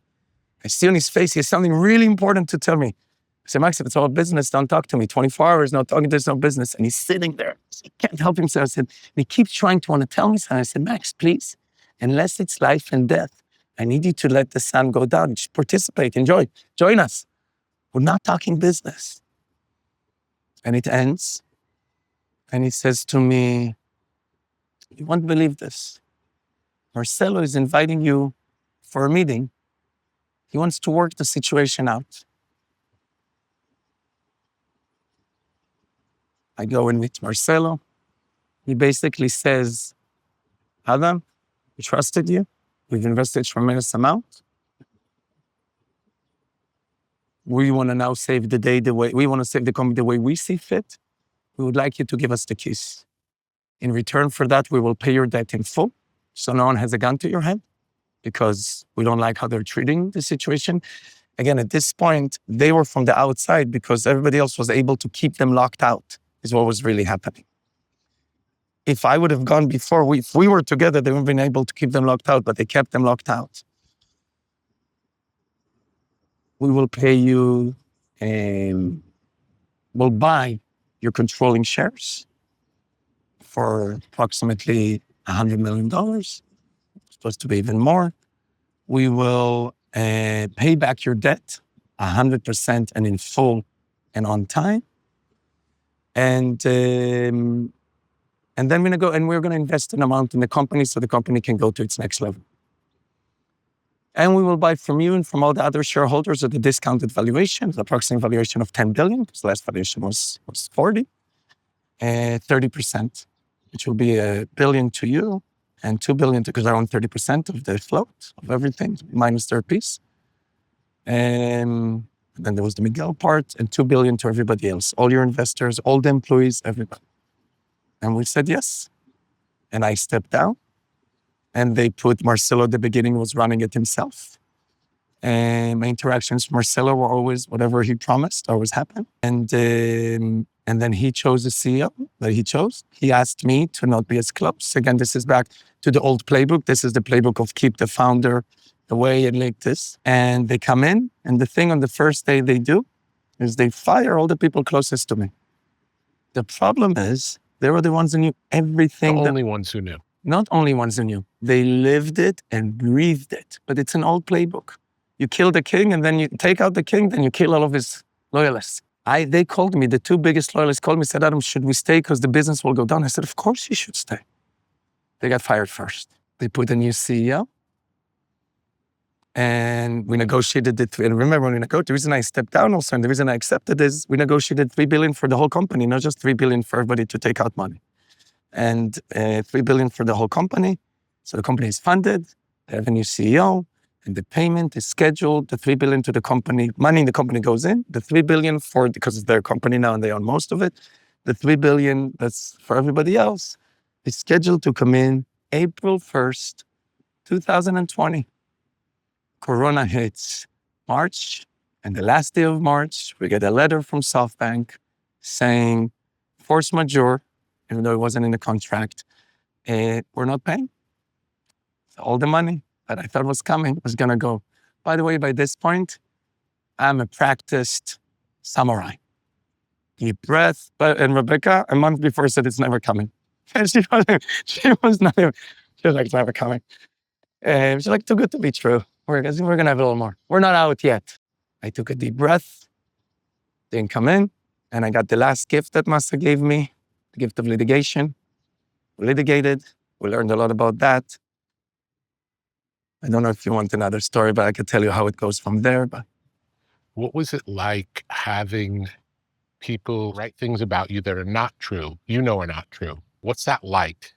I see on his face, he has something really important to tell me. I said, Max, if it's all business, don't talk to me. 24 hours, not talking, there's no business. And he's sitting there. He can't help himself. I said, he keeps trying to want to tell me something. I said, Max, please, unless it's life and death, I need you to let the sun go down. Just participate, enjoy, join us. We're not talking business. And it ends. And he says to me, you won't believe this. Marcelo is inviting you for a meeting. He wants to work the situation out. I go and meet Marcelo. He basically says, Adam, we trusted you. We've invested a tremendous amount. We want to now save the day we want to save the company the way we see fit. We would like you to give us the keys. In return for that, we will pay your debt in full. So no one has a gun to your head because we don't like how they're treating the situation. Again, at this point, they were from the outside because everybody else was able to keep them locked out, is what was really happening. If I would have gone before, if we were together, they would have been able to keep them locked out, but they kept them locked out. We will pay you, we'll buy your controlling shares for approximately $100 million. It's supposed to be even more. We will pay back your debt 100% and in full and on time. And then we're going to invest an amount in the company so the company can go to its next level. And we will buy from you and from all the other shareholders at the discounted valuation, the approximate valuation of 10 billion, because the last valuation was 40, 30%, which will be $1 billion to you and $2 billion because I own 30% of the float of everything, minus their piece. And then there was the Miguel part and $2 billion to everybody else, all your investors, all the employees, everybody. And we said yes. And I stepped down. And they put Marcelo at the beginning, was running it himself. And my interactions with Marcelo were always whatever he promised always happened. And then he chose a CEO that he chose. He asked me to not be as close. Again, this is back to the old playbook. This is the playbook of keep the founder away and like this. And they come in, and the thing on the first day they do is they fire all the people closest to me. The problem is they were the ones who knew everything. The only ones who knew. Not only ones who knew. They lived it and breathed it. But it's an old playbook. You kill the king, and then you take out the king, then you kill all of his loyalists. They called me, the 2 biggest loyalists called me, said, Adam, should we stay because the business will go down? I said, of course you should stay. They got fired first. They put a new CEO. And we negotiated it. And remember, when we negotiated, the reason I stepped down also, and the reason I accepted is we negotiated $3 billion for the whole company, not just $3 billion for everybody to take out money. And $3 billion for the whole company. So the company is funded, they have a new CEO, and the payment is scheduled. The $3 billion to the company, money in the company goes in. The $3 billion because it's their company now and they own most of it. the 3 billion that's for everybody else, is scheduled to come in April 1st, 2020. Corona hits March, and the last day of March, we get a letter from SoftBank saying force majeure, even though it wasn't in the contract, we're not paying. So all the money that I thought was coming was gonna go. By the way, by this point, I'm a practiced samurai. Deep breath. And Rebekah, a month before, said it's never coming. And she was like, it's never coming. And she's like, too good to be true. We're gonna have a little more. We're not out yet. I took a deep breath, didn't come in, and I got the last gift that Masa gave me, the gift of litigation. We litigated. We learned a lot about that. I don't know if you want another story, but I could tell you how it goes from there. But What was it like having people write things about you that are not true, are not true? What's that like?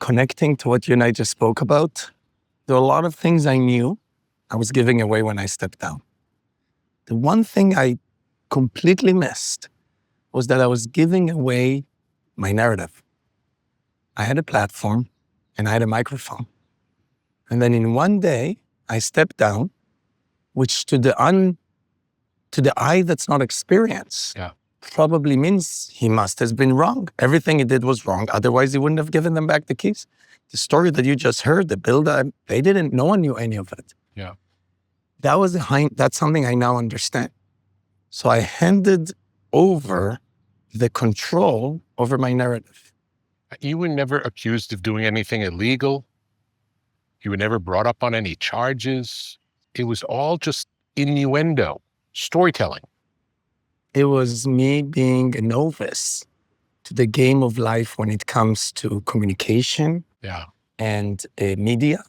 Connecting to what you and I just spoke about, there are a lot of things I knew I was giving away when I stepped down. The one thing I completely missed was that I was giving away my narrative. I had a platform and I had a microphone. And then in one day, I stepped down, which to the eye that's not experienced, probably means he must have been wrong. Everything he did was wrong. Otherwise, he wouldn't have given them back the keys. The story that you just heard, the build-up, no one knew any of it. Yeah. That's something I now understand. So I handed over the control over my narrative. You were never accused of doing anything illegal. You were never brought up on any charges. It was all just innuendo, storytelling. It was me being a novice to the game of life when it comes to communication and media.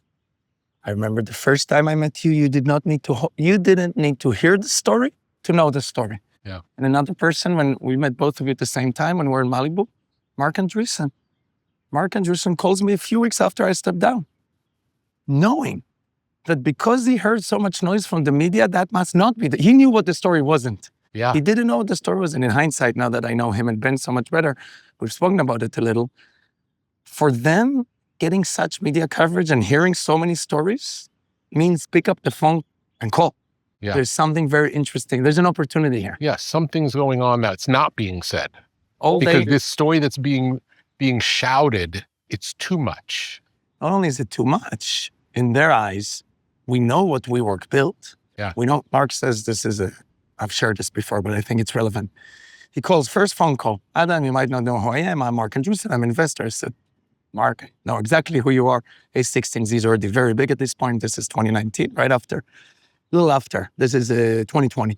I remember the first time I met you, you didn't need to hear the story to know the story. Yeah. And another person, when we met both of you at the same time when we were in Malibu, Mark Andreessen. Mark Andreessen calls me a few weeks after I stepped down, knowing that because he heard so much noise from the media, that must not be he knew what the story wasn't. Yeah. He didn't know what the story was. And in hindsight, now that I know him and Ben so much better, we've spoken about it a little. For them, getting such media coverage and hearing so many stories means pick up the phone and call. Yeah. There's something very interesting. There's an opportunity here. Yeah, something's going on that's not being said. All Because day, this story that's being shouted, it's too much. not only is it too much, in their eyes, we know what WeWork built. Yeah. We know, Mark says I've shared this before, but I think it's relevant. He calls, first phone call, Adam, you might not know who I am. I'm Mark Andreessen, I'm an investor. I said, Mark, I know exactly who you are. A16Z is already very big at this point. This is 2019, a little after. This is 2020.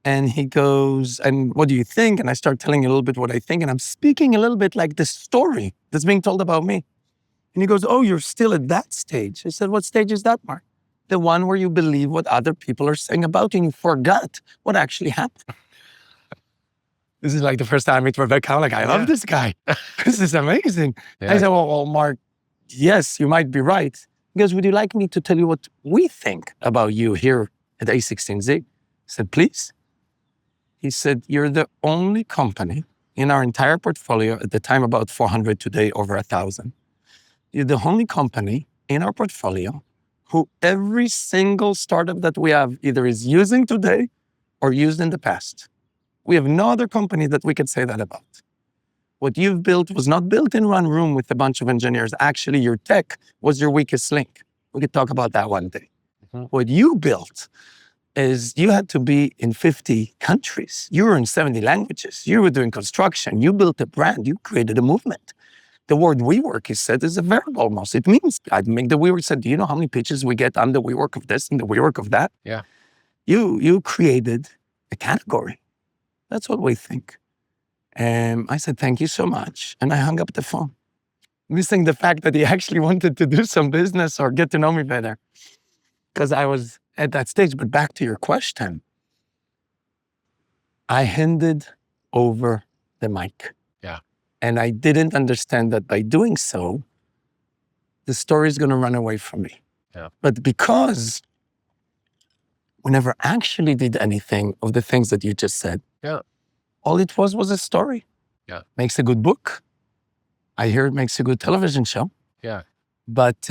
And he goes, and what do you think? And I start telling you a little bit what I think. And I'm speaking a little bit like the story that's being told about me. And he goes, oh, you're still at that stage. I said, what stage is that, Mark? The one where you believe what other people are saying about you and you forgot what actually happened. This is like the first time I meet Rebekah. I'm like, I love this guy. This is amazing. Yeah. I said, well, Mark, yes, you might be right. He goes, would you like me to tell you what we think about you here at A16Z? I said, please. He said, you're the only company in our entire portfolio, at the time about 400, today over 1,000. You're the only company in our portfolio who every single startup that we have either is using today or used in the past. We have no other company that we could say that about. What you've built was not built in one room with a bunch of engineers. Actually, your tech was your weakest link. We could talk about that one day. Mm-hmm. What you built is you had to be in 50 countries. You were in 70 languages. You were doing construction. You built a brand. You created a movement. The word WeWork, he said, is a verb almost. It means, the WeWork said, do you know how many pitches we get on the WeWork of this and the WeWork of that? Yeah. You created a category. That's what we think. And I said, thank you so much. And I hung up the phone, missing the fact that he actually wanted to do some business or get to know me better, because I was at that stage. But back to your question, I handed over the mic. Yeah. And I didn't understand that by doing so, the story is going to run away from me. Yeah. But because we never actually did anything of the things that you just said, yeah, all it was a story. Yeah. Makes a good book. I hear it makes a good television show. Yeah. But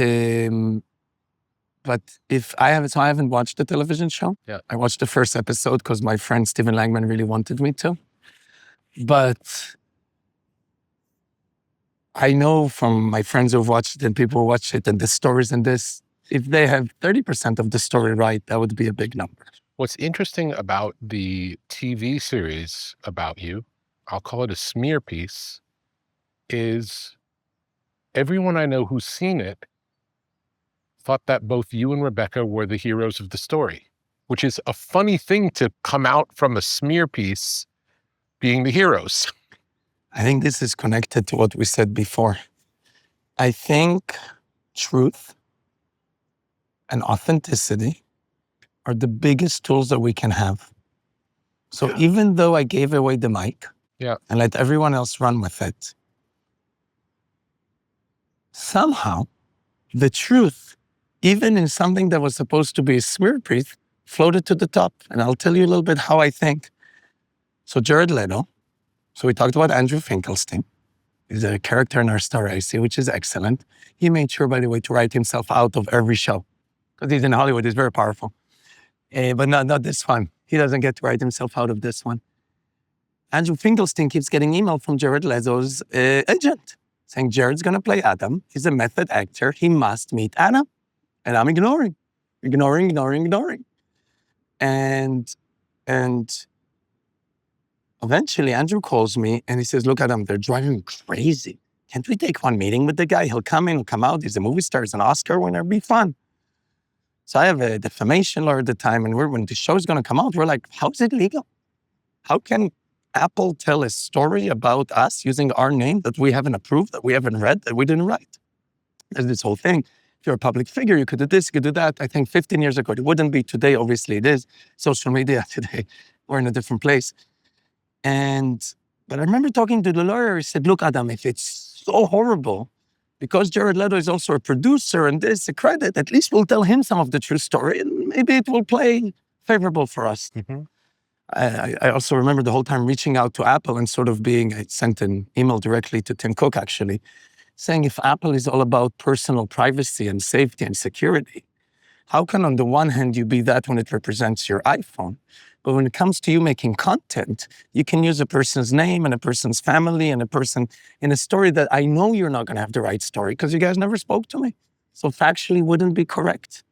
if I haven't watched the television show. Yeah. I watched the first episode because my friend Stephen Langman really wanted me to. But I know from my friends who've watched it and people who watch it and the stories in this, if they have 30% of the story right, that would be a big number. What's interesting about the TV series about you, I'll call it a smear piece, is everyone I know who's seen it thought that both you and Rebekah were the heroes of the story, which is a funny thing to come out from a smear piece being the heroes. I think this is connected to what we said before. I think truth and authenticity are the biggest tools that we can have. So even though I gave away the mic and let everyone else run with it, somehow the truth, even in something that was supposed to be a smear piece, floated to the top. And I'll tell you a little bit how I think. So Jared Leto, so we talked about Andrew Finkelstein. He's a character in our story, I see, which is excellent. He made sure, by the way, to write himself out of every show. Because he's in Hollywood, he's very powerful. But not this one. He doesn't get to write himself out of this one. Andrew Finkelstein keeps getting email from Jared Leto's agent saying, Jared's going to play Adam. He's a method actor. He must meet Adam. And I'm ignoring. And eventually Andrew calls me and he says, look, Adam, they're driving me crazy. Can't we take one meeting with the guy? He'll come in, he'll come out. He's a movie star, he's an Oscar winner. It'll be fun. So I have a defamation lawyer at the time, and when the show's going to come out, we're like, how is it legal? How can Apple tell a story about us using our name that we haven't approved, that we haven't read, that we didn't write? There's this whole thing. If you're a public figure, you could do this, you could do that. I think 15 years ago, it wouldn't be. Today, obviously it is. Social media today, we're in a different place. But I remember talking to the lawyer, he said, look, Adam, if it's so horrible, because Jared Leto is also a producer and this, a credit, at least we'll tell him some of the true story and maybe it will play favorable for us. Mm-hmm. I also remember the whole time reaching out to Apple and sort of I sent an email directly to Tim Cook actually, saying if Apple is all about personal privacy and safety and security, how can on the one hand you be that when it represents your iPhone? But when it comes to you making content, you can use a person's name and a person's family and a person in a story that I know you're not going to have the right story because you guys never spoke to me. So factually wouldn't be correct.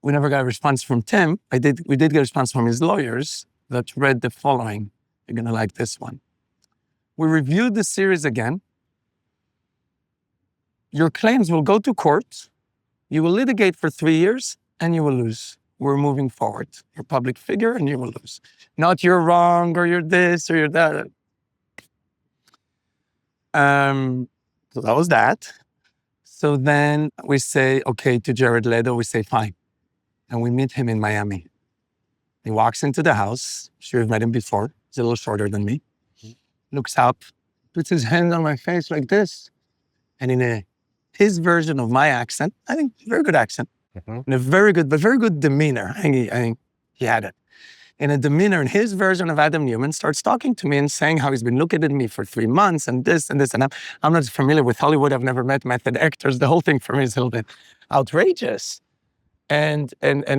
We never got a response from Tim. We did get a response from his lawyers that read the following. You're going to like this one. We reviewed the series again. Your claims will go to court. You will litigate for 3 years and you will lose. We're moving forward. You're a public figure and you will lose. Not you're wrong or you're this or you're that. So that was that. So then we say, okay, to Jared Leto, we say, fine. And we meet him in Miami. He walks into the house. I'm sure you've met him before. He's a little shorter than me. Looks up, puts his hand on my face like this. And in his version of my accent, I think very good accent, in a very good demeanor. I think he had it. In a demeanor, in his version of Adam Neumann, starts talking to me and saying how he's been looking at me for 3 months and this and this. And I'm not familiar with Hollywood. I've never met method actors. The whole thing for me is a little bit outrageous. And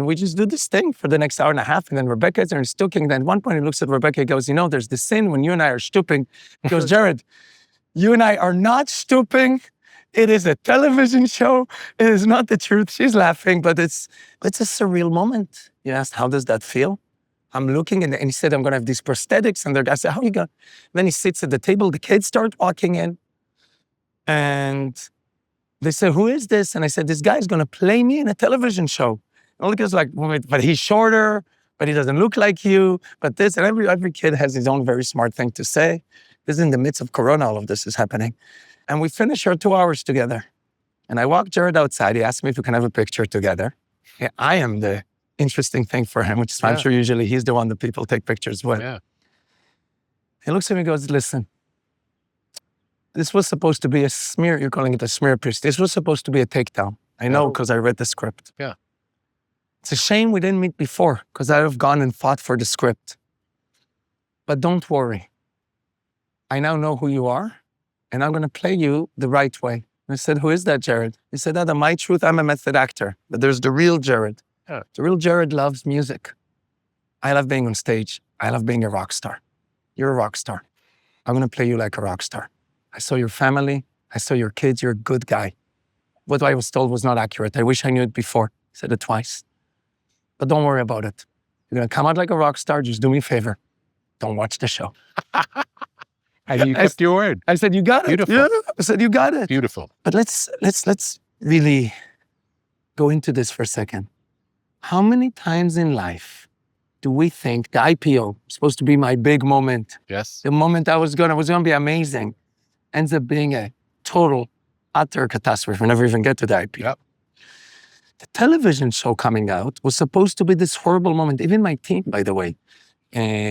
we just do this thing for the next hour and a half. And then Rebekah is there and stooping. Then at one point he looks at Rebekah and goes, you know, there's this sin when you and I are stooping. He goes, Jared, you and I are not stooping. It is a television show. It is not the truth. She's laughing, but it's a surreal moment. You asked, how does that feel? I'm looking and he said, I'm going to have these prosthetics. And I said, how are you going? Then he sits at the table. The kids start walking in. And they say, who is this? And I said, this guy's going to play me in a television show. And all the kids are like, wait, but he's shorter, but he doesn't look like you, but this. And every kid has his own very smart thing to say. This is in the midst of Corona, all of this is happening. And we finish our 2 hours together. And I walk Jared outside. He asked me if we can have a picture together. Yeah, I am the interesting thing for him, which is I'm sure usually he's the one that people take pictures with. Yeah. He looks at me and goes, listen, this was supposed to be a smear. You're calling it a smear piece. This was supposed to be a takedown. I know because I read the script. Yeah. It's a shame we didn't meet before because I would have gone and fought for the script. But don't worry. I now know who you are, and I'm going to play you the right way. And I said, who is that, Jared? He said, Adam, my truth, I'm a method actor, but there's the real Jared. Yeah. The real Jared loves music. I love being on stage. I love being a rock star. You're a rock star. I'm going to play you like a rock star. I saw your family. I saw your kids. You're a good guy. What I was told was not accurate. I wish I knew it before. I said it twice. But don't worry about it. You're going to come out like a rock star. Just do me a favor. Don't watch the show. And you kept your word. I said, you got it. Beautiful. Yeah, I said, you got it. Beautiful. But let's really go into this for a second. How many times in life do we think the IPO, supposed to be my big moment, Yes. the moment I was gonna be amazing, ends up being a total, utter catastrophe. We never even get to the IPO. Yep. The television show coming out was supposed to be this horrible moment. Even my team, by the way,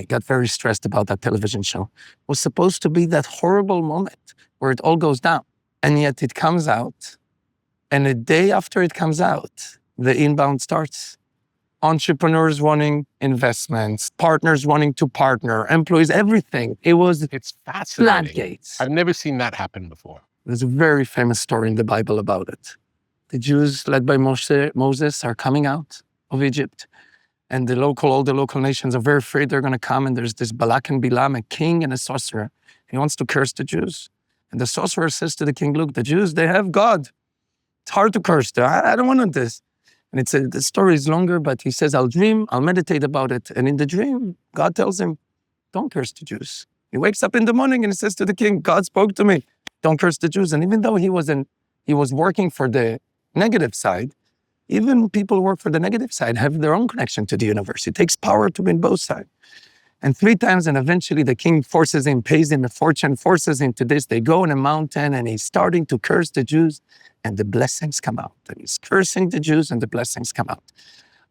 got very stressed about that television show. Was supposed to be that horrible moment where it all goes down. And yet it comes out, and a day after it comes out, the inbound starts. Entrepreneurs wanting investments, partners wanting to partner, employees, everything. It's fascinating. Floodgates. I've never seen that happen before. There's a very famous story in the Bible about it. The Jews, led by Moses, are coming out of Egypt. And all the local nations are very afraid they're going to come. And there's this Balak and Bilam, a king and a sorcerer. He wants to curse the Jews. And the sorcerer says to the king, look, the Jews, they have God. It's hard to curse them. I don't want this. And the story is longer, but he says, I'll dream, I'll meditate about it. And in the dream, God tells him, don't curse the Jews. He wakes up in the morning and he says to the king, God spoke to me, don't curse the Jews. And even though he was working for the negative side, even people who work for the negative side have their own connection to the universe. It takes power to win both sides. And 3 times, and eventually the king forces him, pays him a fortune, forces him to this. They go on a mountain and he's starting to curse the Jews and the blessings come out. And he's cursing the Jews and the blessings come out.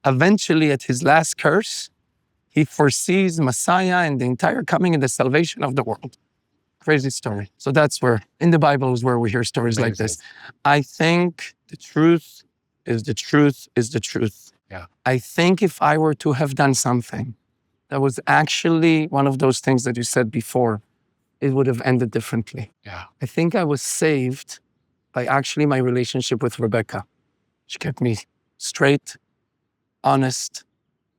Eventually, at his last curse, he foresees Messiah and the entire coming and the salvation of the world. Crazy story. So that's where, in the Bible is where we hear stories like this. I think the truth is the truth is the truth. Yeah. I think if I were to have done something that was actually one of those things that you said before, it would have ended differently. Yeah. I think I was saved by actually my relationship with Rebekah. She kept me straight, honest,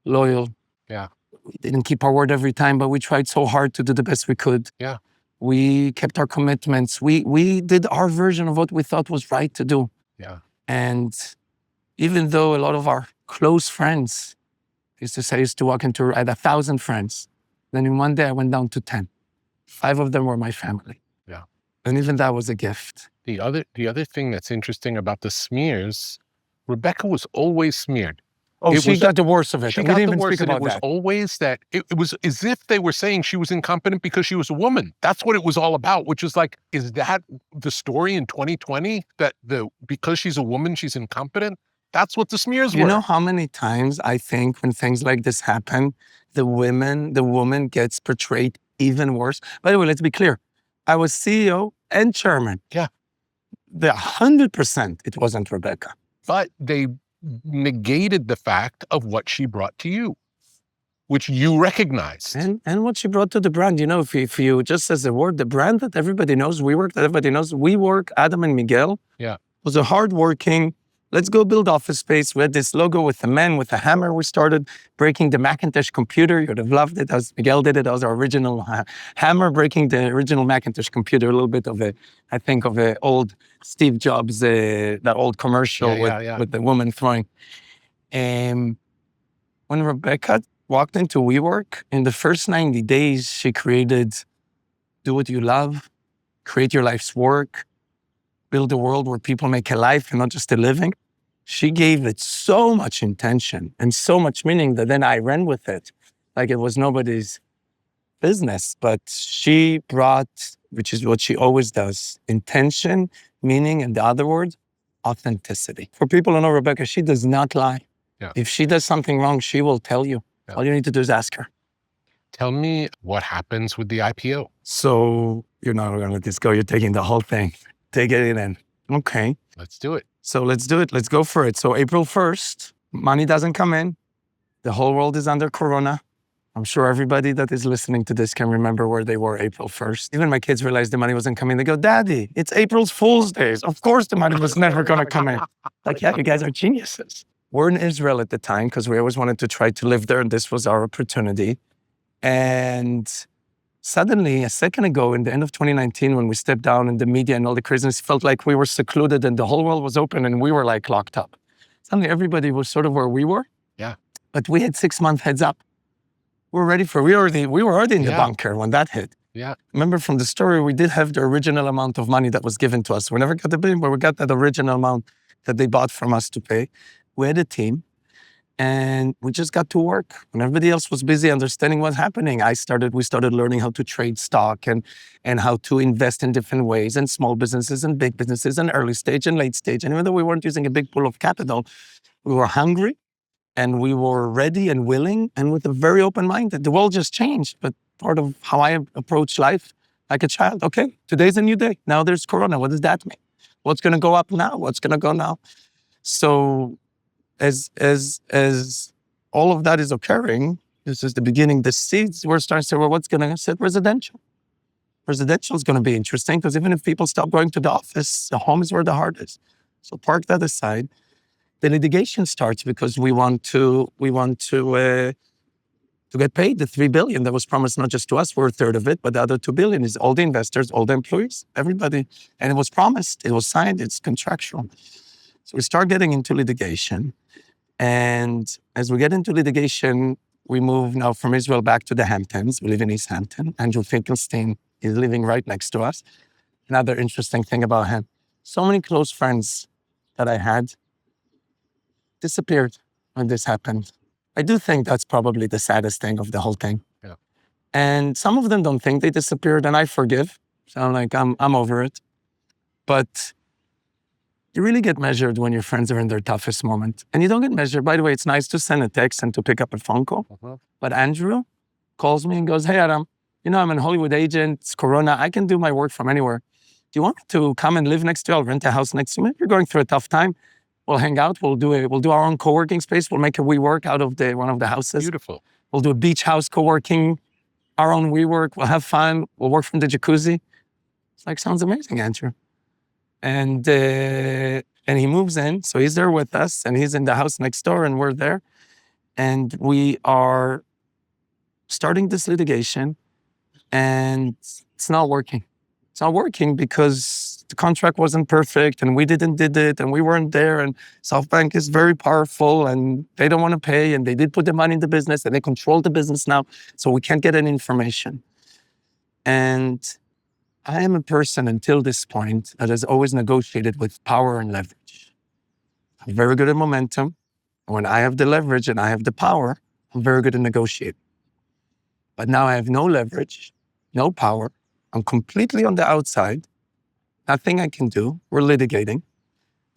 loyal. Yeah. We didn't keep our word every time, but we tried so hard to do the best we could. Yeah. We kept our commitments. We did our version of what we thought was right to do. Yeah. And even though a lot of our close friends I used to walk into, I had 1,000 friends. Then in one day I went down to 10. 5 of them were my family. Yeah. And even that was a gift. The other thing that's interesting about the smears, Rebekah was always smeared. Oh, she got the worst of it. She We got didn't the even worst, speak and it about was that. always that it was as if they were saying she was incompetent because she was a woman. That's what it was all about, which is like, is that the story in 2020? That because she's a woman, she's incompetent? That's what the smears were. You know how many times I think when things like this happen, the woman gets portrayed even worse? By the way, let's be clear. I was CEO and chairman. Yeah. The 100% it wasn't Rebekah. But they negated the fact of what she brought to you, which you recognized. And what she brought to the brand. You know, if you just as a word, the brand that everybody knows, WeWork, Adam and Miguel, Yeah. was a hardworking, let's go build office space. We had this logo with a man with a hammer. We started breaking the Macintosh computer. You would have loved it as Miguel did it. That was our original hammer breaking the original Macintosh computer. A little bit of I think of a old Steve Jobs, that old commercial with the woman throwing. When Rebekah walked into WeWork, in the first 90 days, she created do what you love, create your life's work, build a world where people make a life and not just a living. She gave it so much intention and so much meaning that then I ran with it like it was nobody's business. But she brought, which is what she always does, intention, meaning, and the other word, authenticity. For people who know Rebekah, she does not lie. Yeah. If she does something wrong, she will tell you. Yeah. All you need to do is ask her. Tell me what happens with the IPO. So you're not going to let this go. You're taking the whole thing. Take it in. Okay. Let's do it. So let's do it. Let's go for it. So April 1st, money doesn't come in. The whole world is under Corona. I'm sure everybody that is listening to this can remember where they were April 1st. Even my kids realized the money wasn't coming. They go, Daddy, it's April Fool's Day. Of course the money was never going to come in. Like, yeah, you guys are geniuses. We're in Israel at the time because we always wanted to try to live there, and this was our opportunity. And suddenly, a second ago, in the end of 2019, when we stepped down in the media and all the craziness, it felt like we were secluded and the whole world was open and we were like locked up. Suddenly, everybody was sort of where we were. Yeah. But we had 6-month heads up. We were already in the bunker when that hit. Yeah. Remember from the story, we did have the original amount of money that was given to us. We never got the billion, but we got that original amount that they bought from us to pay. We had a team and we just got to work. When everybody else was busy understanding what's happening, we started learning how to trade stock and how to invest in different ways, and small businesses and big businesses and early stage and late stage. And even though we weren't using a big pool of capital, we were hungry. And we were ready and willing and with a very open mind that the world just changed. But part of how I approach life like a child, okay, today's a new day. Now there's Corona. What does that mean? What's going to go up now? What's going to go now? So as all of that is occurring, this is the beginning, the seeds, we're starting to say, well, what's going to sit? Residential. Residential is going to be interesting because even if people stop going to the office, the home is where the heart is. So park that aside. The litigation starts because we want to get paid the $3 billion that was promised not just to us, we're a third of it, but the other $2 billion is all the investors, all the employees, everybody. And it was promised, it was signed, it's contractual. So we start getting into litigation. And as we get into litigation, we move now from Israel back to the Hamptons. We live in East Hampton. Andrew Finkelstein is living right next to us. Another interesting thing about him, so many close friends that I had disappeared when this happened. I do think that's probably the saddest thing of the whole thing. Yeah. And some of them don't think they disappeared, and I forgive. So I'm like, I'm over it. But you really get measured when your friends are in their toughest moment. And you don't get measured. By the way, it's nice to send a text and to pick up a phone call. But Andrew calls me and goes, hey, Adam, I'm a Hollywood agent. It's Corona. I can do my work from anywhere. Do you want me to come and live next to you? I'll rent a house next to you. If you're going through a tough time, we'll hang out. We'll do our own co-working space. We'll make a WeWork out of one of the houses. Beautiful. We'll do a beach house co-working, our own WeWork. We'll have fun. We'll work from the jacuzzi. It's like, sounds amazing, Andrew. And he moves in. So he's there with us and he's in the house next door and we're there. And we are starting this litigation and it's not working. It's not working because the contract wasn't perfect and we did it and we weren't there, and SoftBank is very powerful and they don't want to pay, and they did put the money in the business and they control the business now, so we can't get any information. And I am a person until this point that has always negotiated with power and leverage. I'm very good at momentum. And when I have the leverage and I have the power, I'm very good at negotiating. But now I have no leverage, no power. I'm completely on the outside. Nothing I can do. We're litigating.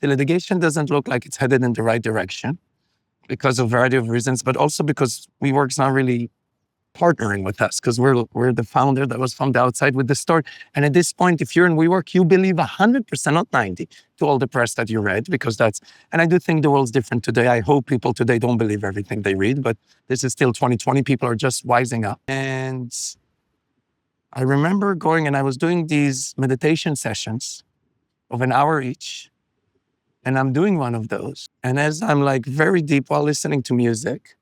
The litigation doesn't look like it's headed in the right direction because of a variety of reasons, but also because WeWork's not really partnering with us because we're the founder that was from the outside with the story. And at this point, if you're in WeWork, you believe 100%, not 90%, to all the press that you read, because and I do think the world's different today. I hope people today don't believe everything they read, but this is still 2020. People are just wising up. And I remember going and I was doing these meditation sessions of an hour each. And I'm doing one of those. And as I'm like very deep while listening to music,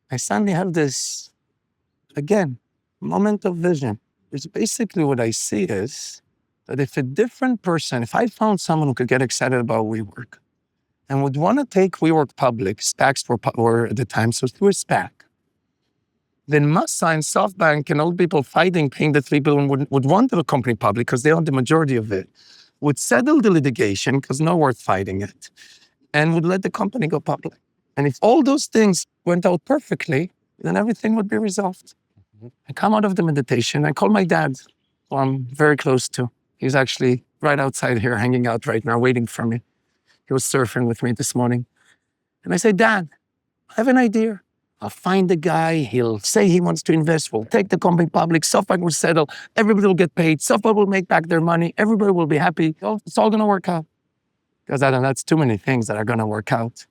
I suddenly have this, again, moment of vision. Which basically what I see is that if I found someone who could get excited about WeWork and would want to take WeWork public, SPACs were at the time, so through a SPAC, then Masa and SoftBank and all the people fighting, paying the $3 billion would want the company public because they own the majority of it, would settle the litigation because no worth fighting it, and would let the company go public. And if all those things went out perfectly, then everything would be resolved. I come out of the meditation, I call my dad, who I'm very close to. He's actually right outside here hanging out right now, waiting for me. He was surfing with me this morning. And I say, Dad, I have an idea. I'll find the guy, he'll say he wants to invest, we'll take the company public, SoftBank will settle, everybody will get paid, SoftBank will make back their money, everybody will be happy, it's all gonna work out. Because that's too many things that are gonna work out.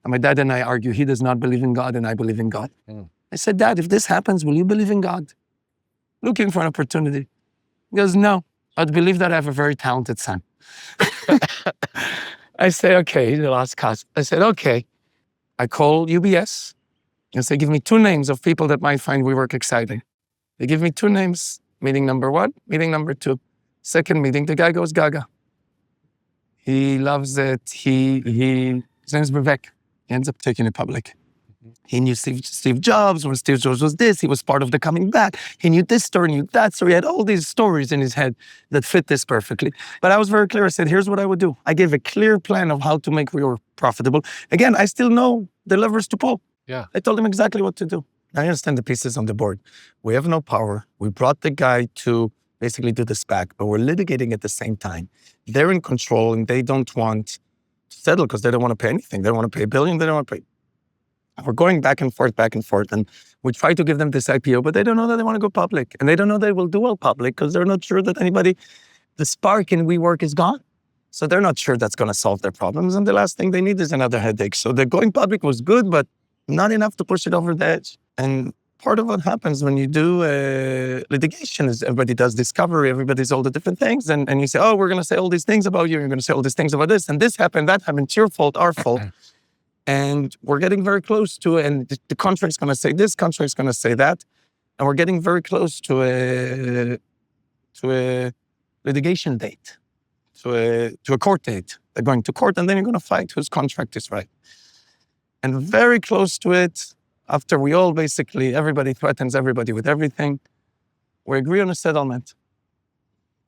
And my dad and I argue, he does not believe in God and I believe in God. And I said, Dad, if this happens, will you believe in God? Looking for an opportunity. He goes, no, I'd believe that I have a very talented son. I say, okay, he's the last cause. I said, okay. I call UBS and say, give me 2 names of people that might find WeWork exciting. They give me 2 names, meeting number 1, meeting number 2. Second meeting, the guy goes gaga. He loves it. His name is Rebekah. He ends up taking it public. He knew Steve Jobs. When Steve Jobs was this, he was part of the coming back. He knew this story, knew that story. He had all these stories in his head that fit this perfectly. But I was very clear. I said, here's what I would do. I gave a clear plan of how to make WeWork profitable. Again, I still know the levers to pull. Yeah. I told him exactly what to do. I understand the pieces on the board. We have no power. We brought the guy to basically do the SPAC, but we're litigating at the same time. They're in control and they don't want to settle because they don't want to pay anything. They don't want to pay $1 billion. They don't want to pay. We're going back and forth. And we try to give them this IPO, but they don't know that they want to go public. And they don't know they will do all public because they're not sure that the spark in WeWork is gone. So they're not sure that's going to solve their problems. And the last thing they need is another headache. So the going public was good, but not enough to push it over the edge. And part of what happens when you do litigation is everybody does discovery, everybody's all the different things. And you say, oh, we're going to say all these things about you. You're going to say all these things about this. And this happened, that happened. It's your fault, our fault. And we're getting very close to it. And the contract's going to say this, contract's going to say that. And we're getting very close to a litigation date, to a court date. They're going to court and then you're going to fight whose contract is right. And very close to it, after we all everybody threatens everybody with everything, we agree on a settlement.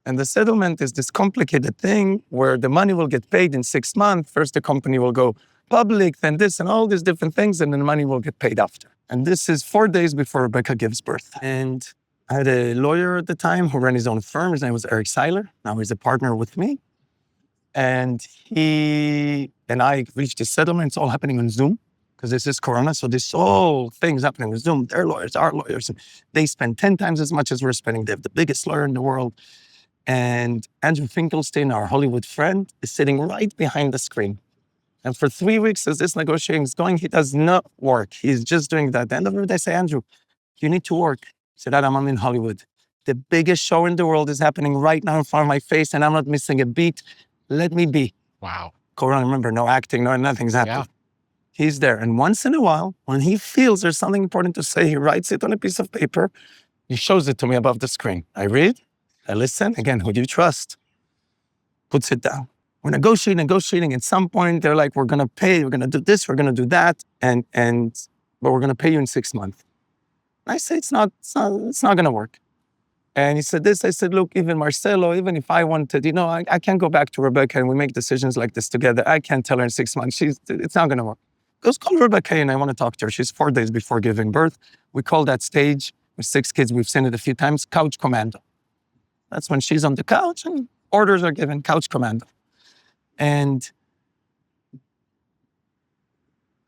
And the settlement is this complicated thing where the money will get paid in 6 months. First, the company will go public, then this and all these different things, and then the money will get paid after. And this is 4 days before Rebekah gives birth. And I had a lawyer at the time who ran his own firm. His name was Eric Seiler. Now he's a partner with me. And he and I reached a settlement. It's all happening on Zoom because this is Corona. So this whole thing's happening on Zoom. Their lawyers, our lawyers. And they spend 10 times as much as we're spending. They have the biggest lawyer in the world. And Andrew Finkelstein, our Hollywood friend, is sitting right behind the screen. And for 3 weeks, as this negotiating is going, he does not work. He's just doing that. At the end of it, I say, Andrew, you need to work. He said, Adam, I'm in Hollywood. The biggest show in the world is happening right now in front of my face, and I'm not missing a beat. Let me be. Wow. Corona, remember, no acting, nothing's happening. Yeah. He's there. And once in a while, when he feels there's something important to say, he writes it on a piece of paper. He shows it to me above the screen. I read, I listen. Again, who do you trust? Puts it down. We're negotiating. At some point, they're like, we're going to pay, we're going to do this, we're going to do that. But we're going to pay you in 6 months. I say, it's not going to work. And he said this. I said, look, even Marcelo, even if I wanted, I can't go back to Rebekah and we make decisions like this together. I can't tell her in 6 months. It's not going to work. Goes call Rebekah and I want to talk to her. She's 4 days before giving birth. We call that stage with 6 kids. We've seen it a few times. Couch commando. That's when she's on the couch and orders are given. Couch commando. And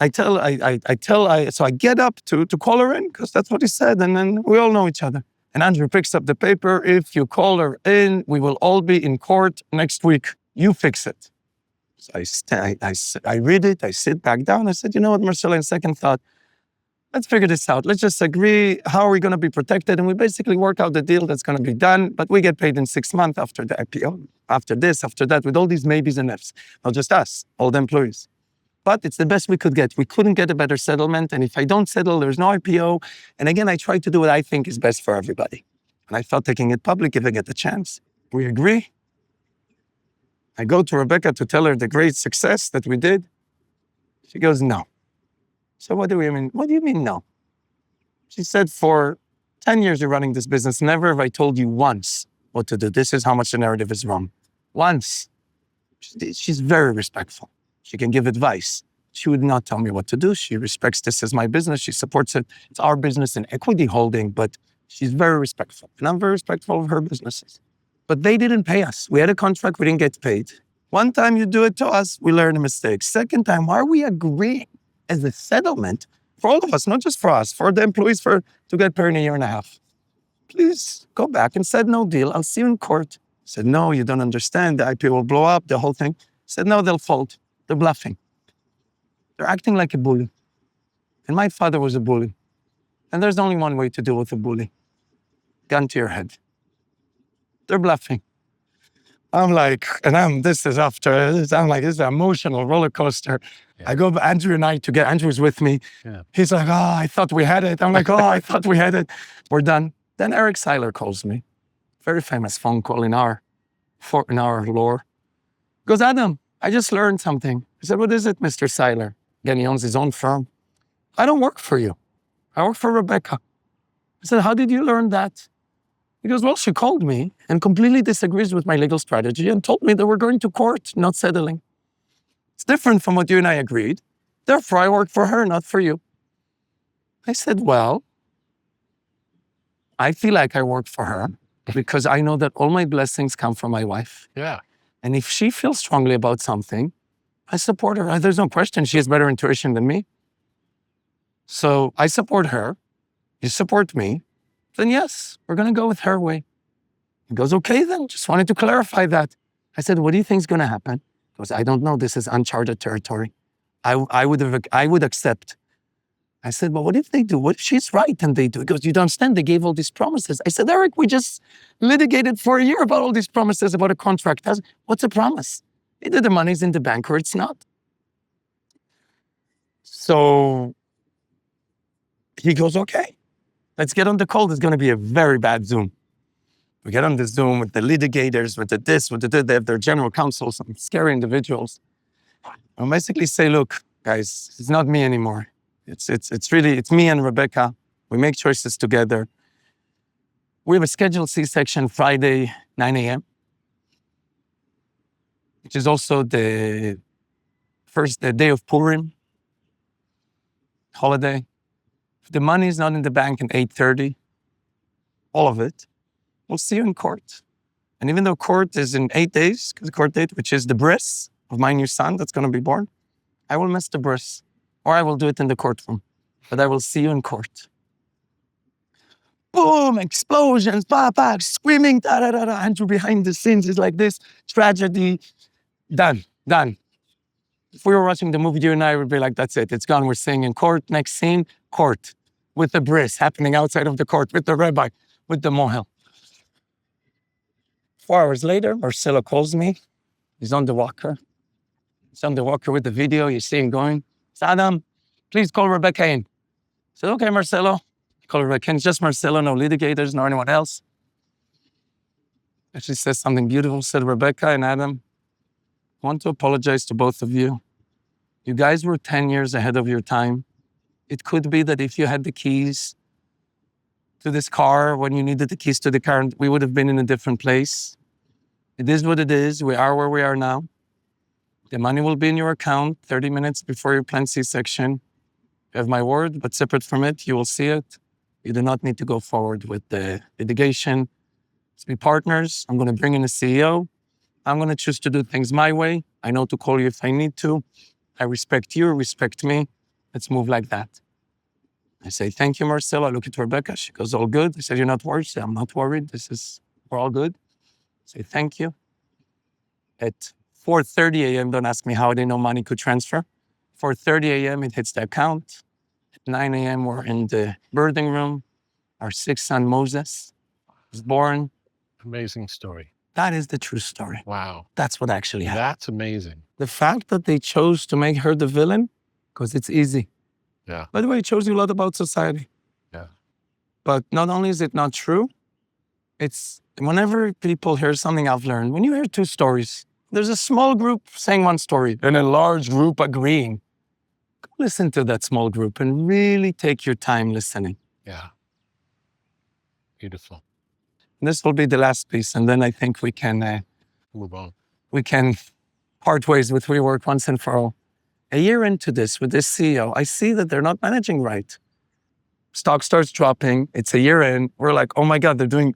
so I get up to call her in because that's what he said. And then we all know each other. And Andrew picks up the paper. If you call her in, we will all be in court next week. You fix it. So I read it. I sit back down. I said, you know what, Marcelo, in second thought, let's figure this out. Let's just agree how are we going to be protected. And we basically work out the deal that's going to be done. But we get paid in 6 months after the IPO, after this, after that, with all these maybes and ifs. Not just us, all the employees. But it's the best we could get. We couldn't get a better settlement. And if I don't settle, there's no IPO. And again, I try to do what I think is best for everybody. And I felt taking it public if I get the chance. We agree. I go to Rebekah to tell her the great success that we did. She goes, no. So what do you mean? What do you mean no? She said, for 10 years you're running this business. Never have I told you once what to do. This is how much the narrative is wrong. Once. She's very respectful. She can give advice. She would not tell me what to do. She respects this as my business. She supports it. It's our business and equity holding, but she's very respectful. And I'm very respectful of her businesses. But they didn't pay us. We had a contract. We didn't get paid. One time you do it to us, we learn a mistake. Second time, why are we agreeing as a settlement for all of us, not just for us, for the employees to get paid in a year and a half? Please go back and said no deal. I'll see you in court. Said, no, you don't understand. The IPO will blow up, the whole thing. Said, no, they'll fold. They're bluffing. They're acting like a bully. And my father was a bully. And there's only one way to deal with a bully. Gun to your head. They're bluffing. I'm like, this is an emotional roller coaster. Yeah. I go, Andrew and I, Andrew's with me. Yeah. He's like, I thought we had it. I'm like, I thought we had it. We're done. Then Eric Seiler calls me. Very famous phone call in our lore. Goes, Adam, I just learned something. I said, what is it, Mr. Seiler? Again, he owns his own firm. I don't work for you. I work for Rebekah. I said, how did you learn that? He goes, well, she called me and completely disagrees with my legal strategy and told me that we're going to court, not settling. It's different from what you and I agreed. Therefore, I work for her, not for you. I said, well, I feel like I work for her because I know that all my blessings come from my wife. Yeah. And if she feels strongly about something, I support her. There's no question she has better intuition than me. So I support her. You support me. Then yes, we're going to go with her way. He goes, okay then, just wanted to clarify that. I said, what do you think is going to happen? He goes, I don't know, this is uncharted territory. I would accept. I said, but what if they do? What if she's right and they do? He goes, you don't understand, they gave all these promises. I said, Eric, we just litigated for a year about all these promises about a contract. What's a promise? Either the money's in the bank or it's not. So he goes, okay. Let's get on the call. There's going to be a very bad Zoom. We get on the Zoom with the litigators, with the this, with the that. They have their general counsel, some scary individuals. And basically say, look, guys, it's not me anymore. It's me and Rebekah. We make choices together. We have a scheduled C-section Friday, 9 a.m., which is also the day of Purim, holiday. The money is not in the bank at 8:30, all of it, we'll see you in court. And even though court is in 8 days, the court date, which is the bris of my new son that's going to be born, I will miss the bris, or I will do it in the courtroom, but I will see you in court. Boom, explosions, screaming, da-da-da-da. Andrew behind the scenes is like this, tragedy, done. If we were watching the movie, you and I would be like, that's it, it's gone, we're seeing in court, next scene, court, with the bris happening outside of the court, with the rabbi, with the mohel. 4 hours later, Marcelo calls me. He's on the walker. He's on the walker with the video. You see him going. Adam, please call Rebekah in. I said, okay, Marcelo. I call Rebekah in. It's just Marcelo, no litigators, no anyone else. And she says something beautiful. Said, Rebekah and Adam, I want to apologize to both of you. You guys were 10 years ahead of your time. It could be that if you had the keys to this car when you needed the keys to the car, we would have been in a different place. It is what it is. We are where we are now. The money will be in your account 30 minutes before your planned C-section. You have my word, but separate from it, you will see it. You do not need to go forward with the litigation. Let's be partners. I'm going to bring in a CEO. I'm going to choose to do things my way. I know to call you if I need to. I respect you, respect me. Let's move like that. I say, thank you, Marcelo. I look at Rebekah. She goes, all good. I said, you're not worried? I say, I'm not worried. We're all good. I say, thank you. At 4:30 a.m., don't ask me how I didn't know money could transfer. 4:30 a.m., it hits the account. At 9 a.m., we're in the birthing room. Our sixth son, Moses, was born. Amazing story. That is the true story. Wow. That's what actually happened. That's amazing. The fact that they chose to make her the villain, because it's easy. Yeah. By the way, it shows you a lot about society. Yeah. But not only is it not true, it's whenever people hear something I've learned, when you hear two stories, there's a small group saying one story and a large group agreeing. Go listen to that small group and really take your time listening. Yeah. Beautiful. This will be the last piece, and then I think we can move on. We can part ways with WeWork once and for all. A year into this, with this CEO, I see that they're not managing right. Stock starts dropping. It's a year in. We're like, oh my God, they're doing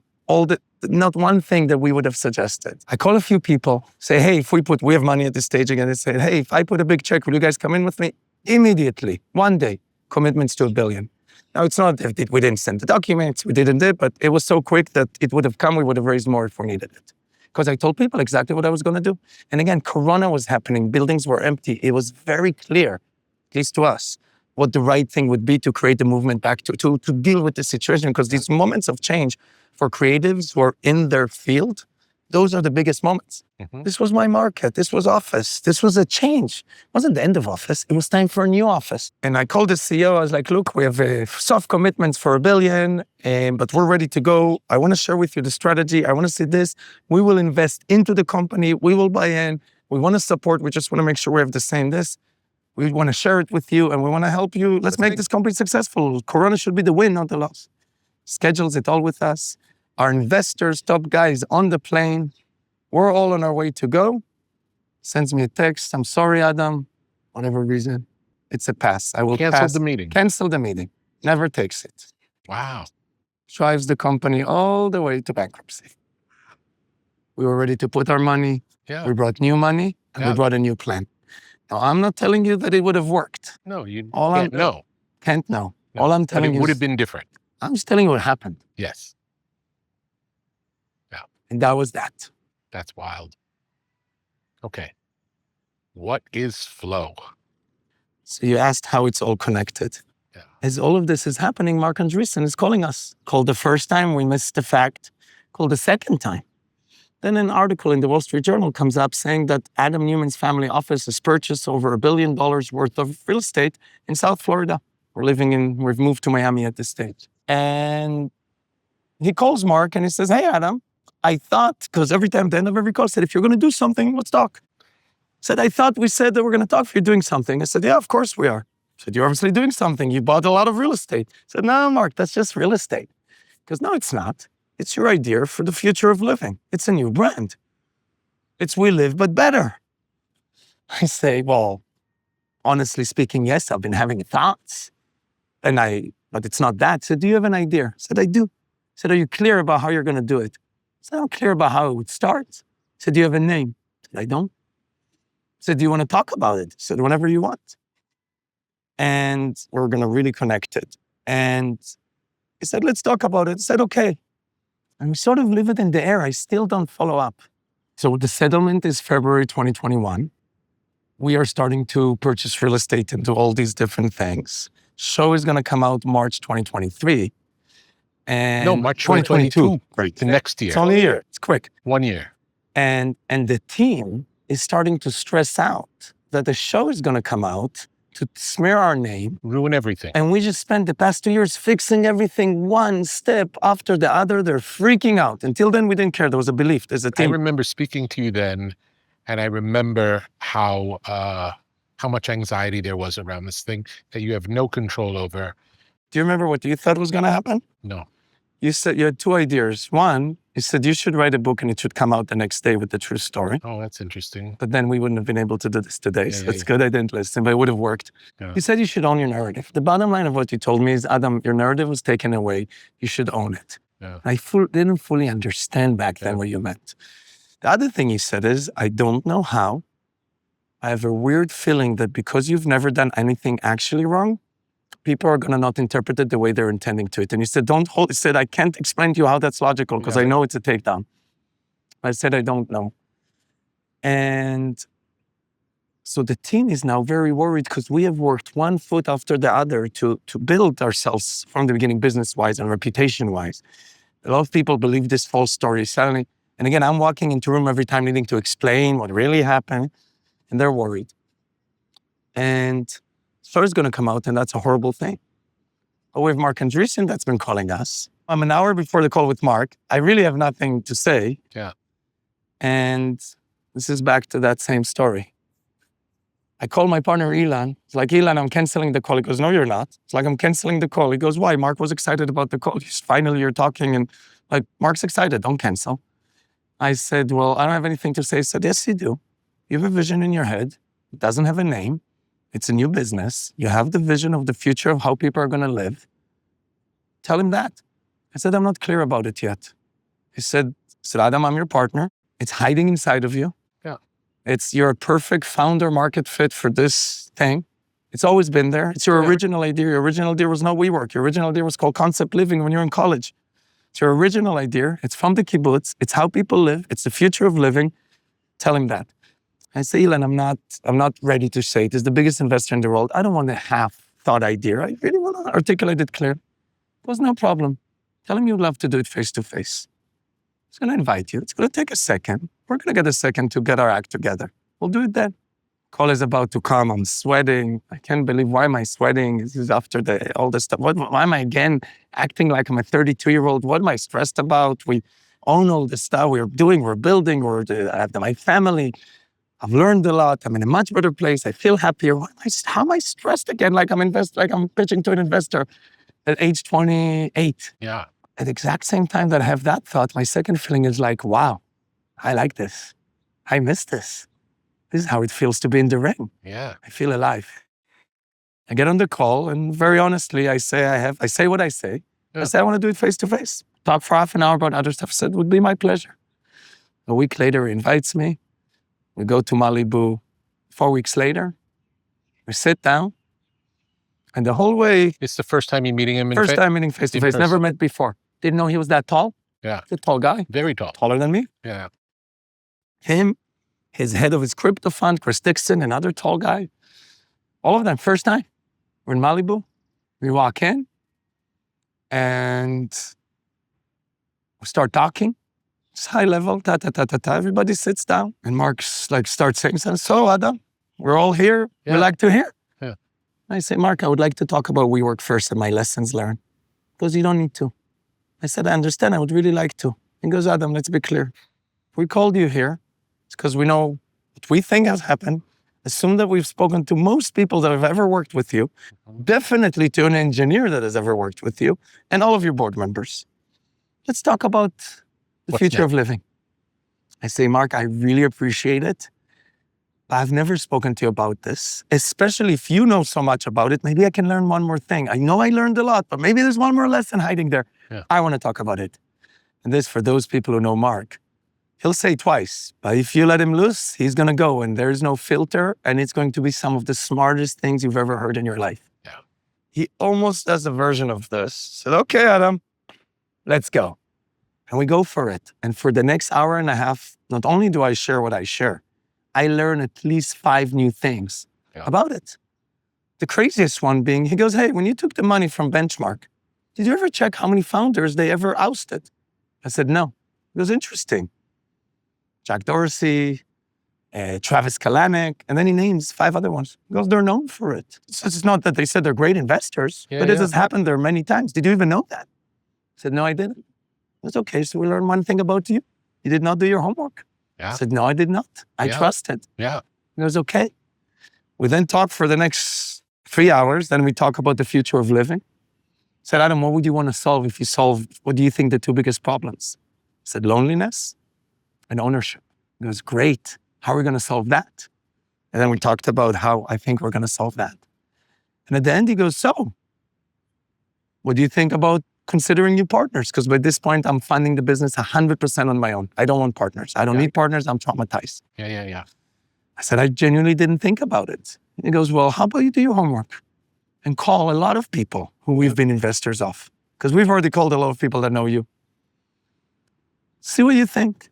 not one thing that we would have suggested. I call a few people, say, hey, we have money at this stage again. They say, hey, if I put a big check, will you guys come in with me? Immediately, one day, commitments to $1 billion. Now, it's not that we didn't send the documents, we didn't do it, but it was so quick that it would have come, we would have raised more if we needed it. Because I told people exactly what I was going to do. And again, Corona was happening, buildings were empty. It was very clear, at least to us, what the right thing would be to create the movement back to deal with the situation. Because these moments of change for creatives who are in their field, those are the biggest moments. Mhm. This was my market. This was office. This was a change. It wasn't the end of office. It was time for a new office. And I called the CEO. I was like, look, we have soft commitments for $1 billion, but we're ready to go. I want to share with you the strategy. I want to see this. We will invest into the company. We will buy in. We want to support. We just want to make sure we have the same this. We want to share it with you and we want to help you. Let's make this company successful. Corona should be the win, not the loss. Schedules it all with us. Our investors, top guys on the plane. We're all on our way to go. Sends me a text. I'm sorry, Adam. Whatever reason. It's a pass. I will Cancel the meeting. Cancel the meeting. Never takes it. Wow. Drives the company all the way to bankruptcy. We were ready to put our money. Yeah. We brought new money and we brought a new plan. Now, I'm not telling you that it would have worked. No, you All can't know. Can't know. No. All I'm But telling it you would is have been different. I'm just telling you what happened. Yes. And that was that. That's wild. Okay. What is flow? So you asked how it's all connected. Yeah. As all of this is happening, Mark Andreessen is calling us. Called the first time, we missed the fact. Called the second time. Then an article in the Wall Street Journal comes up saying that Adam Neumann's family office has purchased over $1 billion worth of real estate in South Florida. We've moved to Miami at this stage. And he calls Mark and he says, hey, Adam, I thought, because every time at the end of every call, I said, if you're going to do something, let's talk. I said, I thought we said that we're going to talk if you're doing something. I said, yeah, of course we are. I said, you're obviously doing something. You bought a lot of real estate. I said, no, Mark, that's just real estate. Because no, it's not. It's your idea for the future of living. It's a new brand. It's we live, but better. I say, well, honestly speaking, yes, I've been having thoughts. But it's not that. So do you have an idea? I said, I do. I said, are you clear about how you're going to do it? I said, I'm clear about how it would start. I said, do you have a name? I said, I don't. I said, do you want to talk about it? I said, whenever you want. And we're going to really connect it. And he said, let's talk about it. I said, okay. And we sort of leave it in the air. I still don't follow up. So the settlement is February 2021. We are starting to purchase real estate and do all these different things. Show is going to come out March 2023. And No, March 2022. Right. The next year. It's only a year. It's quick. 1 year. And the team is starting to stress out that the show is going to come out to smear our name. Ruin everything. And we just spent the past 2 years fixing everything one step after the other. They're freaking out. Until then, we didn't care. There was a belief. There's a I team. remember speaking to you then, and I remember how much anxiety there was around this thing that you have no control over. Do you remember what you thought was going to happen? No. You said you had two ideas. One, you said you should write a book and it should come out the next day with the true story. Oh, that's interesting. But then we wouldn't have been able to do this today. So Yeah, it's good I didn't listen, but it would have worked. Yeah. You said you should own your narrative. The bottom line of what you told me is, Adam, your narrative was taken away. You should own it. Yeah. I didn't fully understand back then what you meant. The other thing you said is, I don't know how. I have a weird feeling that because you've never done anything actually wrong, people are going to not interpret it the way they're intending to it. And you said, he said, I can't explain to you how that's logical because I know it's a takedown. I said, I don't know. And so the team is now very worried because we have worked one foot after the other to build ourselves from the beginning, business-wise and reputation-wise. A lot of people believe this false story suddenly. And again, I'm walking into a room every time needing to explain what really happened, and they're worried. And story's going to come out, and that's a horrible thing. But we have Mark Andreessen that's been calling us. I'm an hour before the call with Mark. I really have nothing to say. Yeah. And this is back to that same story. I call my partner, Ilan. It's like, Ilan, I'm canceling the call. He goes, no, you're not. It's like, I'm canceling the call. He goes, why? Mark was excited about the call. Finally, you're talking. And like, Mark's excited. Don't cancel. I said, well, I don't have anything to say. He said, yes, you do. You have a vision in your head. It doesn't have a name. It's a new business. You have the vision of the future of how people are going to live. Tell him that. I said, I'm not clear about it yet. He said, Adam, I'm your partner. It's hiding inside of you. Yeah. You're a perfect founder market fit for this thing. It's always been there. It's your original idea. Your original idea was not WeWork. Your original idea was called Concept Living when you're in college. It's your original idea. It's from the kibbutz. It's how people live. It's the future of living. Tell him that. I say, Ilan, I'm not ready to say it. He's the biggest investor in the world. I don't want to half thought idea. I really want to articulate it clear. It was no problem. Tell him you'd love to do it face to face. He's going to invite you. It's going to take a second. We're going to get a second to get our act together. We'll do it then. Call is about to come. I'm sweating. I can't believe, why am I sweating? This is after all this stuff. Why am I again acting like I'm a 32-year-old? What am I stressed about? We own all the stuff we're doing, we're building, I have my family. I've learned a lot. I'm in a much better place. I feel happier. How am I stressed again? Like I'm pitching to an investor at age 28. Yeah. At the exact same time that I have that thought, my second feeling is like, wow, I like this. I miss this. This is how it feels to be in the ring. Yeah. I feel alive. I get on the call and very honestly, I say what I say. Yeah. I say, I want to do it face to face. Talk for half an hour about other stuff. I said, it would be my pleasure. A week later, he invites me. We go to Malibu. 4 weeks later, we sit down. And the whole way, It's the first time you're meeting him first time meeting face to face, person. never met before. Didn't know he was that tall. Yeah. He's a tall guy, Very tall. taller than me. Yeah. Him, his head of his crypto fund, Chris Dixon, another tall guy. All of them, first time. We're in Malibu. We walk in and we start talking. It's high level, ta-ta-ta-ta-ta. Everybody sits down and Mark's like starts saying something. So Adam, we're all here. Yeah. We like to hear. Yeah. I say, Mark, I would like to talk about WeWork first and my lessons learned. He goes, you don't need to. I said, I understand. I would really like to. He goes, Adam, let's be clear. We called you here. It's because we know what we think has happened. Assume that we've spoken to most people that have ever worked with you, definitely to an engineer that has ever worked with you, and all of your board members. Let's talk about the What's future next? of living. I say, Mark, I really appreciate it. But I've never spoken to you about this, especially if you know so much about it. Maybe I can learn one more thing. I know I learned a lot, but maybe there's one more lesson hiding there. Yeah. I want to talk about it. And this, for those people who know Mark, he'll say twice, but if you let him loose, he's going to go and there's no filter and it's going to be some of the smartest things you've ever heard in your life. Yeah. He almost does a version of this. Said, okay, Adam, let's go. And we go for it. And for the next hour and a half, not only do I share what I share, I learn at least 5 new things about it. The craziest one being, he goes, hey, when you took the money from Benchmark, did you ever check how many founders they ever ousted? I said, no. It was interesting. Jack Dorsey, Travis Kalanick, and then he names 5 other ones. He goes, they're known for it. It's not that they said they're great investors, but it has happened there many times. Did you even know that? I said, no, I didn't. That's okay, so we learned one thing about you. You did not do your homework. Yeah. I said, no, I did not. I trusted. Yeah. It was okay. We then talked for the next 3 hours. Then we talk about the future of living. I said, Adam, what would you want to solve if you solved, what do you think the 2 biggest problems? I said, loneliness and ownership. It was great. How are we going to solve that? And then we talked about how I think we're going to solve that. And at the end, he goes, so what do you think about considering new partners? Because by this point, I'm funding the business 100% on my own. I don't want partners. I don't need partners. I'm traumatized. Yeah. I said, I genuinely didn't think about it. And he goes, well, how about you do your homework and call a lot of people who we've been investors of? Because we've already called a lot of people that know you. See what you think.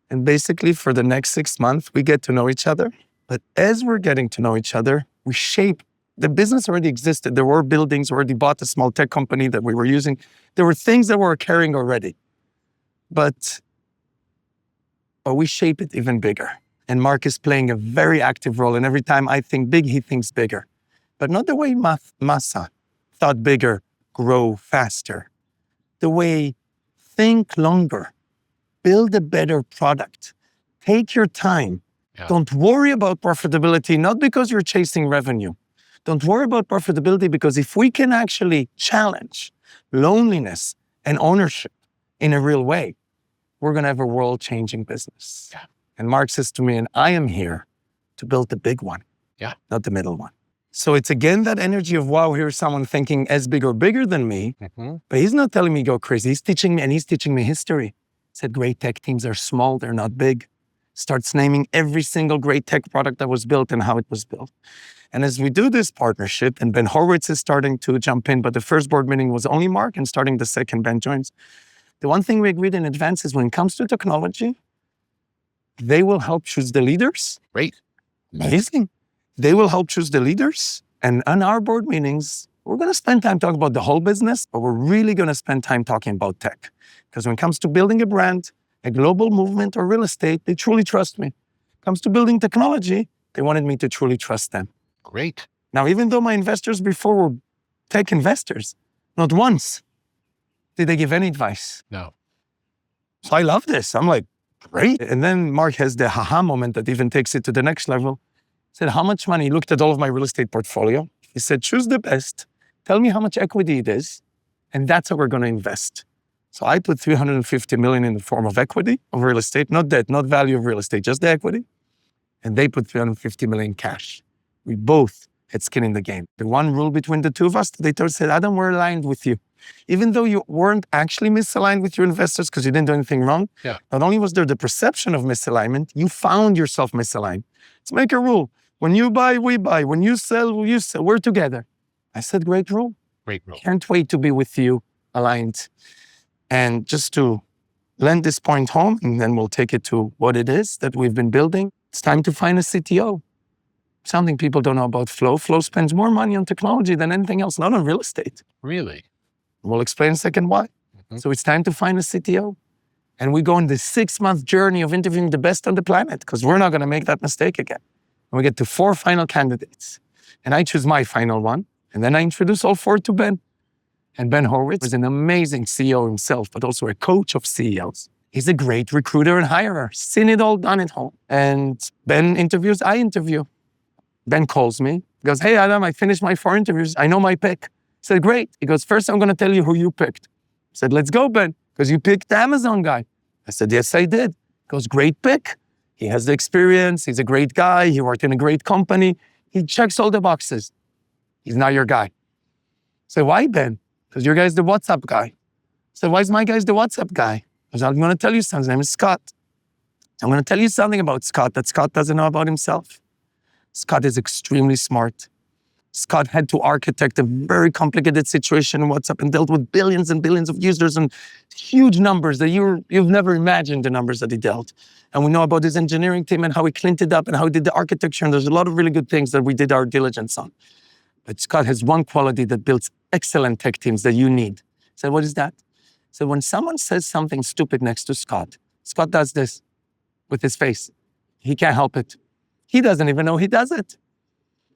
And basically for the next 6 months, we get to know each other. But as we're getting to know each other, we shape. The business already existed. There were buildings, already bought a small tech company that we were using. There were things that we were carrying already. But we shape it even bigger. And Mark is playing a very active role. And every time I think big, he thinks bigger. But not the way Masa thought bigger, grow faster. The way think longer, build a better product, take your time. Yeah. Don't worry about profitability, not because you're chasing revenue. Don't worry about profitability because if we can actually challenge loneliness and ownership in a real way, we're going to have a world-changing business. Yeah. And Mark says to me, and I am here to build the big one, not the middle one. So it's again that energy of, wow, here's someone thinking as big or bigger than me, but he's not telling me go crazy. He's teaching me, and he's teaching me history. He said great tech teams are small, they're not big. Starts naming every single great tech product that was built and how it was built. And as we do this partnership, and Ben Horowitz is starting to jump in, but the first board meeting was only Mark, and starting the second, Ben joins. The one thing we agreed in advance is when it comes to technology, they will help choose the leaders. Great. Amazing. They will help choose the leaders, And on our board meetings, we're going to spend time talking about the whole business, but we're really going to spend time talking about tech. Because when it comes to building a brand, a global movement, or real estate, they truly trust me. When it comes to building technology, they wanted me to truly trust them. Great. Now, even though my investors before were tech investors, not once did they give any advice. No. So I love this. I'm like, great. And then Mark has the haha moment that even takes it to the next level. He said, how much money? He looked at all of my real estate portfolio. He said, choose the best. Tell me how much equity it is. And that's how we're going to invest. So I put $350 million in the form of equity of real estate, not debt, not value of real estate, just the equity. And they put $350 million cash. We both had skin in the game. The one rule between the two of us, they said, Adam, we're aligned with you. Even though you weren't actually misaligned with your investors because you didn't do anything wrong, not only was there the perception of misalignment, you found yourself misaligned. Let's make a rule. When you buy, we buy. When you sell, you sell. We're together. I said, great rule. Great rule. Can't wait to be with you, aligned. And just to land this point home, and then we'll take it to what it is that we've been building. It's time to find a CTO. Something people don't know about Flow. Flow spends more money on technology than anything else, not on real estate. Really? We'll explain in a second why. So it's time to find a CTO. And we go on this 6-month journey of interviewing the best on the planet because we're not going to make that mistake again. And we get to 4 final candidates. And I choose my final one. And then I introduce all 4 to Ben. And Ben Horowitz is an amazing CEO himself, but also a coach of CEOs. He's a great recruiter and hirer. Seen it all, done it all. And Ben interviews, I interview. Ben calls me, goes, hey, Adam, I finished my 4 interviews. I know my pick. I said, great. He goes, first, I'm going to tell you who you picked. I said, let's go, Ben, because you picked the Amazon guy. I said, yes, I did. He goes, great pick. He has the experience. He's a great guy. He worked in a great company. He checks all the boxes. He's not your guy. I said, why, Ben? Because your guy's the WhatsApp guy. I said, why is my guy's the WhatsApp guy? I said, I'm going to tell you something. His name is Scott. I'm going to tell you something about Scott that Scott doesn't know about himself. Scott is extremely smart. Scott had to architect a very complicated situation in WhatsApp and dealt with billions and billions of users and huge numbers that you've never imagined the numbers that he dealt. And we know about his engineering team and how he cleaned it up and how he did the architecture. And there's a lot of really good things that we did our diligence on. But Scott has one quality that builds excellent tech teams that you need. I said, what is that? So when someone says something stupid next to Scott, Scott does this with his face. He can't help it. He doesn't even know he does it.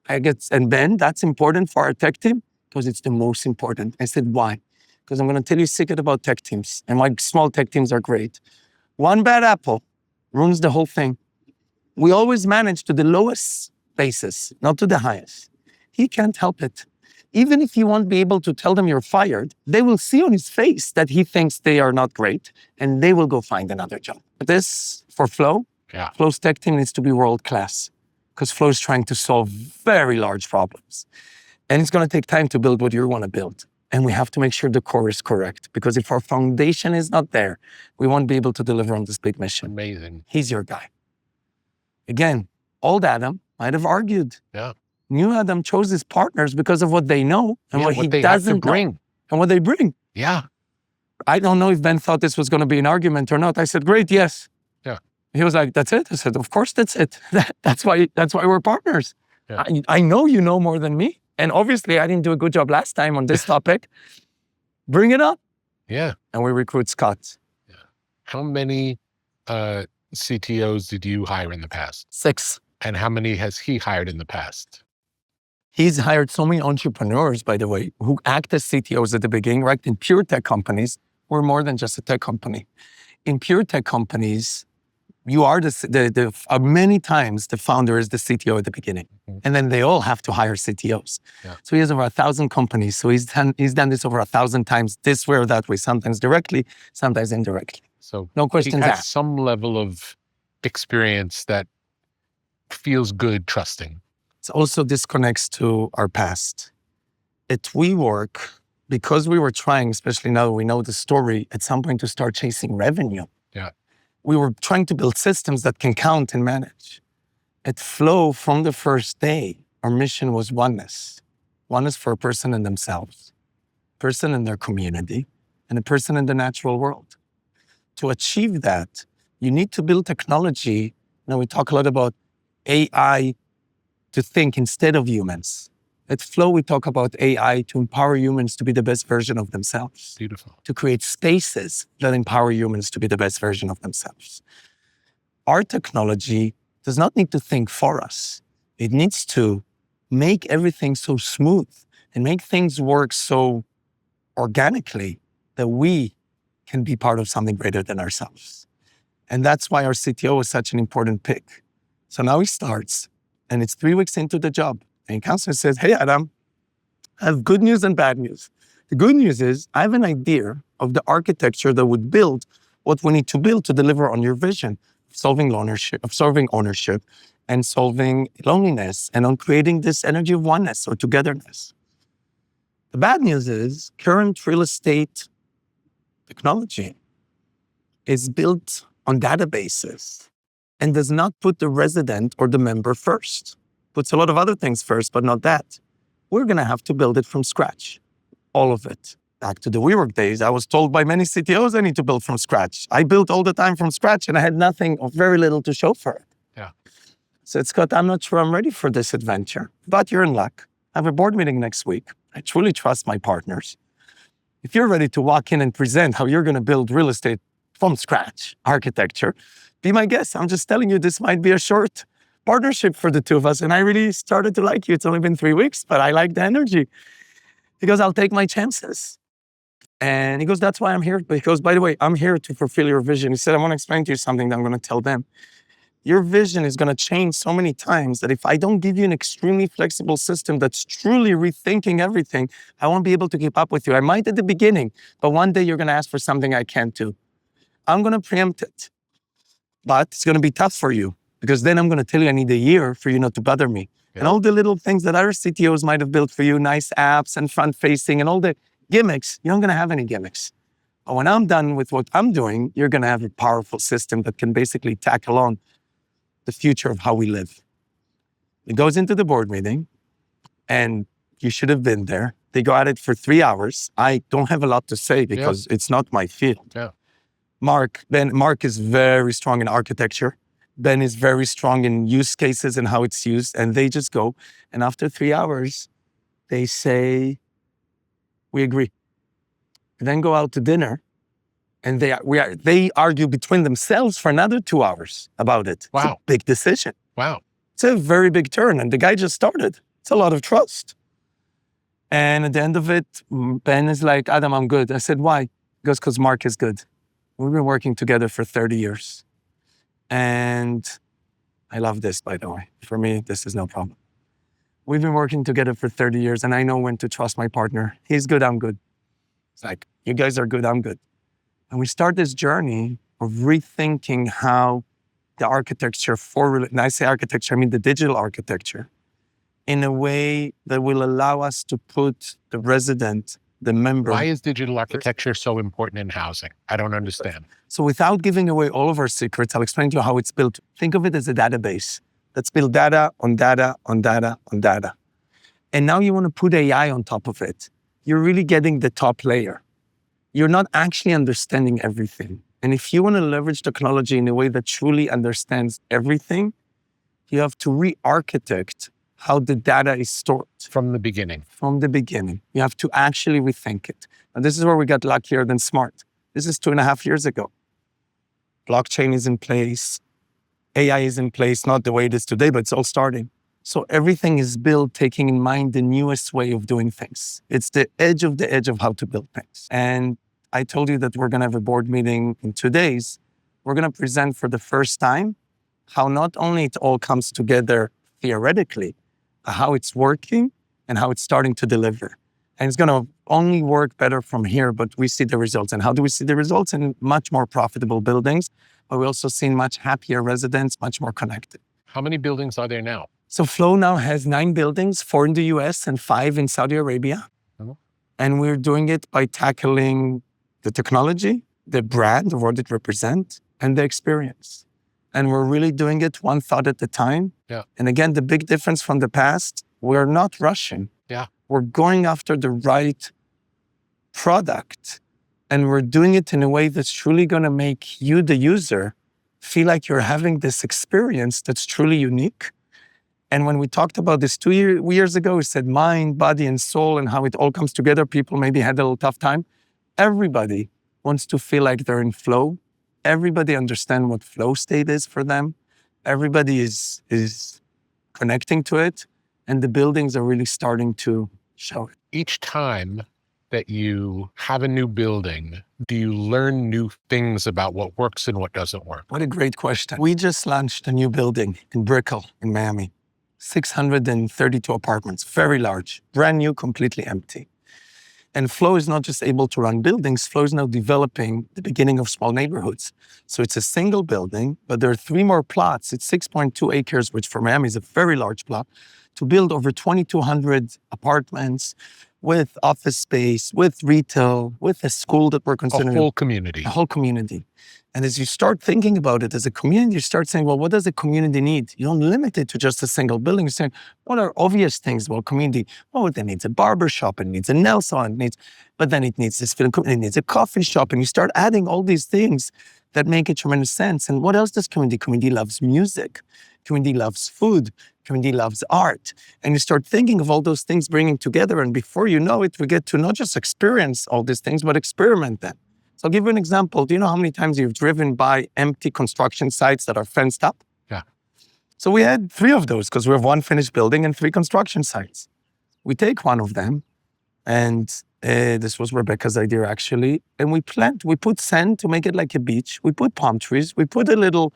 And Ben, that's important for our tech team because it's the most important. I said, why? Because I'm going to tell you a secret about tech teams and why small tech teams are great. One bad apple ruins the whole thing. We always manage to the lowest basis, not to the highest. He can't help it. Even if you won't be able to tell them you're fired, they will see on his face that he thinks they are not great and they will go find another job. But this, for Flow, Flow's tech team needs to be world-class because Flow is trying to solve very large problems. And it's going to take time to build what you want to build. And we have to make sure the core is correct because if our foundation is not there, we won't be able to deliver on this big mission. Amazing. He's your guy. Again, old Adam might have argued. Yeah. New Adam chose his partners because of what they know and what he they doesn't bring. know and what they bring. Yeah. I don't know if Ben thought this was going to be an argument or not. I said, great, yes. Yeah. He was like, that's it? I said, of course that's it. That's why we're partners. Yeah. I know you know more than me. And obviously I didn't do a good job last time on this topic. Bring it up. Yeah. And we recruit Scott. Yeah. How many CTOs did you hire in the past? 6. And how many has he hired in the past? He's hired so many entrepreneurs, by the way, who act as CTOs at the beginning, right? In pure tech companies, we're more than just a tech company. In pure tech companies, you are many times the founder is the CTO at the beginning. Mm-hmm. And then they all have to hire CTOs. Yeah. So he has over 1,000 companies. So he's done this over 1,000 times, this way or that way, sometimes directly, sometimes indirectly. So no questions he has asked. Some level of experience that feels good trusting. It also disconnects to our past. At WeWork, because we were trying, especially now that we know the story, at some point to start chasing revenue. Yeah. We were trying to build systems that can count and manage. At Flow, from the first day, our mission was oneness. Oneness for a person in themselves, a person in their community, and a person in the natural world. To achieve that, you need to build technology. Now we talk a lot about AI to think instead of humans. At Flow, we talk about AI to empower humans to be the best version of themselves, Beautiful. to create spaces that empower humans to be the best version of themselves. Our technology does not need to think for us. It needs to make everything so smooth and make things work so organically that we can be part of something greater than ourselves. And that's why our CTO is such an important pick. So now he starts, and it's 3 weeks into the job. And he comes and says, hey, Adam, I have good news and bad news. The good news is I have an idea of the architecture that would build what we need to build to deliver on your vision of solving ownership, and solving loneliness, and on creating this energy of oneness or togetherness. The bad news is current real estate technology is built on databases and does not put the resident or the member first. Puts a lot of other things first, but not that. We're going to have to build it from scratch, all of it. Back to the WeWork days, I was told by many CTOs I need to build from scratch. I built all the time from scratch, and I had nothing or very little to show for it. Yeah. So Scott, I'm not sure I'm ready for this adventure, but you're in luck. I have a board meeting next week. I truly trust my partners. If you're ready to walk in and present how you're going to build real estate from scratch, architecture, be my guest. I'm just telling you, this might be a short partnership for the two of us. And I really started to like you. It's only been 3 weeks, but I like the energy. He goes, I'll take my chances. And he goes, that's why I'm here. But he goes, by the way, I'm here to fulfill your vision. He said, I want to explain to you something that I'm going to tell them. Your vision is going to change so many times that if I don't give you an extremely flexible system that's truly rethinking everything, I won't be able to keep up with you. I might at the beginning, but one day you're going to ask for something I can't do. I'm going to preempt it, but it's going to be tough for you because then I'm going to tell you I need a year for you not to bother me. Yeah. And all the little things that other CTOs might have built for you, nice apps and front-facing and all the gimmicks, you're not going to have any gimmicks. But when I'm done with what I'm doing, you're going to have a powerful system that can basically tackle on the future of how we live. It goes into the board meeting, and you should have been there. They go at it for 3 hours. I don't have a lot to say because it's not my field. Yeah. Mark is very strong in architecture. Ben is very strong in use cases and how it's used. And they just go, and after 3 hours, they say, we agree. And then go out to dinner. And they argue between themselves for another 2 hours about it. Wow. It's a big decision. Wow. It's a very big turn. And the guy just started. It's a lot of trust. And at the end of it, Ben is like, Adam, I'm good. I said, why? He goes, because Mark is good. We've been working together for 30 years. And I love this, by the way. For me, this is no problem. We've been working together for 30 years, and I know when to trust my partner. He's good, I'm good. It's like, you guys are good, I'm good. And we start this journey of rethinking how the architecture and I say architecture, I mean the digital architecture, in a way that will allow us to put the resident, the member. Why is digital architecture so important in housing? I don't understand. So without giving away all of our secrets, I'll explain to you how it's built. Think of it as a database that's built data on data on data on data. And now you want to put AI on top of it. You're really getting the top layer. You're not actually understanding everything. And if you want to leverage technology in a way that truly understands everything, you have to re-architect how the data is stored. From the beginning. From the beginning. You have to actually rethink it. And this is where we got luckier than smart. This is 2.5 years ago. Blockchain is in place. AI is in place, not the way it is today, but it's all starting. So everything is built taking in mind the newest way of doing things. It's the edge of how to build things. And I told you that we're going to have a board meeting in 2 days. We're going to present for the first time how not only it all comes together theoretically, but how it's working and how it's starting to deliver. And it's going to only work better from here, but we see the results. And how do we see the results? In much more profitable buildings, but we also see much happier residents, much more connected. How many buildings are there now? So Flow now has 9 buildings, 4 in the US and 5 in Saudi Arabia. Oh. And we're doing it by tackling the technology, the brand of what it represents, and the experience. And we're really doing it one thought at a time. Yeah. And again, the big difference from the past, we're not rushing. Yeah. We're going after the right product. And we're doing it in a way that's truly going to make you, the user, feel like you're having this experience that's truly unique. And when we talked about this 2 years ago, we said mind, body, and soul, and how it all comes together. People maybe had a little tough time. Everybody wants to feel like they're in flow. Everybody understands what flow state is for them. Everybody is connecting to it. And the buildings are really starting to show it. Each time that you have a new building, do you learn new things about what works and what doesn't work? What a great question. We just launched a new building in Brickell in Miami. 632 apartments, very large, brand new, completely empty. And Flow is not just able to run buildings, Flow is now developing the beginning of small neighborhoods. So it's a single building, but there are 3 more plots. It's 6.2 acres, which for Miami is a very large plot, to build over 2,200 apartments with office space, with retail, with a school that we're considering. A whole community. A whole community. And as you start thinking about it as a community, you start saying, well, what does a community need? You don't limit it to just a single building. You're saying, what are obvious things about community? Oh, it needs a barber shop, it needs a nail salon, but then it needs this film, it needs a coffee shop. And you start adding all these things that make a tremendous sense. And what else does community? Community loves music. Community loves food. Community loves art. And you start thinking of all those things bringing together. And before you know it, we get to not just experience all these things, but experiment them. So I'll give you an example. Do you know how many times you've driven by empty construction sites that are fenced up? Yeah. So we had 3 of those because we have 1 finished building and 3 construction sites. We take one of them, and this was Rebekah's idea actually, and we put sand to make it like a beach. We put palm trees. We put a little,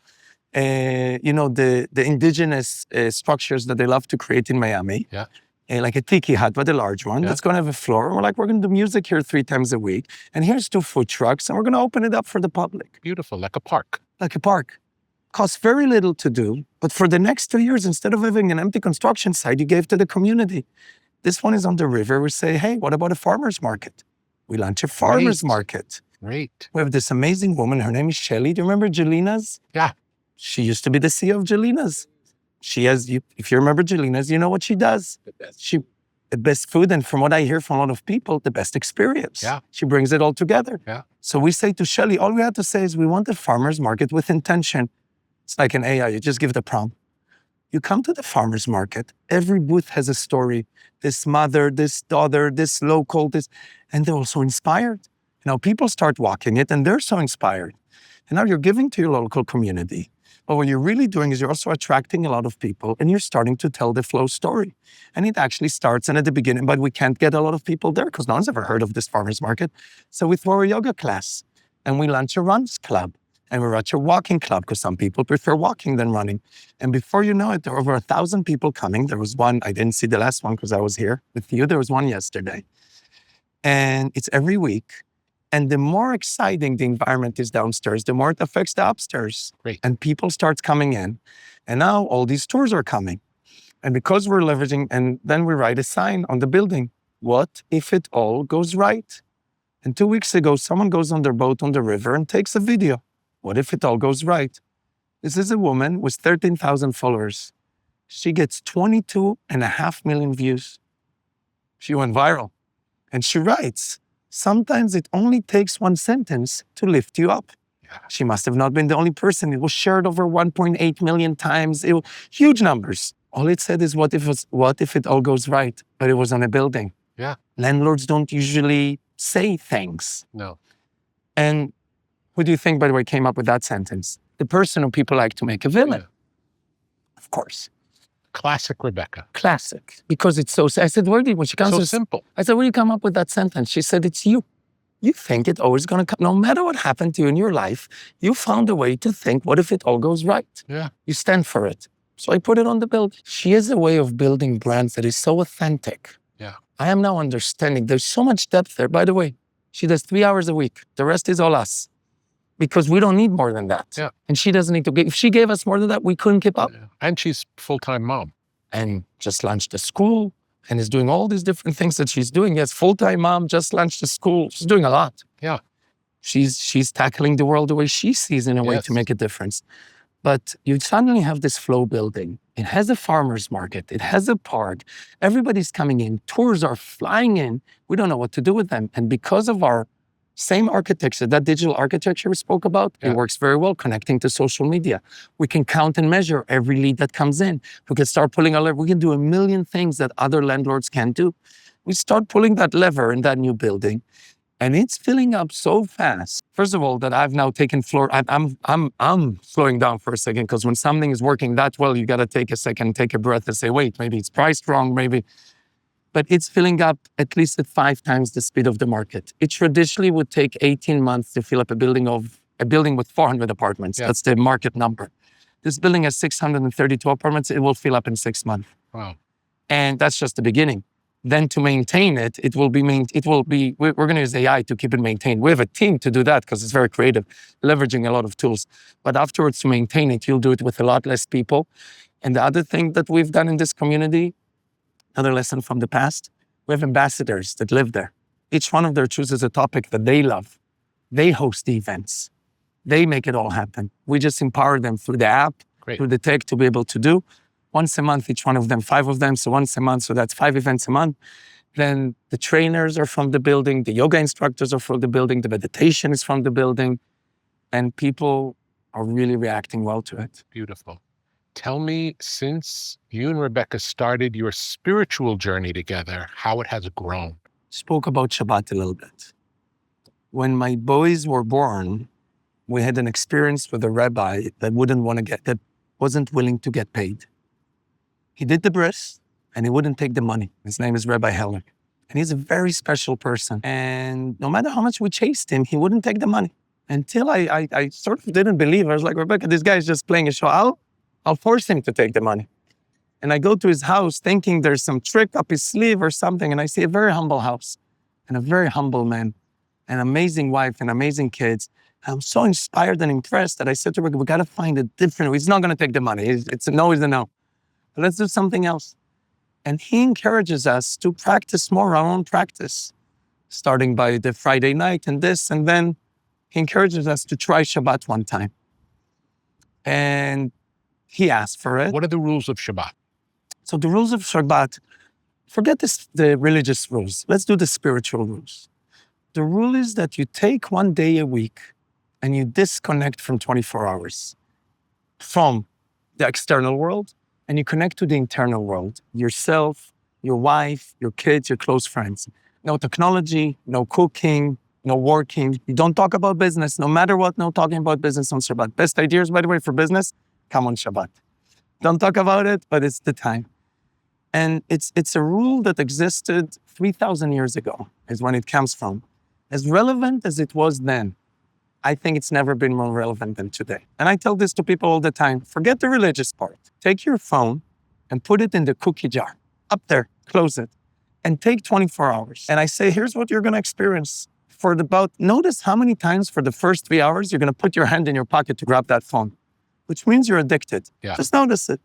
the indigenous structures that they love to create in Miami. Yeah. Like a tiki hut, but a large one. Yeah. That's going to have a floor. And we're going to do music here 3 times a week. And here's 2 food trucks, and we're going to open it up for the public. Beautiful, like a park. Like a park. Costs very little to do, but for the next 2 years, instead of having an empty construction site, you gave to the community. This one is on the river. We say, hey, what about a farmer's market? We launch a farmer's market. Great. We have this amazing woman. Her name is Shelly. Do you remember Jelina's? Yeah. She used to be the CEO of Jelina's. She has, if you remember Jelina's, you know what she does. The best food, and from what I hear from a lot of people, the best experience. Yeah. She brings it all together. Yeah. So we say to Shelly, all we have to say is we want a farmer's market with intention. It's like an AI, you just give the prompt. You come to the farmer's market, every booth has a story. This mother, this daughter, this local, and they're all so inspired. Now people start walking it and they're so inspired. And now you're giving to your local community. But what you're really doing is you're also attracting a lot of people and you're starting to tell the Flow story. And it actually starts and at the beginning, but we can't get a lot of people there because no one's ever heard of this farmer's market. So we throw a yoga class and we launch a runs club and we launch a walking club because some people prefer walking than running. And before you know it, there are over 1,000 people coming. There was one, I didn't see the last one because I was here with you. There was one yesterday. And it's every week. And the more exciting the environment is downstairs, the more it affects the upstairs. Great. And people start coming in. And now all these tours are coming. And because we're leveraging, and then we write a sign on the building, what if it all goes right? And 2 weeks ago, someone goes on their boat on the river and takes a video. What if it all goes right? This is a woman with 13,000 followers. She gets 22.5 million views. She went viral. And she writes, sometimes it only takes 1 sentence to lift you up. Yeah. She must have not been the only person. It was shared over 1.8 million times. It was huge numbers. All it said is, what if it all goes right? But it was on a building. Yeah. Landlords don't usually say things. No. And who do you think, by the way, came up with that sentence? The person who people like to make a villain. Yeah. Of course. Classic Rebekah. Classic. Because it's so, I said, when she comes So to, simple. I said, where do you come up with that sentence? She said, it's you. You think it's always going to come, no matter what happened to you in your life, you found a way to think, what if it all goes right? Yeah. You stand for it. So I put it on the building. She has a way of building brands that is so authentic. Yeah. I am now understanding there's so much depth there. By the way, she does 3 hours a week. The rest is all us. Because we don't need more than that. Yeah. And she doesn't need to give. If she gave us more than that, we couldn't keep up. Yeah. And she's full-time mom. And just launched a school and is doing all these different things that she's doing. Yes, full-time mom, just launched a school. She's doing a lot. Yeah. She's tackling the world the way she sees in a way to make a difference. But you suddenly have this Flow building. It has a farmer's market. It has a park. Everybody's coming in. Tours are flying in. We don't know what to do with them. And because of our Same architecture, that digital architecture we spoke about, Yeah. it works very well connecting to social media. We can count and measure every lead that comes in. We can start pulling we can do a million things that other landlords can't do. We start pulling that lever in that new building, and it's filling up so fast. First of all, that I've now taken floor. I'm slowing down for a second, because when something is working that well, you got to take a second, take a breath, and say, wait, maybe it's priced wrong, maybe. But it's filling up at least at 5 times the speed of the market. It traditionally would take 18 months to fill up a building with 400 apartments. Yeah. That's the market number. This building has 632 apartments. It will fill up in 6 months. Wow. And that's just the beginning. Then to maintain it, we're going to use AI to keep it maintained. We have a team to do that because it's very creative, leveraging a lot of tools. But afterwards, to maintain it, you'll do it with a lot less people. And the other thing that we've done in this community, another lesson from the past, we have ambassadors that live there. Each one of them chooses a topic that they love. They host the events. They make it all happen. We just empower them through the app, Great. through the tech to be able to do. Once a month, each one of them, 5 of them. So once a month, so that's 5 events a month. Then the trainers are from the building. The yoga instructors are from the building. The meditation is from the building. And people are really reacting well to it. Beautiful. Tell me, since you and Rebekah started your spiritual journey together, how it has grown. Spoke about Shabbat a little bit. When my boys were born, we had an experience with a rabbi that wasn't willing to get paid. He did the bris, and he wouldn't take the money. His name is Rabbi Heller. And he's a very special person. And no matter how much we chased him, he wouldn't take the money. Until I sort of didn't believe. I was like, Rebekah, this guy is just playing a show. I'll force him to take the money. And I go to his house thinking there's some trick up his sleeve or something. And I see a very humble house and a very humble man, an amazing wife and amazing kids. I'm so inspired and impressed that I said to Rebekah, we got to find a different way. He's not going to take the money. It's a no is a no. But let's do something else. And he encourages us to practice more our own practice, starting by the Friday night and this. And then he encourages us to try Shabbat one time. And he asked for it. What are the rules of Shabbat? So the rules of Shabbat, forget the religious rules. Let's do the spiritual rules. The rule is that you take one day a week and you disconnect from 24 hours from the external world, and you connect to the internal world, yourself, your wife, your kids, your close friends. No technology, no cooking, no working. You don't talk about business, no matter what, no talking about business on Shabbat. Best ideas, by the way, for business, come on Shabbat. Don't talk about it, but it's the time. And it's a rule that existed 3,000 years ago, is when it comes from. As relevant as it was then, I think it's never been more relevant than today. And I tell this to people all the time, forget the religious part. Take your phone and put it in the cookie jar, up there, close it, and take 24 hours. And I say, here's what you're gonna experience. Notice how many times for the first 3 hours, you're gonna put your hand in your pocket to grab that phone, which means you're addicted. Yeah. Just notice it.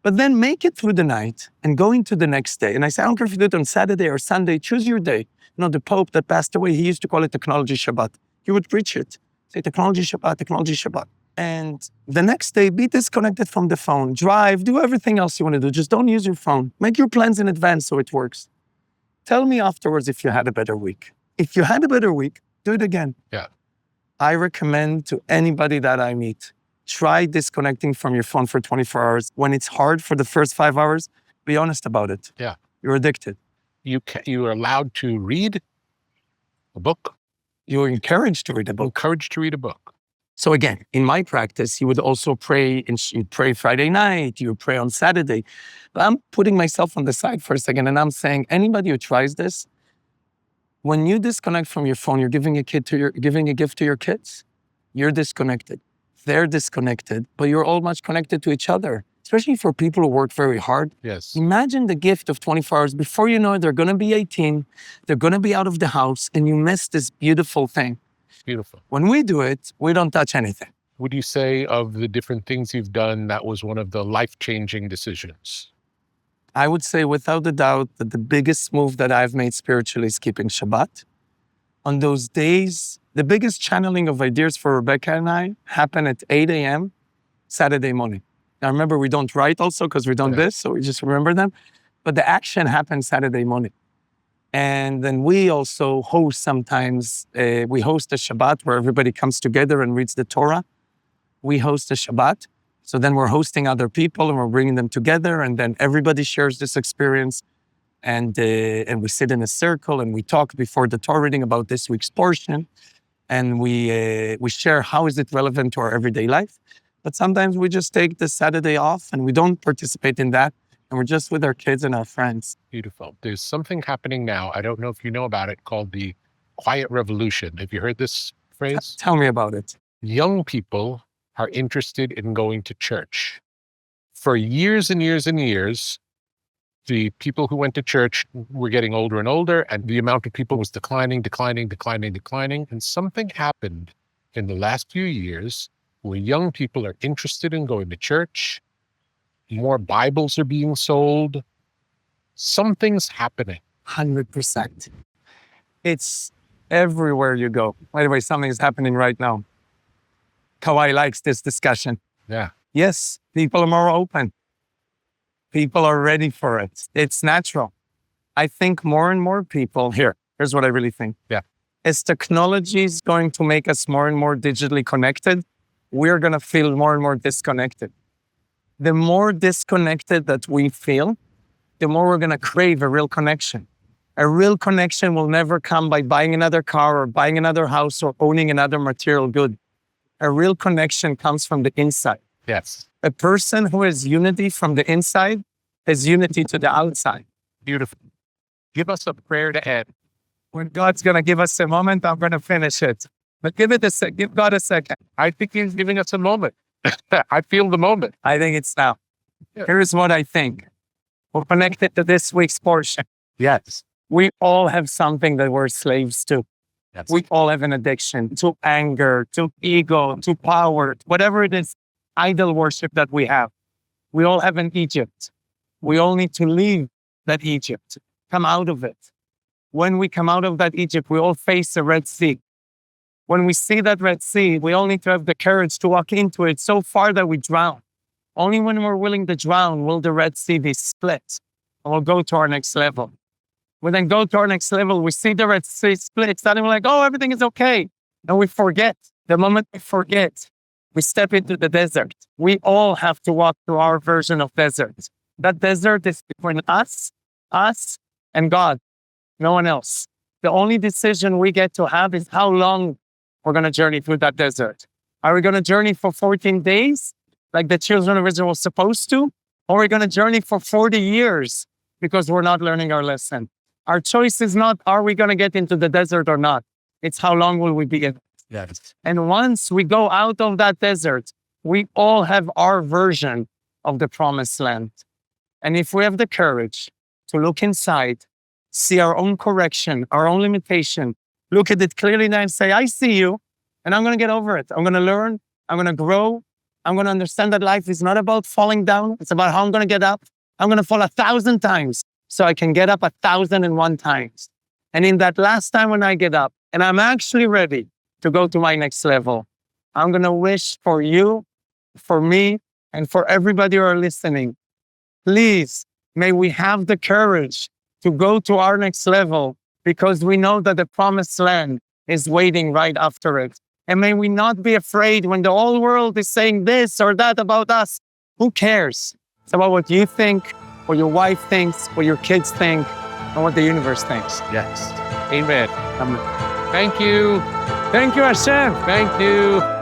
But then make it through the night and go into the next day. And I say, I don't care if you do it on Saturday or Sunday, choose your day. You know, the Pope that passed away, he used to call it Technology Shabbat. He would preach it. Say, Technology Shabbat, Technology Shabbat. And the next day, be disconnected from the phone. Drive, do everything else you want to do. Just don't use your phone. Make your plans in advance so it works. Tell me afterwards if you had a better week. If you had a better week, do it again. Yeah. I recommend to anybody that I meet, try disconnecting from your phone for 24 hours. When it's hard for the first 5 hours, be honest about it. Yeah. You're addicted. You are allowed to read a book. You're encouraged to read a book. Encouraged to read a book. So again, in my practice, you would also pray, you'd pray Friday night, you pray on Saturday. But I'm putting myself on the side for a second, and I'm saying, anybody who tries this, when you disconnect from your phone, you're giving a gift to your kids. You're disconnected. They're disconnected, but you're all much connected to each other, especially for people who work very hard. Yes. Imagine the gift of 24 hours. Before you know it, they're going to be 18. They're going to be out of the house, and you miss this beautiful thing. Beautiful. When we do it, we don't touch anything. Would you say of the different things you've done, that was one of the life-changing decisions? I would say without a doubt that the biggest move that I've made spiritually is keeping Shabbat. On those days, the biggest channeling of ideas for Rebekah and I happen at 8 a.m. Saturday morning. Now remember, we don't write also because we don't this, so we just remember them. But the action happens Saturday morning. And then we also host sometimes, we host a Shabbat where everybody comes together and reads the Torah. We host a Shabbat. So then we're hosting other people and we're bringing them together, and then everybody shares this experience. And we sit in a circle and we talk before the Torah reading about this week's portion. And we share how is it relevant to our everyday life. But sometimes we just take the Saturday off and we don't participate in that. And we're just with our kids and our friends. Beautiful. There's something happening now. I don't know if you know about it, called the quiet revolution. Have you heard this phrase? Tell me about it. Young people are interested in going to church. For years and years and years, the people who went to church were getting older and older, and the amount of people was declining. And something happened in the last few years where young people are interested in going to church. More Bibles are being sold. Something's happening. 100%. It's everywhere you go. By the way, something is happening right now. Kawhi likes this discussion. Yeah. Yes, people are more open. People are ready for it. It's natural. I think more and more people, here's what I really think. Yeah. As technology is going to make us more and more digitally connected, we're going to feel more and more disconnected. The more disconnected that we feel, the more we're going to crave a real connection. A real connection will never come by buying another car or buying another house or owning another material good. A real connection comes from the inside. Yes. A person who has unity from the inside has unity to the outside. Beautiful. Give us a prayer to end. When God's going to give us a moment, I'm going to finish it. But give God a second. I think he's giving us a moment. I feel the moment. I think it's now. Yeah. Here's what I think. We're connected to this week's portion. Yes. We all have something that we're slaves to. Yes. We all have an addiction to anger, to ego, to power, whatever it is, idol worship that we have. We all have an Egypt. We all need to leave that Egypt, come out of it. When we come out of that Egypt, we all face the Red Sea. When we see that Red Sea, we all need to have the courage to walk into it so far that we drown. Only when we're willing to drown will the Red Sea be split, and we'll go to our next level. We then go to our next level, we see the Red Sea split, suddenly we're like, oh, everything is okay. And we forget. The moment we forget, we step into the desert. We all have to walk through our version of desert. That desert is between us, and God, no one else. The only decision we get to have is how long we're going to journey through that desert. Are we going to journey for 14 days, like the children of Israel were supposed to? Or are we going to journey for 40 years because we're not learning our lesson? Our choice is not, are we going to get into the desert or not? It's how long will we be in it? Yes. And once we go out of that desert, we all have our version of the promised land. And if we have the courage to look inside, see our own correction, our own limitation, look at it clearly now and say, I see you, and I'm going to get over it. I'm going to learn. I'm going to grow. I'm going to understand that life is not about falling down. It's about how I'm going to get up. I'm going to fall 1,000 times so I can get up 1,001 times. And in that last time when I get up and I'm actually ready to go to my next level, I'm going to wish for you, for me, and for everybody who are listening, please, may we have the courage to go to our next level because we know that the promised land is waiting right after it. And may we not be afraid when the whole world is saying this or that about us. Who cares? It's about what you think, what your wife thinks, what your kids think, and what the universe thinks. Yes. Amen. Amen. Thank you. Thank you, Hashem. Thank you.